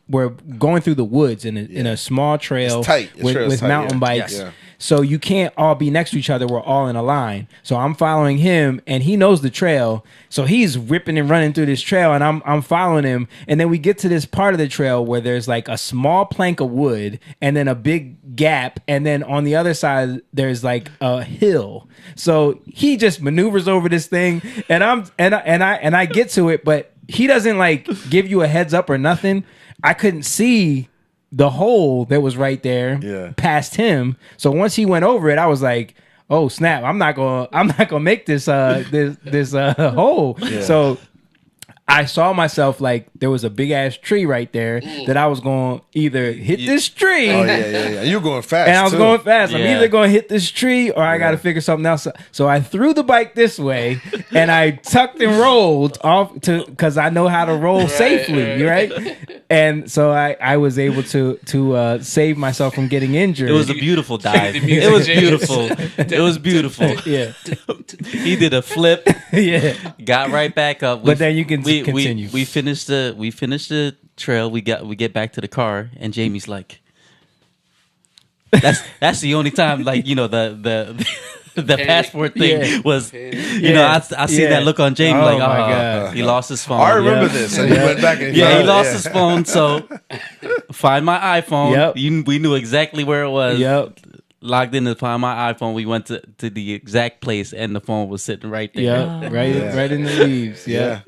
We're going through the woods in a small trail with mountain bikes. Yeah. So you can't all be next to each other. We're all in a line. So I'm following him, and he knows the trail. So he's ripping and running through this trail, and I'm following him. And then we get to this part of the trail where there's like a small plank of wood, and then a big gap, and then on the other side there's like a hill. So he just maneuvers over this thing, and I get to it, but he doesn't like give you a heads up or nothing. I couldn't see the hole that was right there past him. So once he went over it, I was like, oh snap, I'm not gonna make this this hole. Yeah. So I saw myself like there was a big ass tree right there that I was going to either hit this tree. Oh yeah. You were going fast. And I was going fast. I'm either going to hit this tree or I got to figure something else. So I threw the bike this way and I tucked and rolled off because I know how to roll safely, right? And so I was able to save myself from getting injured. It was a beautiful dive. It was beautiful. It was beautiful. Yeah. He did a flip. Yeah. Got right back up. But then you can continue. We finished the trail. We get back to the car, and Jamie's like, "That's the only time." Like, you know, the passport thing was. You know, I see that look on Jamie. Like, oh my God. He lost his phone. I remember this. And he went back and he lost his phone. So find my iPhone. Yep. We knew exactly where it was. Yep. Logged in to find my iPhone. We went to the exact place, and the phone was sitting right there. Yeah, right in the leaves. Yeah.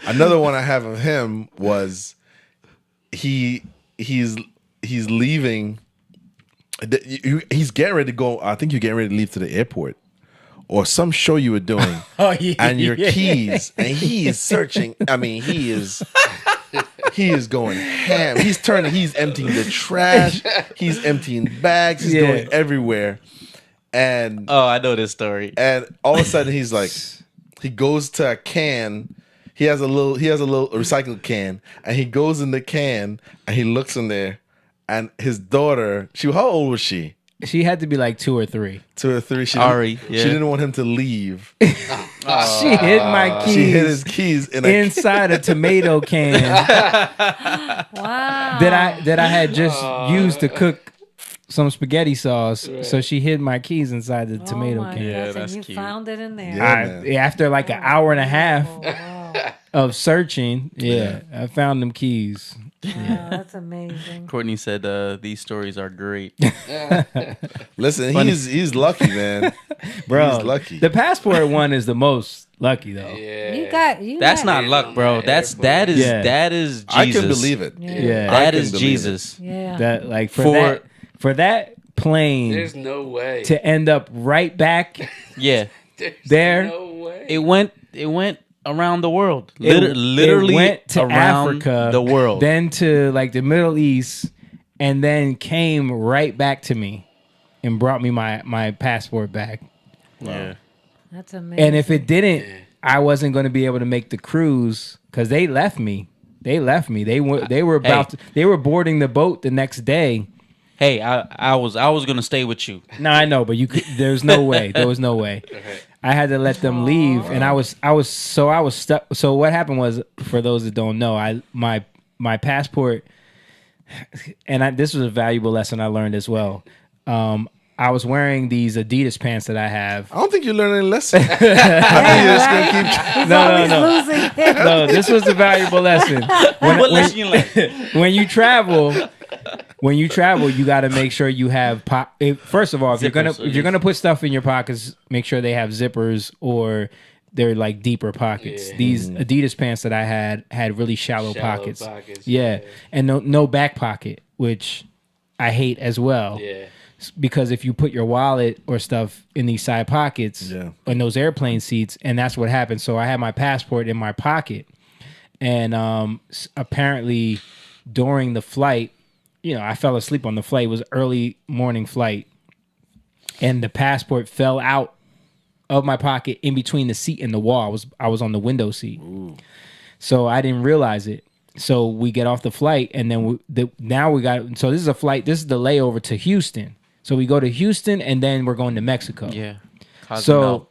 Another one I have of him was he's leaving. He's getting ready to go. I think you're getting ready to leave to the airport or some show you were doing. And your keys, and he is searching. I mean, he is going ham. He's emptying the trash. He's emptying bags. He's going everywhere. And I know this story. And all of a sudden, he's like, he goes to a can. He has a little recycled can, and he goes in the can and he looks in there, and his daughter. How old was she? She had to be like 2 or 3. 2 or 3. She didn't want him to leave. She hid my keys. She hid his keys inside a tomato can. Wow. That I had just used to cook some spaghetti sauce. Right. So she hid my keys inside the tomato can. Yeah, that's cute. You found it in there. After like an hour and a half of searching, I found them keys. Yeah, that's amazing. Courtney said these stories are great. Listen, he's lucky, man. Bro, he's lucky. The passport one is the most lucky though. Yeah. That's not luck, bro. That is Jesus. I can believe it. Yeah. That is Jesus. Yeah. That like for that plane, there's no way to end up right back. Yeah. There's no way. It went around the world. Literally it went to around Africa, the world. Then to like the Middle East, and then came right back to me and brought me my passport back. Yeah. That's amazing. And if it didn't, I wasn't going to be able to make the cruise because they left me. They were they were boarding the boat the next day. Hey, I was gonna stay with you. No, I know, but there's no way. There was no way. I had to let them leave, and I was stuck. So what happened was, for those that don't know, my passport, and this was a valuable lesson I learned as well. I was wearing these Adidas pants that I have. I don't think you learned any lesson. No, this was a valuable lesson. What lesson you learned? When you travel, you got to make sure you have. First of all, if you're gonna put stuff in your pockets, make sure they have zippers or they're like deeper pockets. Yeah. These Adidas pants that I had really shallow pockets. Yeah, and no back pocket, which I hate as well. Yeah. Because if you put your wallet or stuff in these side pockets in those airplane seats, and that's what happened. So I had my passport in my pocket, and apparently during the flight, I fell asleep on the flight. It was early morning flight, and the passport fell out of my pocket in between the seat and the wall. I was on the window seat. Ooh. So I didn't realize it. So we get off the flight, and then so this is a flight. This is the layover to Houston. So we go to Houston, and then we're going to Mexico. Yeah. So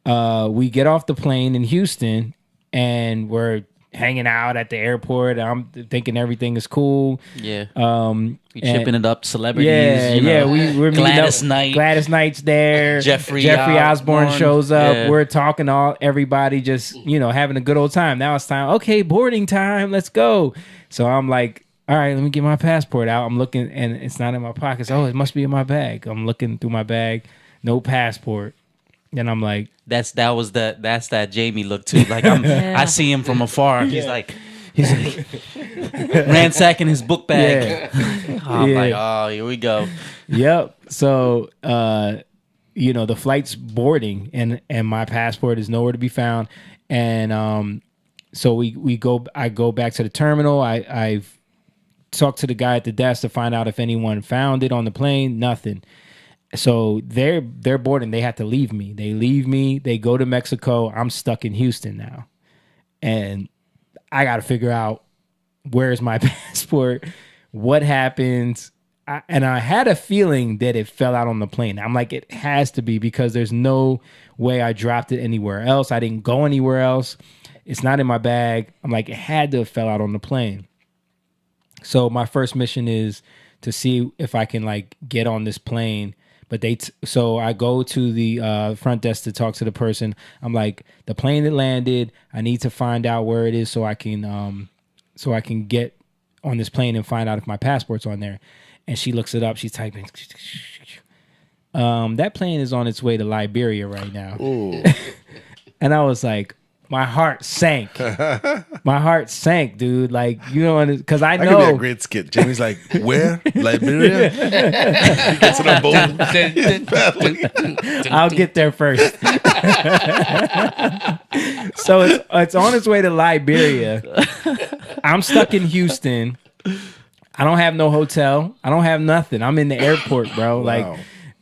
we get off the plane in Houston, and we're hanging out at the airport. I'm thinking everything is cool. Yeah. We chipping it up, celebrities. Yeah, we're Gladys meeting up. Knight. Gladys Knight's there. Jeffrey Osborne shows up. Yeah. We're talking everybody just, having a good old time. Now it's time. Okay, boarding time. Let's go. So I'm like, all right, let me get my passport out. I'm looking, and it's not in my pockets. Oh, it must be in my bag. I'm looking through my bag. No passport. And I'm like, that's that Jamie look too. Like I see him from afar. He's like ransacking his book bag. Yeah. I'm like, oh, here we go. Yep. So the flight's boarding and my passport is nowhere to be found. And so I go back to the terminal. I've talked to the guy at the desk to find out if anyone found it on the plane. Nothing. So they're boarding. They have to leave me. They leave me. They go to Mexico. I'm stuck in Houston now. And I got to figure out where's my passport, what happened. And I had a feeling that it fell out on the plane. I'm like, it has to be, because there's no way I dropped it anywhere else. I didn't go anywhere else. It's not in my bag. I'm like, it had to have fell out on the plane. So my first mission is to see if I can like get on this plane. But so I go to the front desk to talk to the person. I'm like, the plane that landed, I need to find out where it is so I can get on this plane and find out if my passport's on there. And she looks it up. She's typing. That plane is on its way to Liberia right now. And I was like, my heart sank. My heart sank, dude. Like, because I know. That could be a great skit. Jamie's like, where? Liberia? He gets in a boat. I'll get there first. So it's on its way to Liberia. I'm stuck in Houston. I don't have no hotel. I don't have nothing. I'm in the airport, bro. Wow. Like,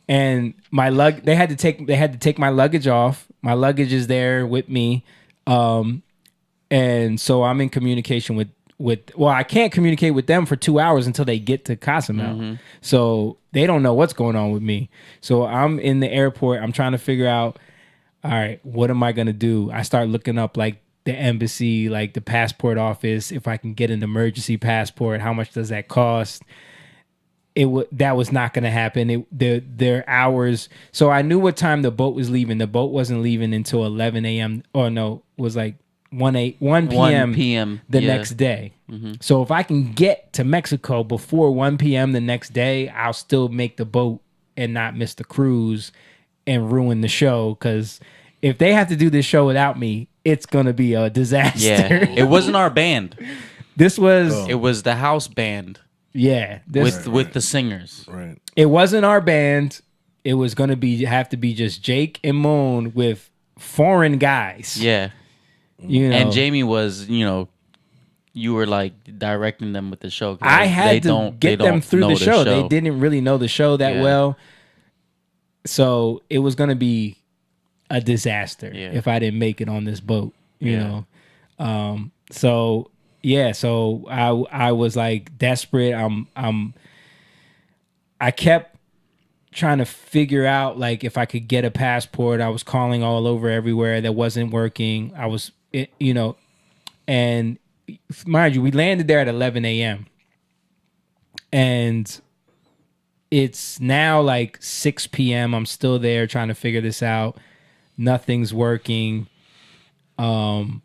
and my they had to take my luggage off. My luggage is there with me. And so I'm in communication with I can't communicate with them for 2 hours until they get to Cozumel. Mm-hmm. So they don't know what's going on with me. So I'm in the airport. I'm trying to figure out, all right, what am I going to do? I start looking up like the embassy, like the passport office, if I can get an emergency passport, how much does that cost? That was not going to happen. Their hours. So I knew what time the boat was leaving. The boat wasn't leaving until 11 a.m. Or no, it was like 1 p.m. the next day. Mm-hmm. So if I can get to Mexico before 1 p.m. the next day, I'll still make the boat and not miss the cruise and ruin the show. Because if they have to do this show without me, it's going to be a disaster. Yeah, it wasn't our band. This was... It was the house band. Yeah, with the singers. Right. It wasn't our band. It was gonna have to be just Jake and Moon with foreign guys. Yeah, and Jamie was, you were like directing them with the show. I had to get them through the show. They didn't really know the show that well, so it was gonna be a disaster if I didn't make it on this boat. You know, so. Yeah, so I was like desperate. I kept trying to figure out like if I could get a passport. I was calling all over everywhere that wasn't working. I was, and mind you, we landed there at 11 a.m. And it's now like 6 p.m. I'm still there trying to figure this out. Nothing's working. And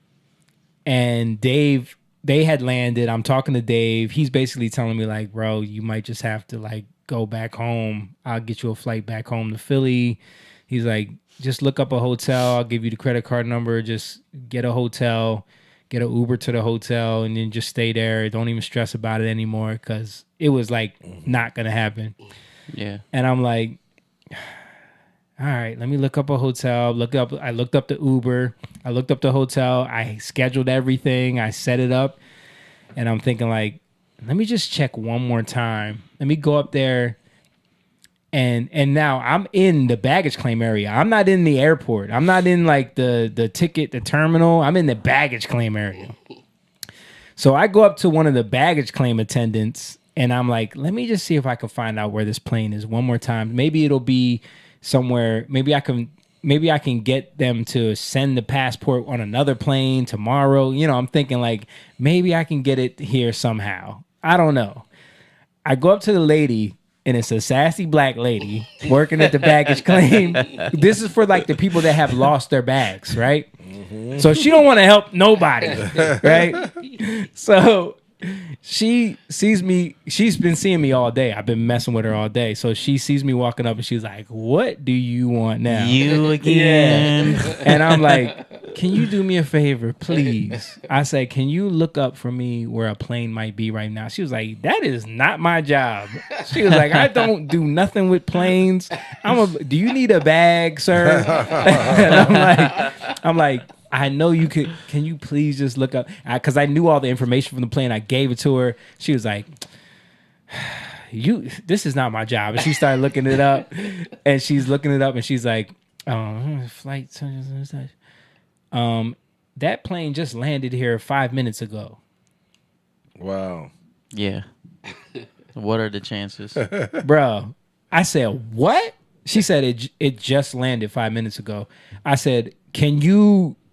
Dave, they had landed. I'm talking to Dave. He's basically telling me like, bro, you might just have to like go back home. I'll get you a flight back home to Philly. He's like, just look up a hotel. I'll give you the credit card number. Just get a hotel, get an Uber to the hotel, and then just stay there. Don't even stress about it anymore, because it was like not going to happen. Yeah. And I'm like, all right, let me look up a hotel. I looked up the Uber. I looked up the hotel. I scheduled everything. I set it up. And I'm thinking like, let me just check one more time. Let me go up there. And now I'm in the baggage claim area. I'm not in the airport. I'm not in like the terminal. I'm in the baggage claim area. So I go up to one of the baggage claim attendants and I'm like, let me just see if I can find out where this plane is one more time. Maybe it'll be somewhere. Maybe I can get them to send the passport on another plane tomorrow. I'm thinking like maybe I can get it here somehow. I don't know. I go up to the lady and it's a sassy black lady working at the baggage claim. This is for like the people that have lost their bags, right? Mm-hmm. So she don't want to help nobody, right? So she sees me. She's been seeing me all day. I've been messing with her all day. So she sees me walking up and she's like, "What do you want now?" You again. Yeah. And I'm like, "Can you do me a favor, please?" I said, "Can you look up for me where a plane might be right now?" She was like, "That is not my job." She was like, "I don't do nothing with planes. Do you need a bag, sir?" And I'm like, I know you could. Can you please just look up? Because I knew all the information from the plane. I gave it to her. She was like, this is not my job. And she started looking it up. And she's looking it up. And she's like, flight. That plane just landed here 5 minutes ago. Wow. Yeah. What are the chances? Bro, I said, what? She said it just landed 5 minutes ago. I said,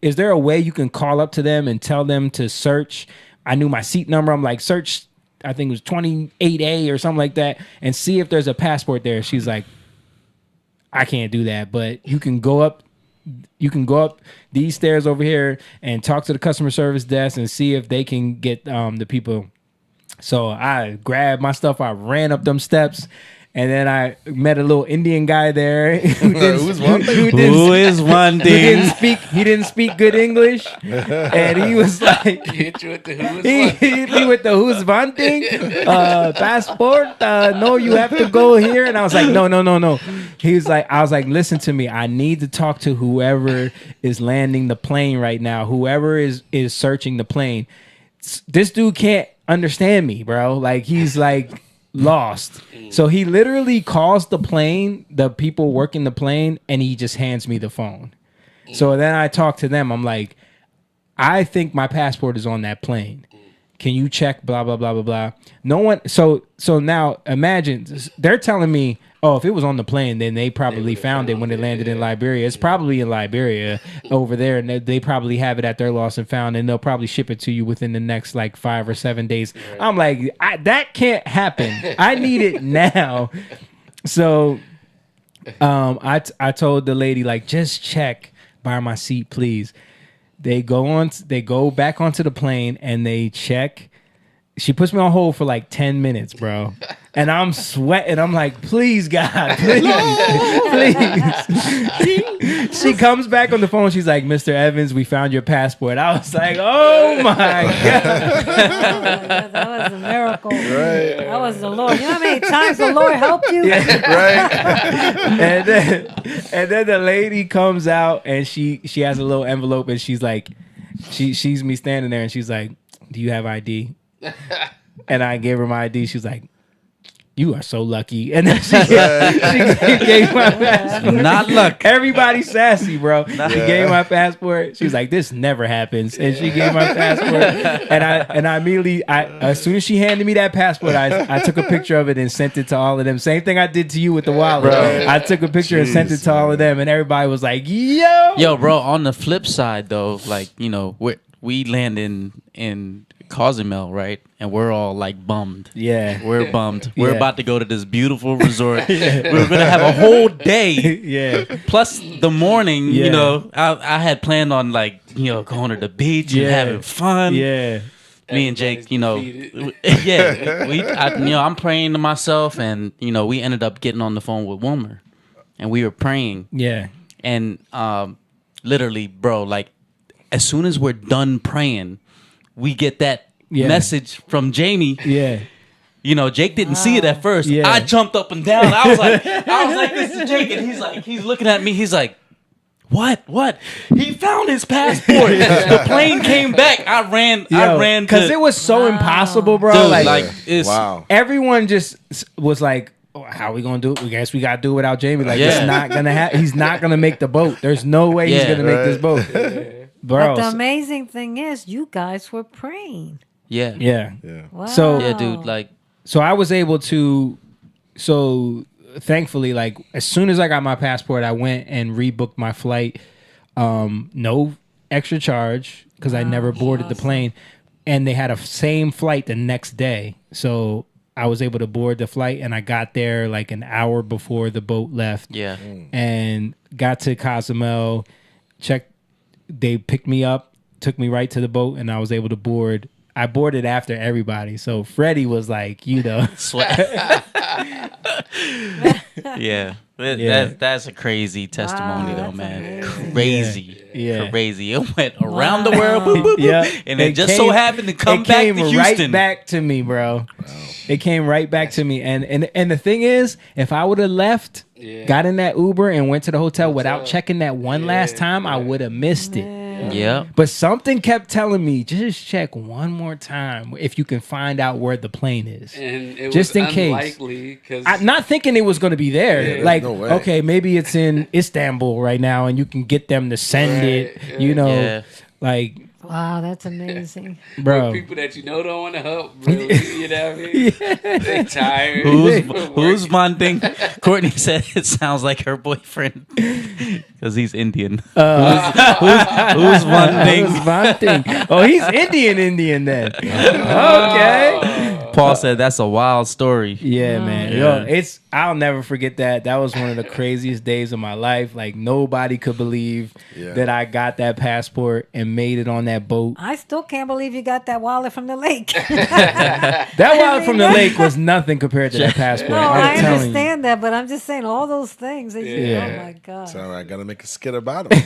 is there a way you can call up to them and tell them to search? I knew my seat number. I'm like, search, I think it was 28A or something like that, and see if there's a passport there. She's like, I can't do that, but you can go up these stairs over here and talk to the customer service desk and see if they can get the people. So I grabbed my stuff. I ran up them steps. And then I met a little Indian guy there who didn't speak good English, and he was like, He hit you with the he hit me with the who's one thing, passport. No, you have to go here. And I was like, no. I was like, listen to me. I need to talk to whoever is landing the plane right now. Whoever is searching the plane. This dude can't understand me, bro. Like he's like lost. So he literally calls the plane, the people working the plane, and he just hands me the phone. So then I talk to them. I'm like, I think my passport is on that plane. Can you check blah, blah, blah, blah, blah. No one. So now imagine they're telling me, oh, if it was on the plane, then they probably found it when it landed in Liberia. It's probably in Liberia over there. And they probably have it at their lost and found, and they'll probably ship it to you within the next like 5 or 7 days. Right. I'm like, that can't happen. I need it now. So I told the lady, like, just check by my seat, please. They go back onto the plane and they check. She puts me on hold for like 10 minutes, bro. And I'm sweating. I'm like, please, God, please. She comes back on the phone. She's like, Mr. Evans, we found your passport. I was like, oh my God. That was a miracle. Right. That was the Lord. You know how many times the Lord helped you? Yeah, right. And then the lady comes out and she has a little envelope and she's like, she sees me standing there and she's like, do you have ID? And I gave her my ID. She was like, you are so lucky. And then she gave my passport. Not luck. Everybody's sassy, bro. She gave my passport. She was like, this never happens. And she gave my passport. And I immediately, as soon as she handed me that passport, I took a picture of it and sent it to all of them. Same thing I did to you with the wallet. Bro. I took a picture and sent it to all of them. And everybody was like, yo, bro, on the flip side, though, like, you know, we land in Cozumel, right? And we're all like bummed. Yeah. We're bummed. We're about to go to this beautiful resort. We're going to have a whole day. Yeah. Plus the morning, you know, I had planned on like, you know, going to the beach and having fun. Yeah. Me and Jake, you know, I'm praying to myself and, you know, we ended up getting on the phone with Wilmer and we were praying. Yeah. And literally, bro, like as soon as we're done praying, we get that message from Jamie. Yeah. You know, Jake didn't see it at first. Yeah. I jumped up and down. I was like, this is Jake. And he's looking at me. He's like, what? He found his passport. The plane came back. I ran because it was so impossible, bro. Dude, everyone just was like, oh, how are we gonna do it? We guess we gotta do it without Jamie. Like it's not gonna happen. He's not gonna make the boat. There's no way he's gonna make this boat. Bro, but the amazing thing is, you guys were praying. Yeah. Wow. So dude, like, so I was able to. So thankfully, like as soon as I got my passport, I went and rebooked my flight. No extra charge because I never boarded the plane, and they had a same flight the next day. So I was able to board the flight, and I got there like an hour before the boat left. Yeah, and got to Cozumel, checked. They picked me up, took me right to the boat, and I was able to board. I boarded after everybody. So Freddie was like, you know, sweat. Yeah. That's a crazy testimony, though, man. Amazing. Crazy. Yeah. Crazy. It went around the world. Boop, boop, boop, yeah. And it just so happened to come back to Houston. Right back to me, bro. Wow. It came right back to me. And the thing is, if I would have left, got in that Uber and went to the hotel without checking that one last time, I would have missed it. Yeah. But something kept telling me, just check one more time if you can find out where the plane is. And it just was in case. Unlikely, I'm not thinking it was going to be there. Like, no way. Okay, maybe it's in Istanbul right now and you can get them to send it, you know, like. Wow, that's amazing. Bro. People that you know don't want to help, really, you know what I mean? They tired. Who's one thing? Courtney said it sounds like her boyfriend because he's Indian. Who's one thing? Who's one thing? Oh, he's Indian then. Okay. Paul said that's a wild story. Yeah, man. Yo, I'll never forget that. That was one of the craziest days of my life. Like nobody could believe that I got that passport and made it on that boat. I still can't believe you got that wallet from the lake. That wallet from the lake was nothing compared to that passport. No, I understand that, but I'm just saying all those things. Oh my God. So I gotta make a skit about them.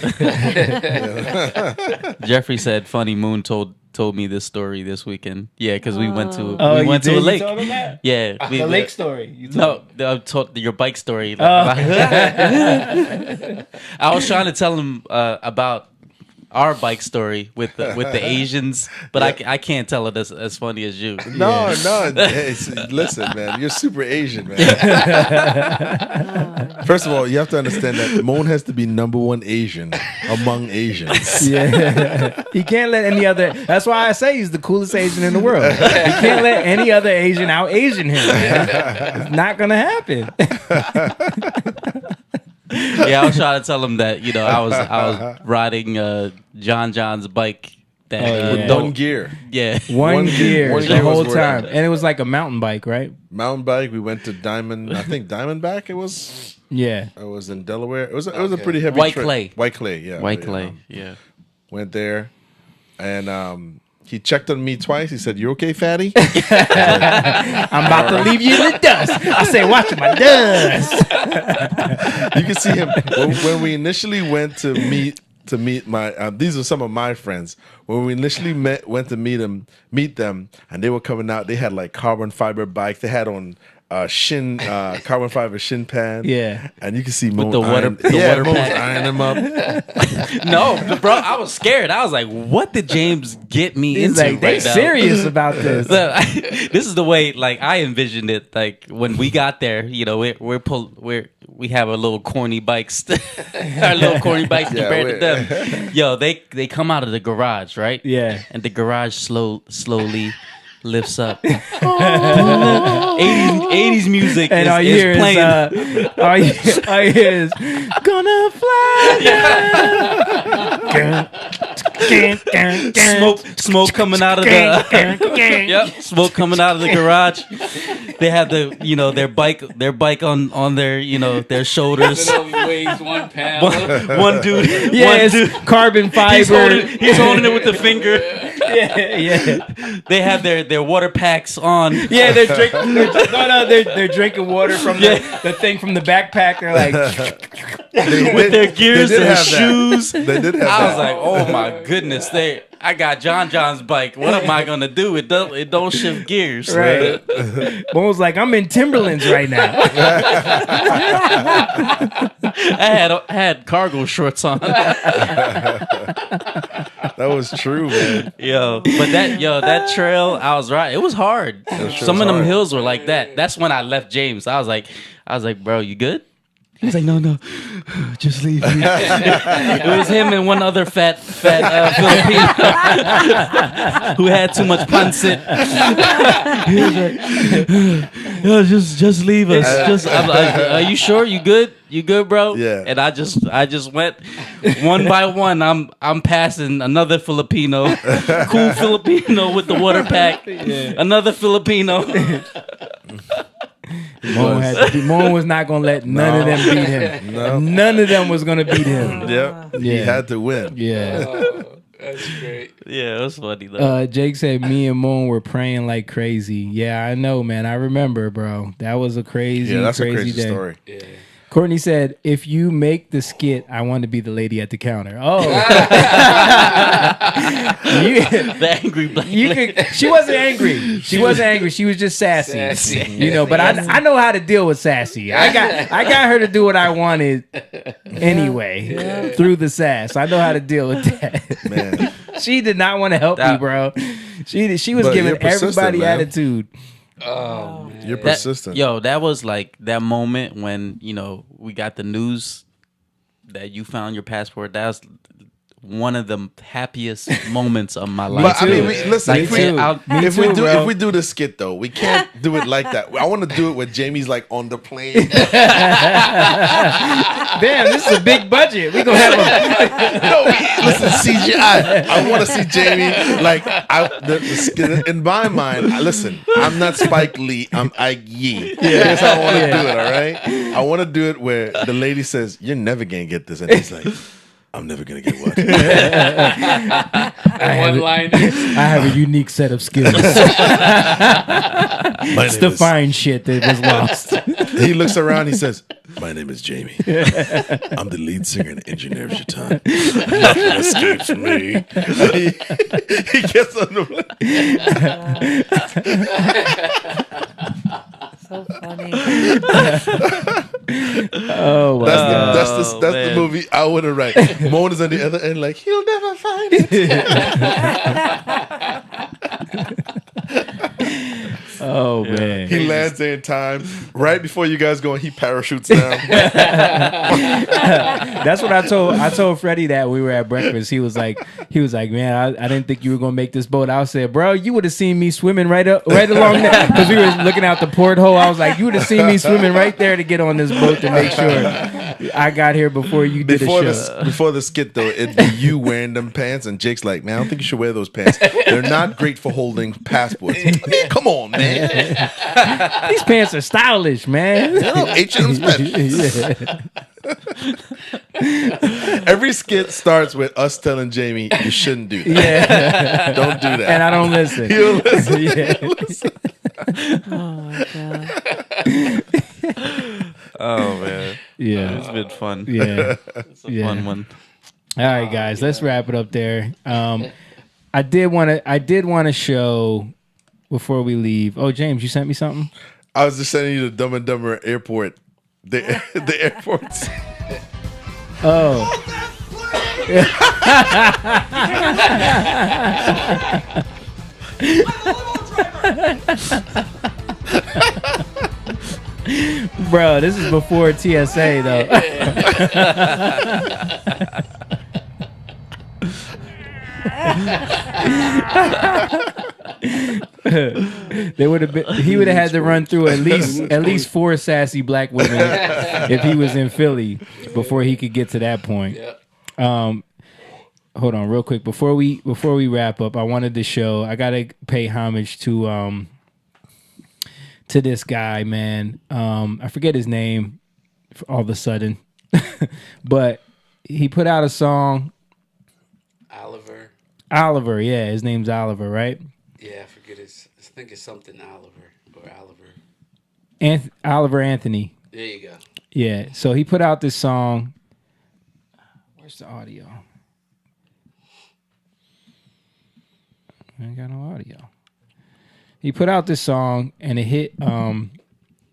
Jeffrey said Funny Moon told me this story this weekend. Yeah, because we went to a lake. You told him that? Yeah, the lake story. I told your bike story. I was trying to tell him about our bike story with the Asians, but I can't tell it as funny as you. No. Listen, man, you're super Asian, man. First of all, you have to understand that Moan has to be number one Asian among Asians. Yeah, he can't let any other. That's why I say he's the coolest Asian in the world. He can't let any other Asian out Asian him. Man. It's not gonna happen. Yeah, I was trying to tell him that I was riding John's bike that with one gear. Yeah, one gear the whole time, and it was like a mountain bike, right? Mountain bike. We went to Diamondback. It was. Yeah, it was in Delaware. It was a pretty heavy White trip. Clay. White Clay. Yeah. White Clay. Yeah. Went there, and he checked on me twice. He said, "You okay, fatty?" I'm about to leave you in the dust. I say, "Watch my dust." You can see him when we initially went to meet my. These are some of my friends. When we initially went to meet them, and they were coming out. They had like carbon fiber bikes. They had on carbon fiber shin pad. Yeah, and you can see Mo the water iron them up. No, bro, I was scared. I was like, "What did James get me into?" Like, they serious about this. This is the way, like, I envisioned it. Like when we got there, we have our little corny bikes, compared to them. Yo, they come out of the garage, right? Yeah, and the garage slowly lifts up. 80s music and is playing. All you hear is gonna fly down. Smoke coming out of the smoke coming out of the garage. They have their bike on their shoulders. It weighs 1 pound. One dude, carbon fiber. He's holding it with the finger. Yeah. They have their water packs on. Yeah, they're drinking. They're drinking water from the thing from the backpack. They're like with their gears, their shoes. They did have I was like, oh my goodness, I got John's bike. What am I gonna do? It don't shift gears. Right. Mo was like, I'm in Timberlands right now. I had cargo shorts on. That was true, man. That trail, I was right. It was hard. Some of them hills were like that. That's when I left James. I was like, bro, you good? He was like, no, just leave me. It was him and one other fat Filipino who had too much pancit. He was like, just leave us. I'm like, are you sure? You good? You good, bro? Yeah. And I just went one by one. I'm passing another Filipino, cool Filipino with the water pack. Yeah. Another Filipino. Mo was not gonna let none of them beat him. No. None of them was gonna beat him. Yep. He had to win. Yeah. That's great. Yeah, it was funny though. Jake said me and Moon were praying like crazy. Yeah, I know, man. I remember, bro. That was a crazy, Yeah, that's crazy a crazy day. story. Yeah. Courtney said, if you make the skit, I want to be the lady at the counter. Oh. The angry black lady. She wasn't angry. She wasn't angry. She was just sassy. You know, but I know how to deal with sassy. I got her to do what I wanted anyway through the sass. I know how to deal with that. Man. She did not want to help me, bro. She was giving everybody attitude. Oh, man. You're persistent. That was like that moment when, we got the news that you found your passport. That was one of the happiest moments of my life. But I mean, listen, if we do the skit though, we can't do it like that. I want to do it with Jamie's like on the plane. Damn, this is a big budget. We gonna have listen, CGI. I want to see Jamie like in my mind. Listen, I'm not Spike Lee. I'm Ike Yee. That's how I want to do it. All right. I want to do it where the lady says, "You're never gonna get this," and he's like, I'm never gonna get what. I have a unique set of skills. It's the fine shit that was lost. He looks around. He says, "My name is Jamie. I'm the lead singer and engineer of Shaitan. Nothing escapes me." He gets on the. So funny. Oh, wow. That's the movie I would have write. Moan is on the other end, like he'll never find it. Oh man, he lands there in time right before you guys go, and he parachutes down. That's what I told Freddie that we were at breakfast. He was like, man, I didn't think you were gonna make this boat. I said, bro, you would have seen me swimming right along there because we were looking out the porthole. I was like, you would have seen me swimming right there to get on this boat to make sure I got here before you did a show. Before the skit though, it'd be you wearing them pants, and Jake's like, man, I don't think you should wear those pants. They're not great for holding passports. I mean, come on, man. These pants are stylish, man. H&M special. Every skit starts with us telling Jamie, you shouldn't do that. Yeah. Don't do that. And I don't listen. He'll listen. Yeah. He'll listen. Oh my god. Oh man. Yeah. It's been fun. Yeah. It's a fun one. All right, guys, let's wrap it up there. I did want to show before we leave. Oh, James, you sent me something? I was just sending you the Dumb and Dumber airport. The airports. Oh. Bro, this is before TSA though. He would have had to run through at least 4 sassy black women if he was in Philly before he could get to that point. Hold on real quick before we wrap up. I wanted to show, I gotta pay homage to this guy, man. I forget his name all of a sudden. But he put out a song. Oliver, yeah, his name's Oliver, right? Yeah, I forget his. I think it's something Oliver or Oliver. Oliver Anthony. There you go. Yeah, so he put out this song. Where's the audio? I ain't got no audio. He put out this song and it hit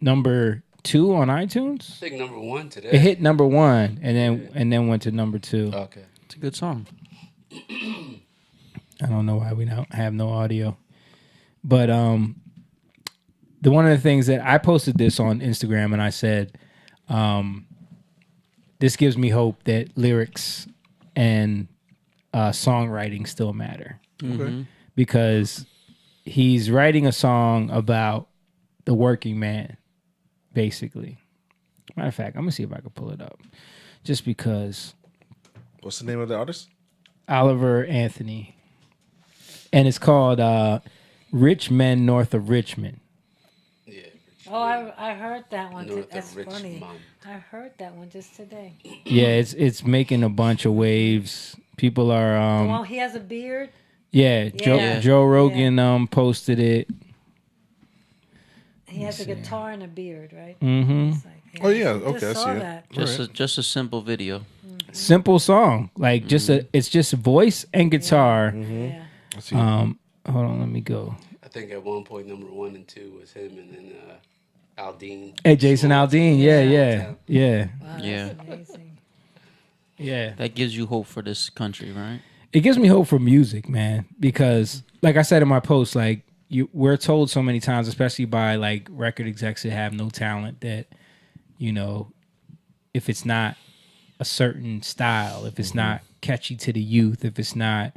number 2 on iTunes. I think number 1 today. It hit number 1 and then went to number 2. Okay, it's a good song. I don't know why we don't have no audio, but one of the things that I posted this on Instagram and I said, this gives me hope that lyrics and songwriting still matter. Mm-hmm. Because he's writing a song about the working man, basically. Matter of fact, I'm gonna see if I can pull it up, just because. What's the name of the artist? Oliver Anthony. And it's called Rich Men North of Richmond. Oh, I heard that one. That's funny. I heard that one just today. Yeah, it's making a bunch of waves People are Well, he has a beard. Yeah, Joe Rogan posted it. He has a guitar and a beard, right? Mm-hmm. Oh yeah, okay, I see it. That. Just a simple video. Simple song, like it's just voice and guitar. Yeah. Hold on, let me go. I think at one point number 1 and 2 was him, and then Aldean. Hey, Jason Aldean, yeah. Wow, Yeah. that's amazing. Yeah. That gives you hope for this country, right? It gives me hope for music, man, because like I said in my post, like we're told so many times, especially by like record execs that have no talent, that if it's not a certain style, if it's not catchy to the youth, if it's not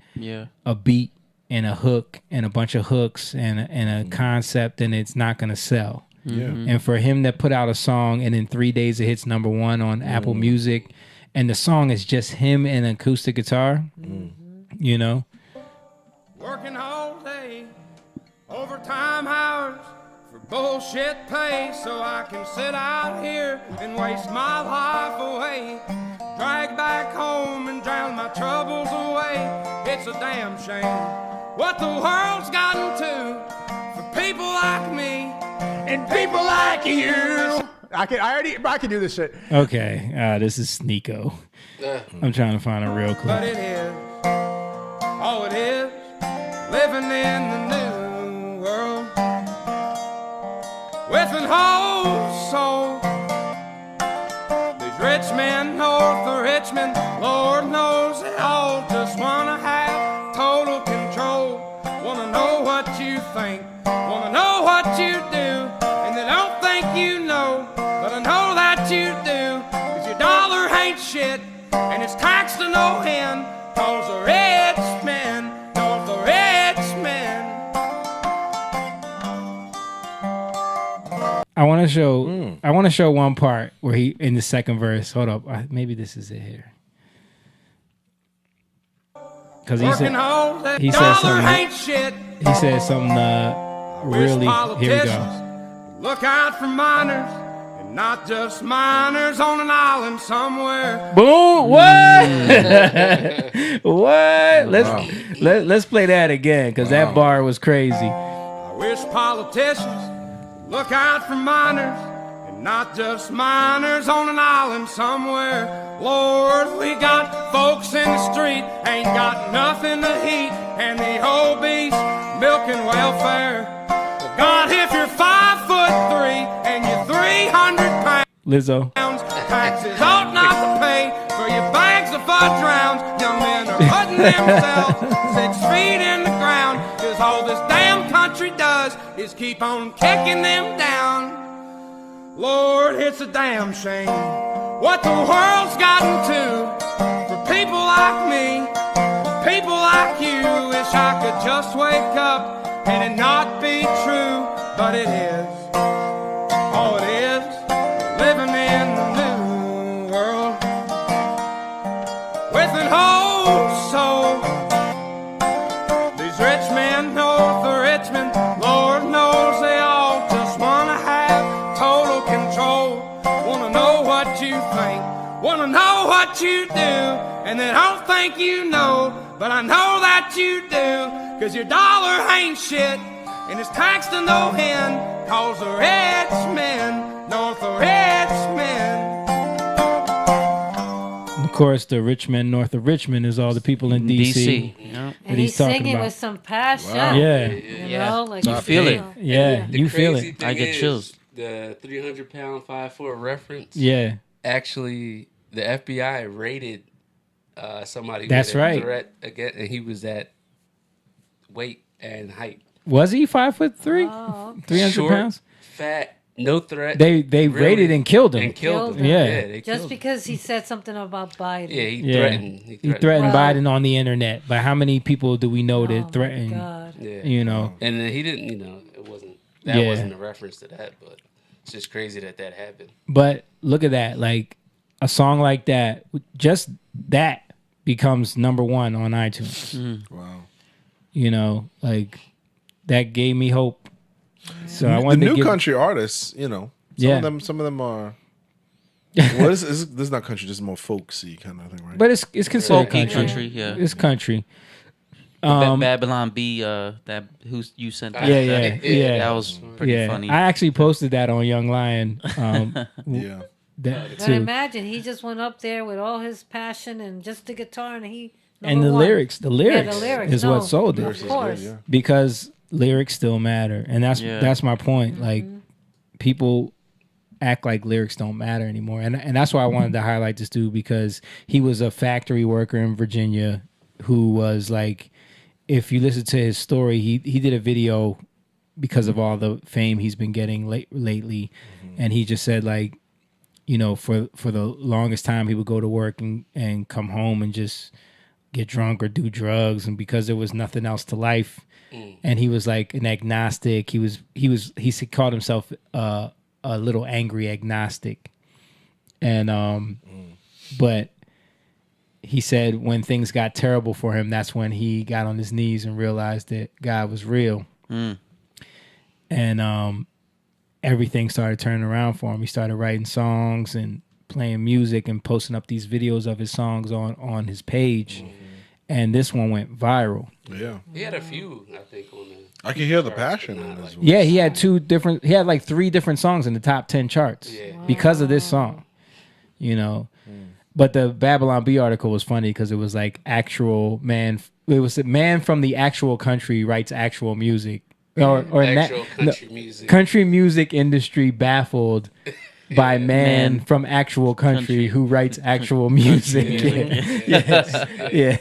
a beat and a hook and a bunch of hooks and a concept, then it's not gonna sell. And for him to put out a song and in 3 days it hits number 1 on Apple Music, and the song is just him and acoustic guitar, Working all day, overtime hours for bullshit pay, so I can sit out here and waste my life away. Drag back home and drown my troubles away. It's a damn shame what the world's gotten to for people like me and people like you. I can do this shit. Okay, this is Nico. I'm trying to find a real clip. But it is, oh it is, living in the new world with an whole soul. These rich men north of Richmond, Lord knows they all just wanna have total control. Wanna know what you think, wanna know what you do, and they don't think you know, but I know that you do, 'cause your dollar ain't shit, and it's taxed to no end, 'cause the rich men, north the rich men. I want to show one part where he in the second verse. Hold up, maybe this is it here. Because he said something. He said something really. Here we go. Look out for minors, and not just minors on an island somewhere. Boom! What? What? Let's play that again, because that bar was crazy. I wish politicians look out for minors, and not just minors on an island somewhere. Lord, we got folks in the street, ain't got nothing to eat, and the obese milking welfare. Well, God, if you're 5'3" and you're 300 pounds, Lizzo. taxes ought not to pay for your bags of fudge rounds. Young men are putting themselves 6 feet in the ground, 'cause all this damn country does is keep on kicking them down. Lord, it's a damn shame what the world's gotten to for people like me, people like you. Wish I could just wake up and it not be true, but it is. Oh, it is living in the new world with an whole soul. These rich men north of Richmond, Lord knows they all just wanna have total control. Wanna know what you think, wanna know what you do, and they don't think you know, but I know that you do, 'cause your dollar ain't shit, and it's taxed to no end, 'cause the rich men, north of rich men. Of course, the Richmond, north of Richmond, is all the people in D.C. Yeah. And he's singing with some passion. Wow. Yeah. You know, like you feel it. Yeah, you feel it. Thing I get chills. The 300-pound 5'4" reference. Yeah. Actually, the FBI raided somebody. That's with a right. Threat again, and he was that weight and height. Was he 5'3"? Oh, okay. 300 Short, pounds? fat, no threat. They really, raided and killed him. And killed him. Yeah. they Just killed because he said something about Biden. him. Yeah, He threatened Biden on the internet. But how many people do we know that threatened? God. Yeah. You know. And then he didn't. It wasn't. That wasn't a reference to that. But it's just crazy that happened. But look at that. Like a song like that, just that becomes number 1 on iTunes. Wow. You know, like that gave me hope. So I The wanted new to country artists, some of them are Well, this is not country. This is more folksy kind of thing, right? But it's considered Folky country. yeah. It's country. Babylon B, that who's you sent that? Yeah. That was pretty funny. I actually posted that on Young Lion. Yeah. But imagine he just went up there with all his passion and just the guitar, and the lyrics is what sold it. Of course, because lyrics still matter, and that's my point. Like people act like lyrics don't matter anymore, and that's why I wanted to highlight this dude, because he was a factory worker in Virginia who was like, if you listen to his story, he did a video because of all the fame he's been getting lately, and he just said like, you know, for the longest time he would go to work and come home and just get drunk or do drugs, and because there was nothing else to life, and he was like an agnostic. He called himself a little angry agnostic, and but he said when things got terrible for him, that's when he got on his knees and realized that God was real, and everything started turning around for him. He started writing songs and playing music and posting up these videos of his songs on his page, and this one went viral. Yeah, he had a few, I think, on the. I can hear the passion in this one. Yeah, he had like 3 different songs in the top 10 charts because of this song, you know. But the Babylon B article was funny because it was like actual man. It was a man from the actual country writes actual music, or actual country music. Country music industry baffled by man from actual country who writes actual music. Yeah.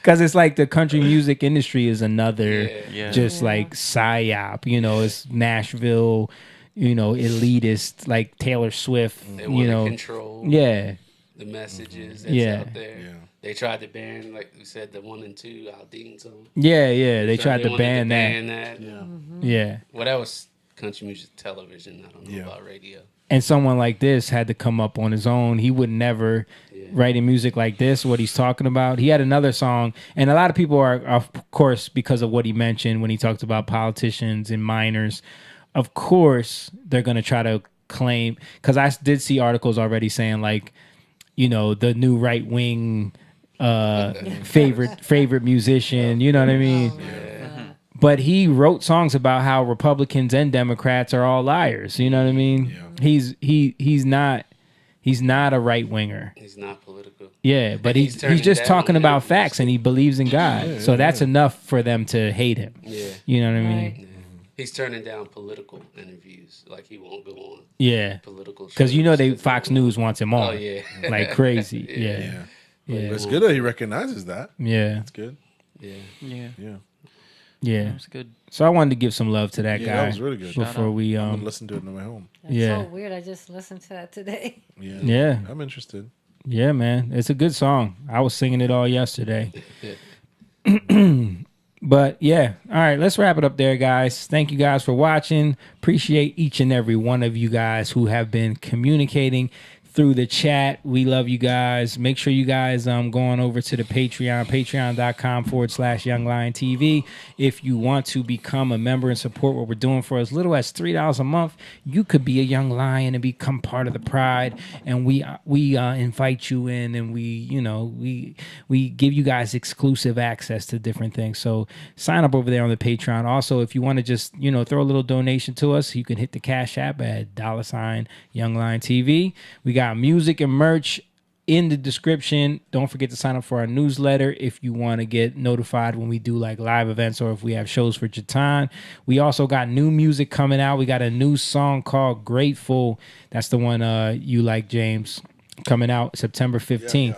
Because it's like the country music industry is another just like psyop. You know, it's Nashville. You know, elitist like Taylor Swift. They want to control. Yeah. The messages that's out there. Yeah. They tried to ban, like we said, the 1 and 2 Aldine song. Yeah. They tried to ban that. Yeah. Well, that was country music television. I don't know about radio. And someone like this had to come up on his own. He would never write music like this, what he's talking about. He had another song, and a lot of people are, of course, because of what he mentioned when he talked about politicians and minors, of course, they're going to try to claim, because I did see articles already saying like, you know, the new right wing favorite musician, you know what I mean? But he wrote songs about how Republicans and Democrats are all liars. You know what I mean? Yeah. He's not a right winger. He's not political. Yeah, but he's just talking about facts, and he believes in God. So that's enough for them to hate him. Yeah, you know what I mean? Yeah. He's turning down political interviews, like he won't go on. Yeah, political. Because you know Fox News wants him on. Oh yeah, like crazy. Yeah. It's good that he recognizes that. Yeah, it's good. Yeah, it's good. So I wanted to give some love to that guy. That was really good. Before we I'm gonna listen to it on my way home. That's so weird. I just listened to that today. Yeah, I'm interested. Yeah, man, it's a good song. I was singing it all yesterday. But yeah, all right, let's wrap it up there, guys. Thank you guys for watching. Appreciate each and every one of you guys who have been communicating through the chat. We love you guys. Make sure you guys go on over to the Patreon, patreon.com/youngliontv. If you want to become a member and support what we're doing for as little as $3 a month, you could be a Young Lion and become part of the pride. And we invite you in, and we give you guys exclusive access to different things. So sign up over there on the Patreon. Also, if you want to just throw a little donation to us, you can hit the Cash App at $YoungLionTV. We got music and merch in the description. Don't forget to sign up for our newsletter if you want to get notified when we do like live events or if we have shows for Jatan. We also got new music coming out. We got a new song called Grateful. That's the one you like, James, coming out September 15th.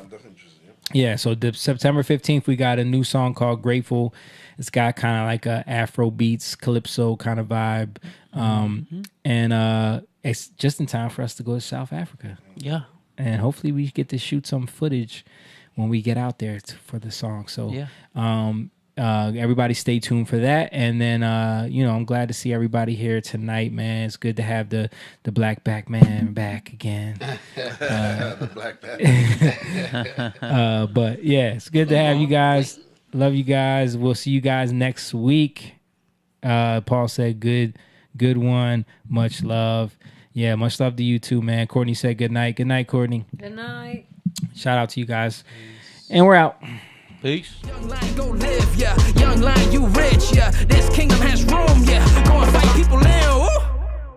Yeah, so September 15th, we got a new song called Grateful. It's got kind of like a Afro beats, calypso kind of vibe. And it's just in time for us to go to South Africa. Yeah. And hopefully we get to shoot some footage when we get out there for the song. So everybody stay tuned for that. And then, I'm glad to see everybody here tonight, man. It's good to have the Black Back Man back again. The Black Back. But yeah, it's good to have you guys. Love you guys. We'll see you guys next week. Paul said good one. Much love. Yeah, much love to you too, man. Courtney said good night. Good night, Courtney. Good night. Shout out to you guys. And we're out. Peace. Young lion, go live, yeah. Young lion, you rich, yeah. This kingdom